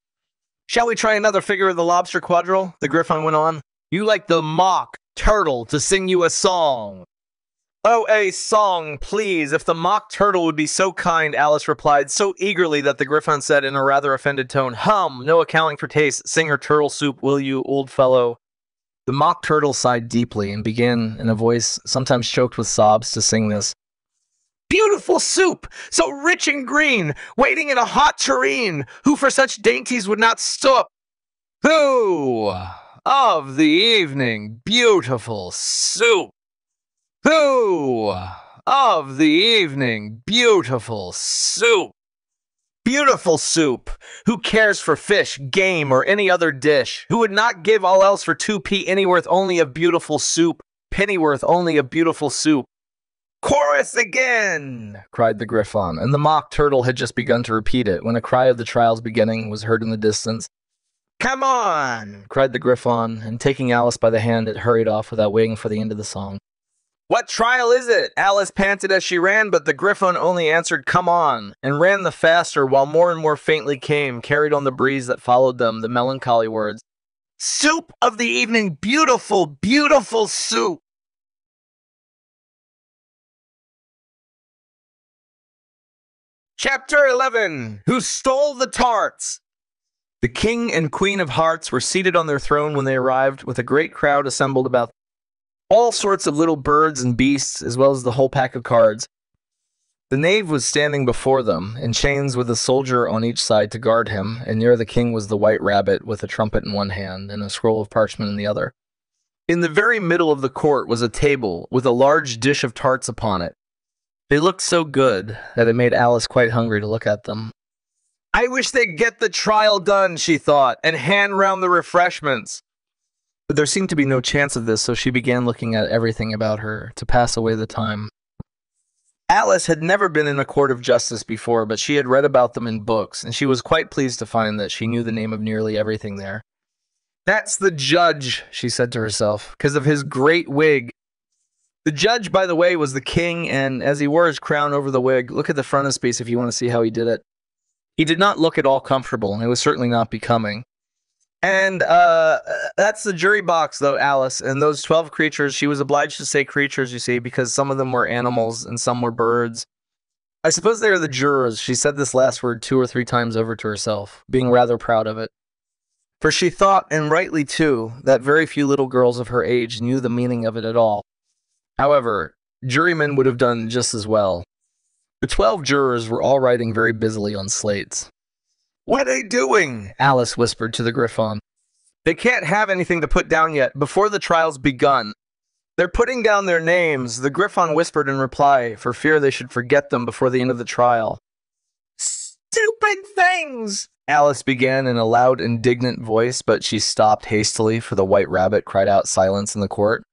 Shall we try another figure of the lobster quadrille? The Griffin went on. You like the Mock Turtle to sing you a song. Oh, a song, please. If the Mock Turtle would be so kind, Alice replied so eagerly that the Griffin said in a rather offended tone, Hum, no accounting for taste. Sing her turtle soup, will you, old fellow? The Mock Turtle sighed deeply and began, in a voice sometimes choked with sobs, to sing this. Beautiful soup, so rich and green, waiting in a hot tureen, who for such dainties would not stoop. Who of the evening, beautiful soup. Who of the evening, beautiful soup. Beautiful soup. Who cares for fish, game, or any other dish? Who would not give all else for 2p anyworth only of beautiful soup, pennyworth only of beautiful soup? Chorus again! Cried the Griffin, and the Mock Turtle had just begun to repeat it when a cry of the trial's beginning was heard in the distance. Come on! Cried the Griffin, and taking Alice by the hand, it hurried off without waiting for the end of the song. What trial is it? Alice panted as she ran, but the Griffin only answered, Come on, and ran the faster, while more and more faintly came, carried on the breeze that followed them, the melancholy words, Soup of the evening, beautiful, beautiful soup! Chapter 11. Who Stole the Tarts? The King and Queen of Hearts were seated on their throne when they arrived, with a great crowd assembled about them. All sorts of little birds and beasts, as well as the whole pack of cards. The knave was standing before them, in chains with a soldier on each side to guard him, and near the king was the white rabbit with a trumpet in one hand and a scroll of parchment in the other. In the very middle of the court was a table with a large dish of tarts upon it. They looked so good that it made Alice quite hungry to look at them. I wish they'd get the trial done, she thought, and hand round the refreshments. But there seemed to be no chance of this, so she began looking at everything about her to pass away the time. Alice had never been in a court of justice before, but she had read about them in books, and she was quite pleased to find that she knew the name of nearly everything there. That's the judge, she said to herself, because of his great wig. The judge, by the way, was the king, and as he wore his crown over the wig, look at the frontispiece if you want to see how he did it. He did not look at all comfortable, and it was certainly not becoming. And that's the jury box, though, Alice. And those 12 creatures, she was obliged to say creatures, you see, because some of them were animals and some were birds. I suppose they are the jurors. She said this last word 2 or 3 times over to herself, being rather proud of it. For she thought, and rightly too, that very few little girls of her age knew the meaning of it at all. However, jurymen would have done just as well. The 12 jurors were all writing very busily on slates. What are they doing? Alice whispered to the Griffin. They can't have anything to put down yet, before the trial's begun. They're putting down their names, the Griffin whispered in reply, for fear they should forget them before the end of the trial. Stupid things! Alice began in a loud, indignant voice, but she stopped hastily, for the white rabbit cried out silence in the court.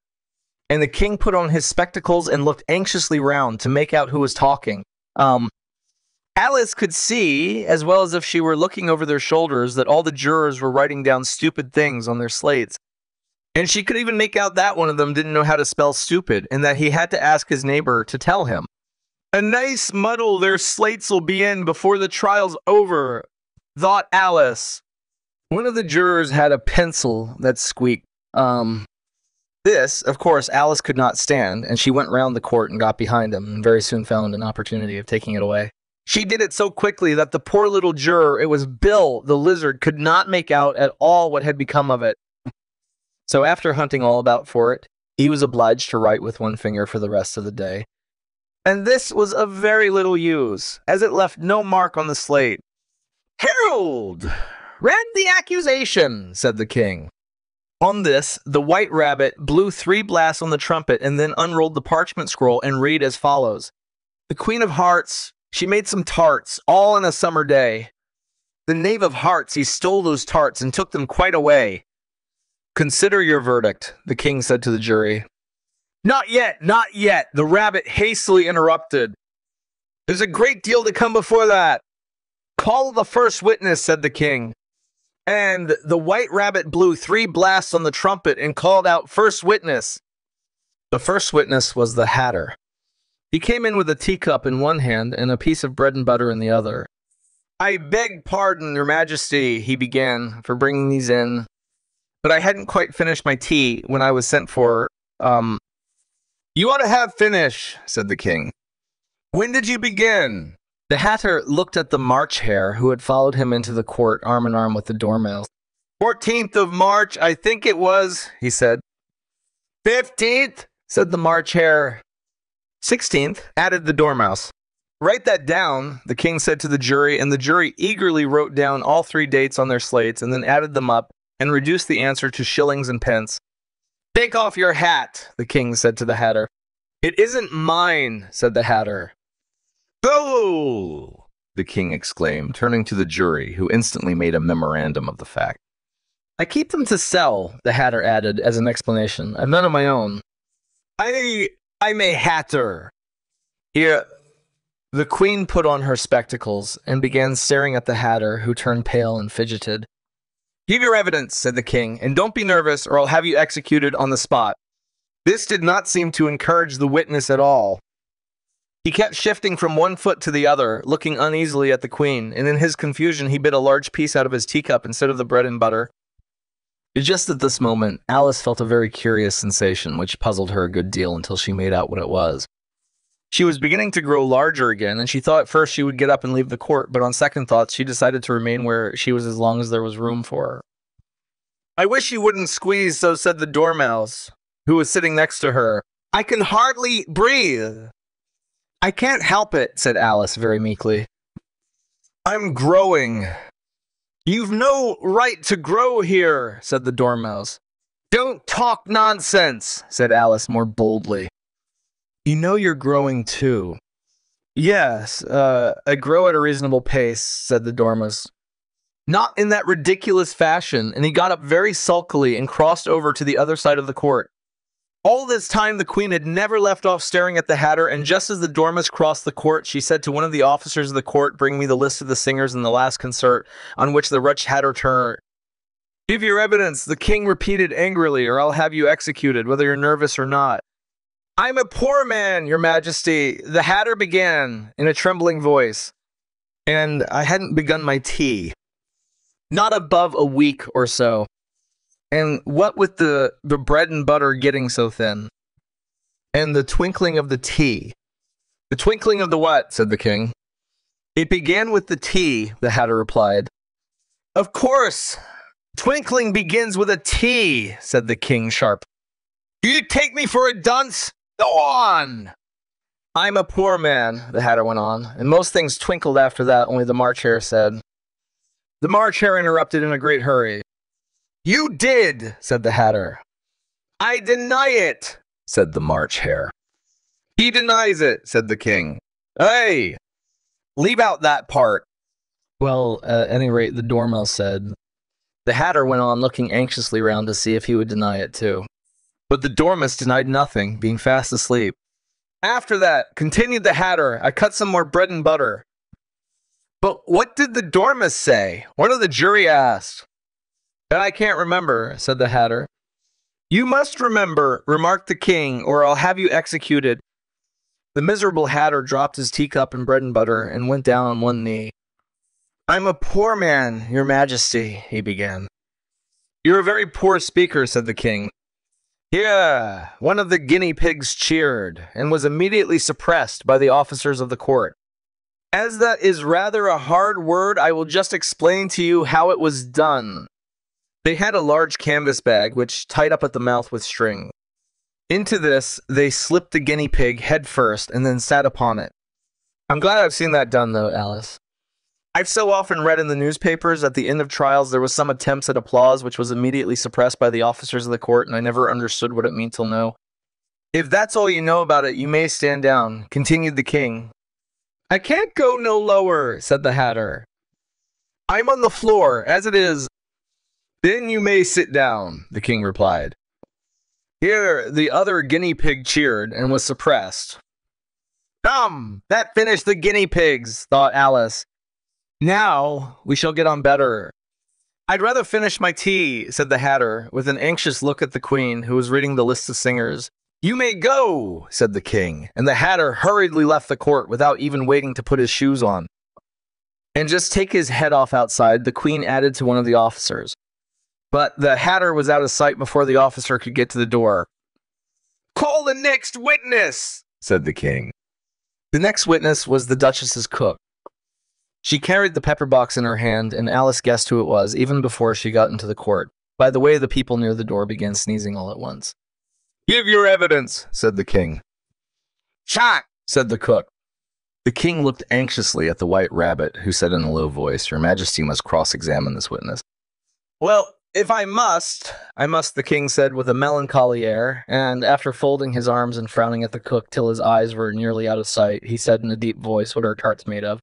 And the king put on his spectacles and looked anxiously round to make out who was talking. Alice could see, as well as if she were looking over their shoulders, that all the jurors were writing down stupid things on their slates. And she could even make out that one of them didn't know how to spell stupid, and that he had to ask his neighbor to tell him. A nice muddle their slates will be in before the trial's over, thought Alice. One of the jurors had a pencil that squeaked. This, of course, Alice could not stand, and she went round the court and got behind him, and very soon found an opportunity of taking it away. She did it so quickly that the poor little juror, it was Bill, the lizard, could not make out at all what had become of it. So after hunting all about for it, he was obliged to write with one finger for the rest of the day. And this was of very little use, as it left no mark on the slate. "Herald, read the accusation," said the king. On this, the white rabbit blew 3 blasts on the trumpet and then unrolled the parchment scroll and read as follows. "The Queen of Hearts, she made some tarts, all in a summer day. The Knave of Hearts, he stole those tarts and took them quite away." "Consider your verdict," the king said to the jury. "Not yet, not yet," the rabbit hastily interrupted. "There's a great deal to come before that." "Call the first witness," said the king. And the white rabbit blew 3 blasts on the trumpet and called out, "First witness." The first witness was the Hatter. He came in with a teacup in one hand and a piece of bread and butter in the other. "I beg pardon, Your Majesty," he began, "for bringing these in, but I hadn't quite finished my tea when I was sent for. "You ought to have finished," said the king. "When did you begin?" The Hatter looked at the March Hare, who had followed him into the court arm in arm with the Dormouse. 14th of March, I think it was," he said. 15th, said the March Hare. 16th, added the Dormouse. "Write that down," the king said to the jury, and the jury eagerly wrote down all 3 dates on their slates and then added them up and reduced the answer to shillings and pence. "Take off your hat," the king said to the Hatter. "It isn't mine," said the Hatter. "Go!" the king exclaimed, turning to the jury, who instantly made a memorandum of the fact. "I keep them to sell," the Hatter added as an explanation. "I've none of my own. I'm a Hatter." Here, the queen put on her spectacles and began staring at the Hatter, who turned pale and fidgeted. "Give your evidence," said the king, "and don't be nervous or I'll have you executed on the spot." This did not seem to encourage the witness at all. He kept shifting from one foot to the other, looking uneasily at the queen, and in his confusion he bit a large piece out of his teacup instead of the bread and butter. Just at this moment, Alice felt a very curious sensation, which puzzled her a good deal until she made out what it was. She was beginning to grow larger again, and she thought at first she would get up and leave the court, but on second thoughts she decided to remain where she was as long as there was room for her. "I wish you wouldn't squeeze so," said the Dormouse, who was sitting next to her. "I can hardly breathe." "I can't help it," said Alice very meekly. "I'm growing." "You've no right to grow here," said the Dormouse. "Don't talk nonsense," said Alice more boldly. "You know you're growing too." "Yes, I grow at a reasonable pace," said the Dormouse. "Not in that ridiculous fashion," and he got up very sulkily and crossed over to the other side of the court. All this time the queen had never left off staring at the Hatter, and just as the Dormouse crossed the court, she said to one of the officers of the court, "Bring me the list of the singers in the last concert," on which the wretched Hatter turned. "Give your evidence," the king repeated angrily, "or I'll have you executed, whether you're nervous or not." "I'm a poor man, Your Majesty," the Hatter began in a trembling voice, "and I hadn't begun my tea. Not above a week or so. And what with the bread and butter getting so thin? And the twinkling of the tea." "The twinkling of the what?" said the king. "It began with the tea," the Hatter replied. "Of course, twinkling begins with a T," said the king sharp. "Do you take me for a dunce? Go on!" "I'm a poor man," the Hatter went on, and most things twinkled after that, only the March Hare said. The March Hare interrupted in a great hurry. "You did," said the Hatter. "I deny it," said the March Hare. "He denies it," said the king. "Hey, leave out that part." "Well, at any rate," the Dormouse said. The Hatter went on looking anxiously round to see if he would deny it too. But the Dormouse denied nothing, being fast asleep. "After that," continued the Hatter, "I cut some more bread and butter." "But what did the Dormouse say?" one of the jury asked. "I can't remember," said the Hatter. "You must remember," remarked the king, "or I'll have you executed." The miserable hatter dropped his teacup and bread and butter and went down on one knee. "I'm a poor man, your majesty," he began. "You're a very poor speaker," said the king. Here, one of the guinea pigs cheered, and was immediately suppressed by the officers of the court. As that is rather a hard word, I will just explain to you how it was done. They had a large canvas bag, which tied up at the mouth with string. Into this, they slipped the guinea pig head first, and then sat upon it. I'm glad I've seen that done, though, Alice. I've so often read in the newspapers at the end of trials there was some attempts at applause which was immediately suppressed by the officers of the court, and I never understood what it meant till now. If that's all you know about it, you may stand down, continued the king. I can't go no lower, said the hatter. I'm on the floor, as it is. Then you may sit down, the king replied. Here the other guinea pig cheered and was suppressed. Come, that finished the guinea pigs, thought Alice. Now we shall get on better. I'd rather finish my tea, said the hatter, with an anxious look at the queen, who was reading the list of singers. You may go, said the king, and the hatter hurriedly left the court without even waiting to put his shoes on. And just take his head off outside, the queen added to one of the officers. But the hatter was out of sight before the officer could get to the door. Call the next witness, said the king. The next witness was the duchess's cook. She carried the pepper box in her hand, and Alice guessed who it was, even before she got into the court. By the way, the people near the door began sneezing all at once. Give your evidence, said the king. Shot, said the cook. The king looked anxiously at the white rabbit, who said in a low voice, Your Majesty must cross-examine this witness. Well, if I must, the king said with a melancholy air, and after folding his arms and frowning at the cook till his eyes were nearly out of sight, he said in a deep voice, What are tarts made of?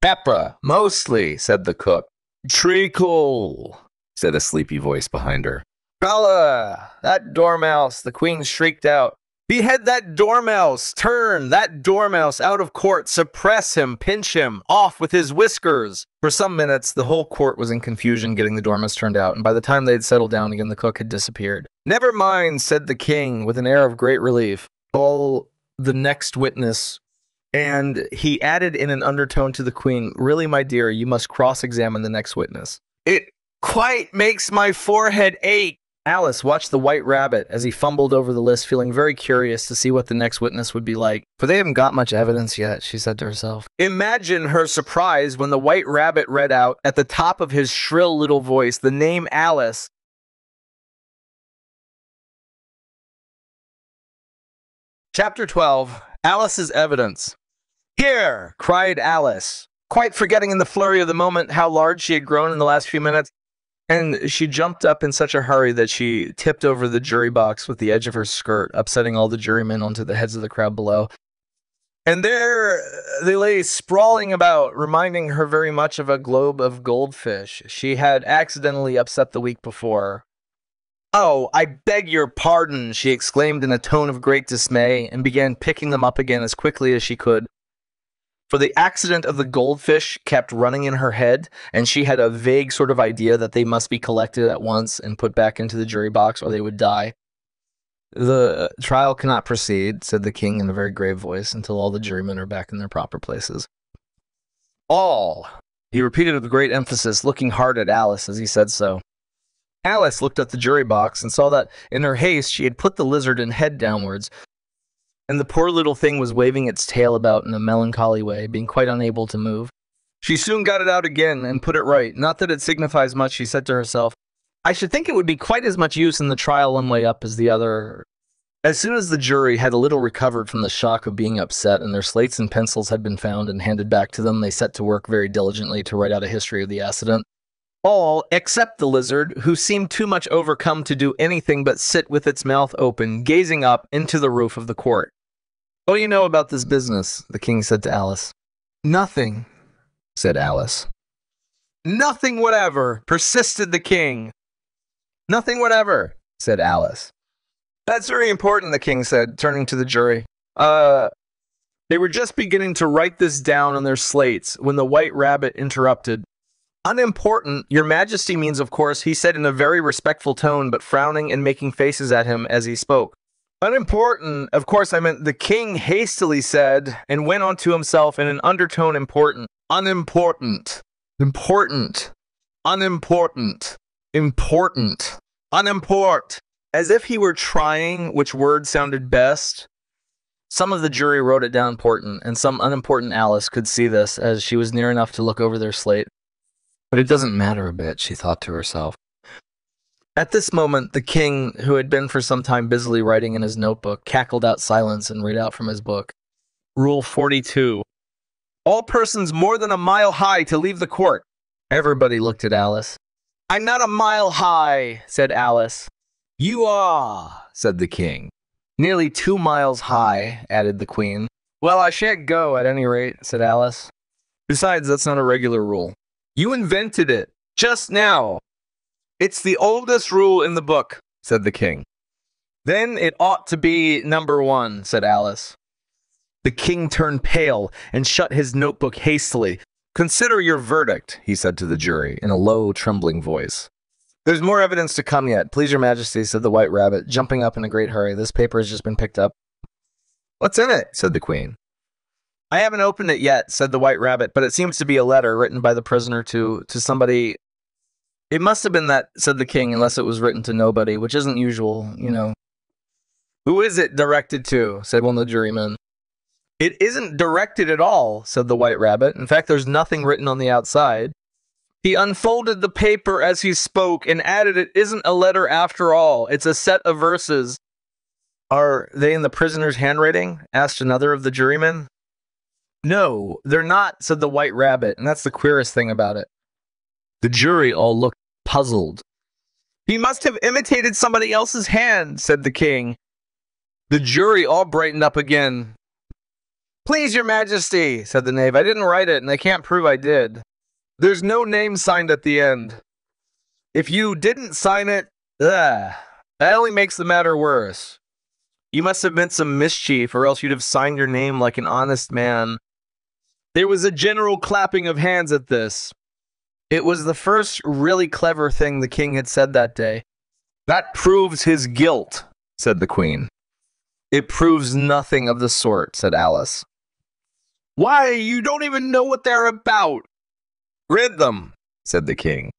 Pepper, mostly, said the cook. Treacle, said a sleepy voice behind her. Fella, that dormouse, the queen shrieked out. Behead that dormouse! Turn that dormouse out of court! Suppress him! Pinch him! Off with his whiskers! For some minutes, the whole court was in confusion getting the dormouse turned out, and by the time they had settled down again, the cook had disappeared. Never mind, said the king, with an air of great relief. All the next witness... And he added in an undertone to the queen, Really, my dear, you must cross-examine the next witness. It quite makes my forehead ache. Alice watched the white rabbit as he fumbled over the list, feeling very curious to see what the next witness would be like. For they haven't got much evidence yet, she said to herself. Imagine her surprise when the white rabbit read out, at the top of his shrill little voice, the name Alice. Chapter 12. Alice's Evidence. Here, cried Alice, quite forgetting in the flurry of the moment how large she had grown in the last few minutes, and she jumped up in such a hurry that she tipped over the jury box with the edge of her skirt, upsetting all the jurymen onto the heads of the crowd below. And there they lay sprawling about, reminding her very much of a globe of goldfish she had accidentally upset the week before. Oh, I beg your pardon, she exclaimed in a tone of great dismay, and began picking them up again as quickly as she could. For the accident of the goldfish kept running in her head, and she had a vague sort of idea that they must be collected at once and put back into the jury box or they would die. The trial cannot proceed, said the king in a very grave voice, until all the jurymen are back in their proper places. All, he repeated with great emphasis, looking hard at Alice as he said so. Alice looked at the jury box and saw that, in her haste, she had put the lizard in head downwards, and the poor little thing was waving its tail about in a melancholy way, being quite unable to move. She soon got it out again and put it right. Not that it signifies much, she said to herself. I should think it would be quite as much use in the trial one way up as the other. As soon as the jury had a little recovered from the shock of being upset, and their slates and pencils had been found and handed back to them, they set to work very diligently to write out a history of the accident. All except the lizard, who seemed too much overcome to do anything but sit with its mouth open, gazing up into the roof of the court. What do you know about this business? The king said to Alice. Nothing, said Alice. Nothing whatever, persisted the king. Nothing whatever, said Alice. That's very important, the king said, turning to the jury. They were just beginning to write this down on their slates when the white rabbit interrupted. Unimportant, your majesty means, of course, he said in a very respectful tone, but frowning and making faces at him as he spoke. Unimportant, of course I meant, the king hastily said, and went on to himself in an undertone, important. Unimportant. Important. Unimportant. Important. Unimport. As if he were trying which word sounded best. Some of the jury wrote it down important, and some unimportant Alice could see this as she was near enough to look over their slate. But it doesn't matter a bit, she thought to herself. At this moment, the king, who had been for some time busily writing in his notebook, cackled out silence and read out from his book. Rule 42. All persons more than a mile high to leave the court. Everybody looked at Alice. I'm not a mile high, said Alice. You are, said the king. Nearly 2 miles high, added the queen. Well, I shan't go, at any rate, said Alice. Besides, that's not a regular rule. You invented it, just now. It's the oldest rule in the book, said the king. Then it ought to be number 1, said Alice. The king turned pale and shut his notebook hastily. Consider your verdict, he said to the jury in a low, trembling voice. There's more evidence to come yet, please your majesty, said the white rabbit, jumping up in a great hurry. This paper has just been picked up. What's in it? Said the queen. I haven't opened it yet, said the white rabbit, but it seems to be a letter written by the prisoner to somebody. It must have been that, said the king, unless it was written to nobody, which isn't usual, you know. Who is it directed to? Said one of the jurymen. It isn't directed at all, said the white rabbit. In fact, there's nothing written on the outside. He unfolded the paper as he spoke and added, it isn't a letter after all. It's a set of verses. Are they in the prisoner's handwriting? Asked another of the jurymen. No, they're not, said the white rabbit, and that's the queerest thing about it. The jury all looked puzzled. He must have imitated somebody else's hand, said the king. The jury all brightened up again. Please, your majesty, said the knave, I didn't write it, and I can't prove I did. There's no name signed at the end. If you didn't sign it, that only makes the matter worse. You must have meant some mischief, or else you'd have signed your name like an honest man. There was a general clapping of hands at this. It was the first really clever thing the king had said that day. That proves his guilt, said the queen. It proves nothing of the sort, said Alice. Why, you don't even know what they're about. Read them, said the king.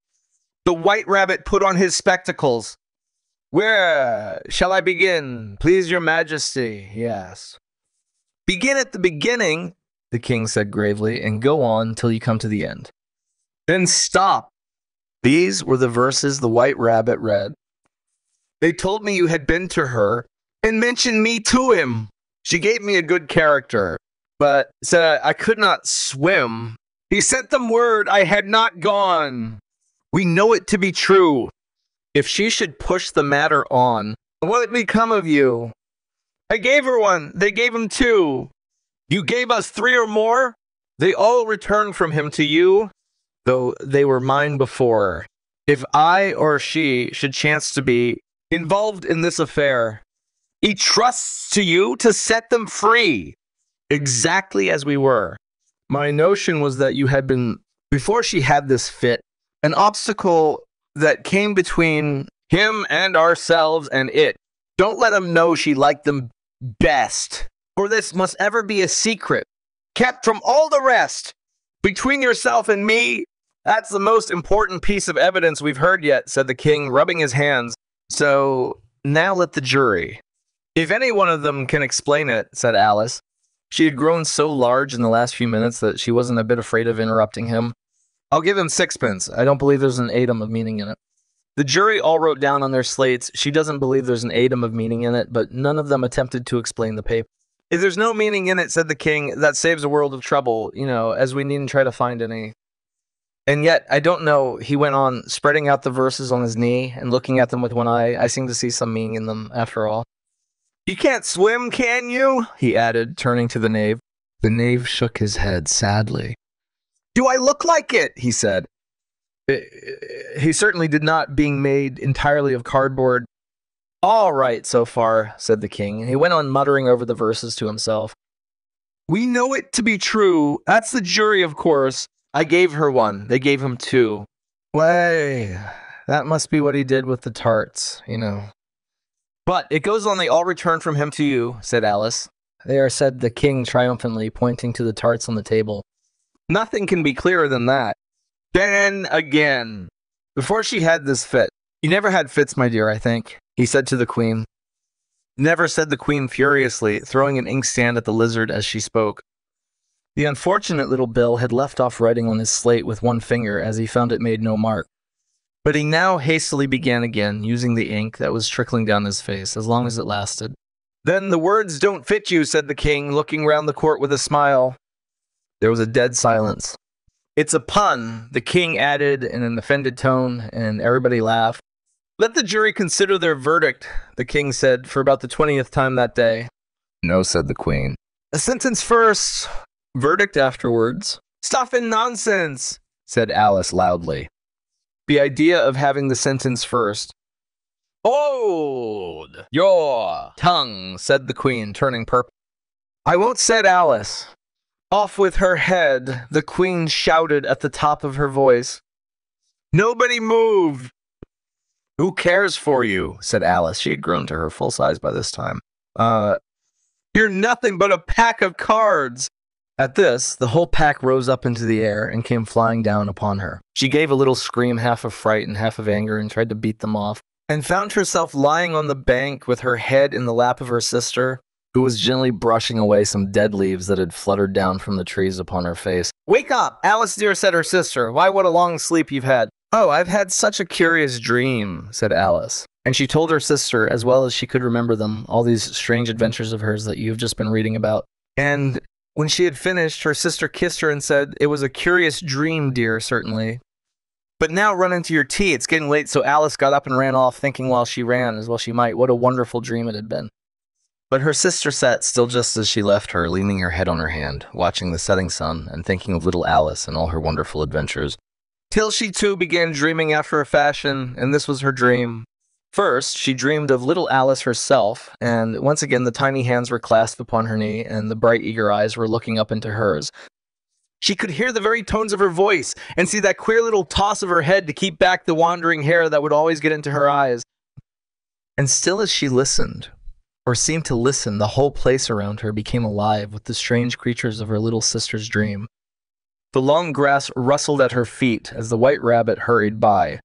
The white rabbit put on his spectacles. Where shall I begin? Please, your majesty, he asked. Begin at the beginning, the king said gravely, and go on till you come to the end. Then stop. These were the verses the white rabbit read. They told me you had been to her and mentioned me to him. She gave me a good character, but said I could not swim. He sent them word I had not gone. We know it to be true. If she should push the matter on, what would become of you? I gave her one. They gave him 2. You gave us 3 or more? They all returned from him to you, though they were mine before. If I or she should chance to be involved in this affair, he trusts to you to set them free, exactly as we were. My notion was that you had been, before she had this fit, an obstacle that came between him and ourselves and it. Don't let him know she liked them best, for this must ever be a secret, kept from all the rest. Between yourself and me, that's the most important piece of evidence we've heard yet, said the king, rubbing his hands. So, now let the jury. If any one of them can explain it, said Alice. She had grown so large in the last few minutes that she wasn't a bit afraid of interrupting him. I'll give him 6pence. I don't believe there's an atom of meaning in it. The jury all wrote down on their slates, she doesn't believe there's an atom of meaning in it, but none of them attempted to explain the paper. If there's no meaning in it, said the king, that saves a world of trouble, as we needn't try to find any. And yet, I don't know, he went on, spreading out the verses on his knee and looking at them with one eye. I seem to see some meaning in them, after all. You can't swim, can you? He added, turning to the knave. The knave shook his head sadly. Do I look like it? He said. He certainly did not, being made entirely of cardboard. All right, so far, said the king, and he went on muttering over the verses to himself. We know it to be true. That's the jury, of course. I gave her one. They gave him two. Way, that must be what he did with the tarts, you know. But it goes on, they all return from him to you, said Alice. There, said the king triumphantly, pointing to the tarts on the table. Nothing can be clearer than that. Then again, before she had this fit. You never had fits, my dear, I think, he said to the queen. Never, said the queen furiously, throwing an inkstand at the lizard as she spoke. The unfortunate little Bill had left off writing on his slate with one finger as he found it made no mark. But he now hastily began again, using the ink that was trickling down his face, as long as it lasted. Then the words don't fit you, said the king, looking round the court with a smile. There was a dead silence. It's a pun, the king added in an offended tone, and everybody laughed. Let the jury consider their verdict, the king said, for about the 20th time that day. No, said the queen. A sentence first, verdict afterwards. Stuff and nonsense, said Alice loudly. The idea of having the sentence first. Hold your tongue, said the queen, turning purple. I won't, said Alice. Off with her head, the queen shouted at the top of her voice. Nobody move! Who cares for you, said Alice. She had grown to her full size by this time. You're nothing but a pack of cards. At this, the whole pack rose up into the air and came flying down upon her. She gave a little scream, half of fright and half of anger, and tried to beat them off, and found herself lying on the bank with her head in the lap of her sister, who was gently brushing away some dead leaves that had fluttered down from the trees upon her face. Wake up, Alice dear, said her sister. Why, what a long sleep you've had. Oh, I've had such a curious dream, said Alice. And she told her sister, as well as she could remember them, all these strange adventures of hers that you've just been reading about. And when she had finished, her sister kissed her and said, it was a curious dream, dear, certainly. But now run into your tea, it's getting late. So Alice got up and ran off, thinking while she ran, as well she might, what a wonderful dream it had been. But her sister sat still just as she left her, leaning her head on her hand, watching the setting sun, and thinking of little Alice and all her wonderful adventures. Till she too began dreaming after a fashion, and this was her dream. First, she dreamed of little Alice herself, and once again the tiny hands were clasped upon her knee, and the bright eager eyes were looking up into hers. She could hear the very tones of her voice, and see that queer little toss of her head to keep back the wandering hair that would always get into her eyes. And still as she listened, or seemed to listen, the whole place around her became alive with the strange creatures of her little sister's dream. The long grass rustled at her feet as the white rabbit hurried by.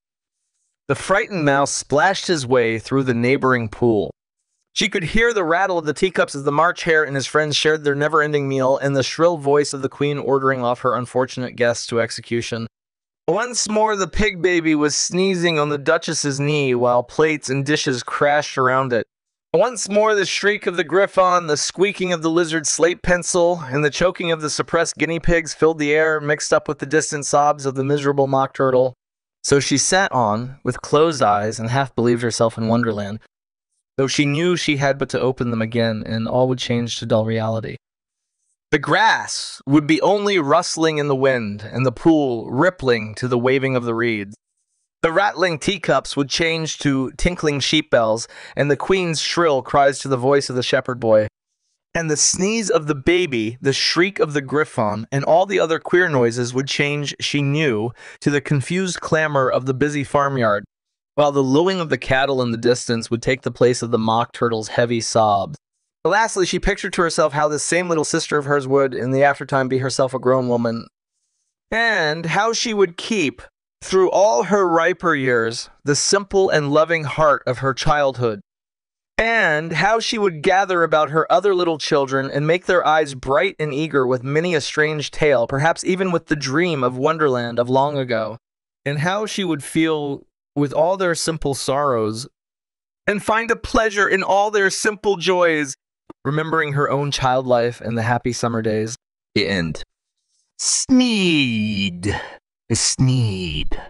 The frightened mouse splashed his way through the neighboring pool. She could hear the rattle of the teacups as the March Hare and his friends shared their never-ending meal, and the shrill voice of the queen ordering off her unfortunate guests to execution. Once more the pig baby was sneezing on the Duchess's knee while plates and dishes crashed around it. Once more the shriek of the griffon, the squeaking of the lizard's slate pencil, and the choking of the suppressed guinea pigs filled the air, mixed up with the distant sobs of the miserable mock turtle. So she sat on, with closed eyes, and half believed herself in Wonderland, though she knew she had but to open them again, and all would change to dull reality. The grass would be only rustling in the wind, and the pool rippling to the waving of the reeds. The rattling teacups would change to tinkling sheep bells, and the queen's shrill cries to the voice of the shepherd boy. And the sneeze of the baby, the shriek of the griffon, and all the other queer noises would change, she knew, to the confused clamor of the busy farmyard, while the lowing of the cattle in the distance would take the place of the mock turtle's heavy sobs. But lastly, she pictured to herself how this same little sister of hers would, in the aftertime, be herself a grown woman, and how she would keep, through all her riper years, the simple and loving heart of her childhood, and how she would gather about her other little children and make their eyes bright and eager with many a strange tale, perhaps even with the dream of Wonderland of long ago, and how she would feel with all their simple sorrows, and find a pleasure in all their simple joys, remembering her own child life and the happy summer days. The end. Sneed. Sneed.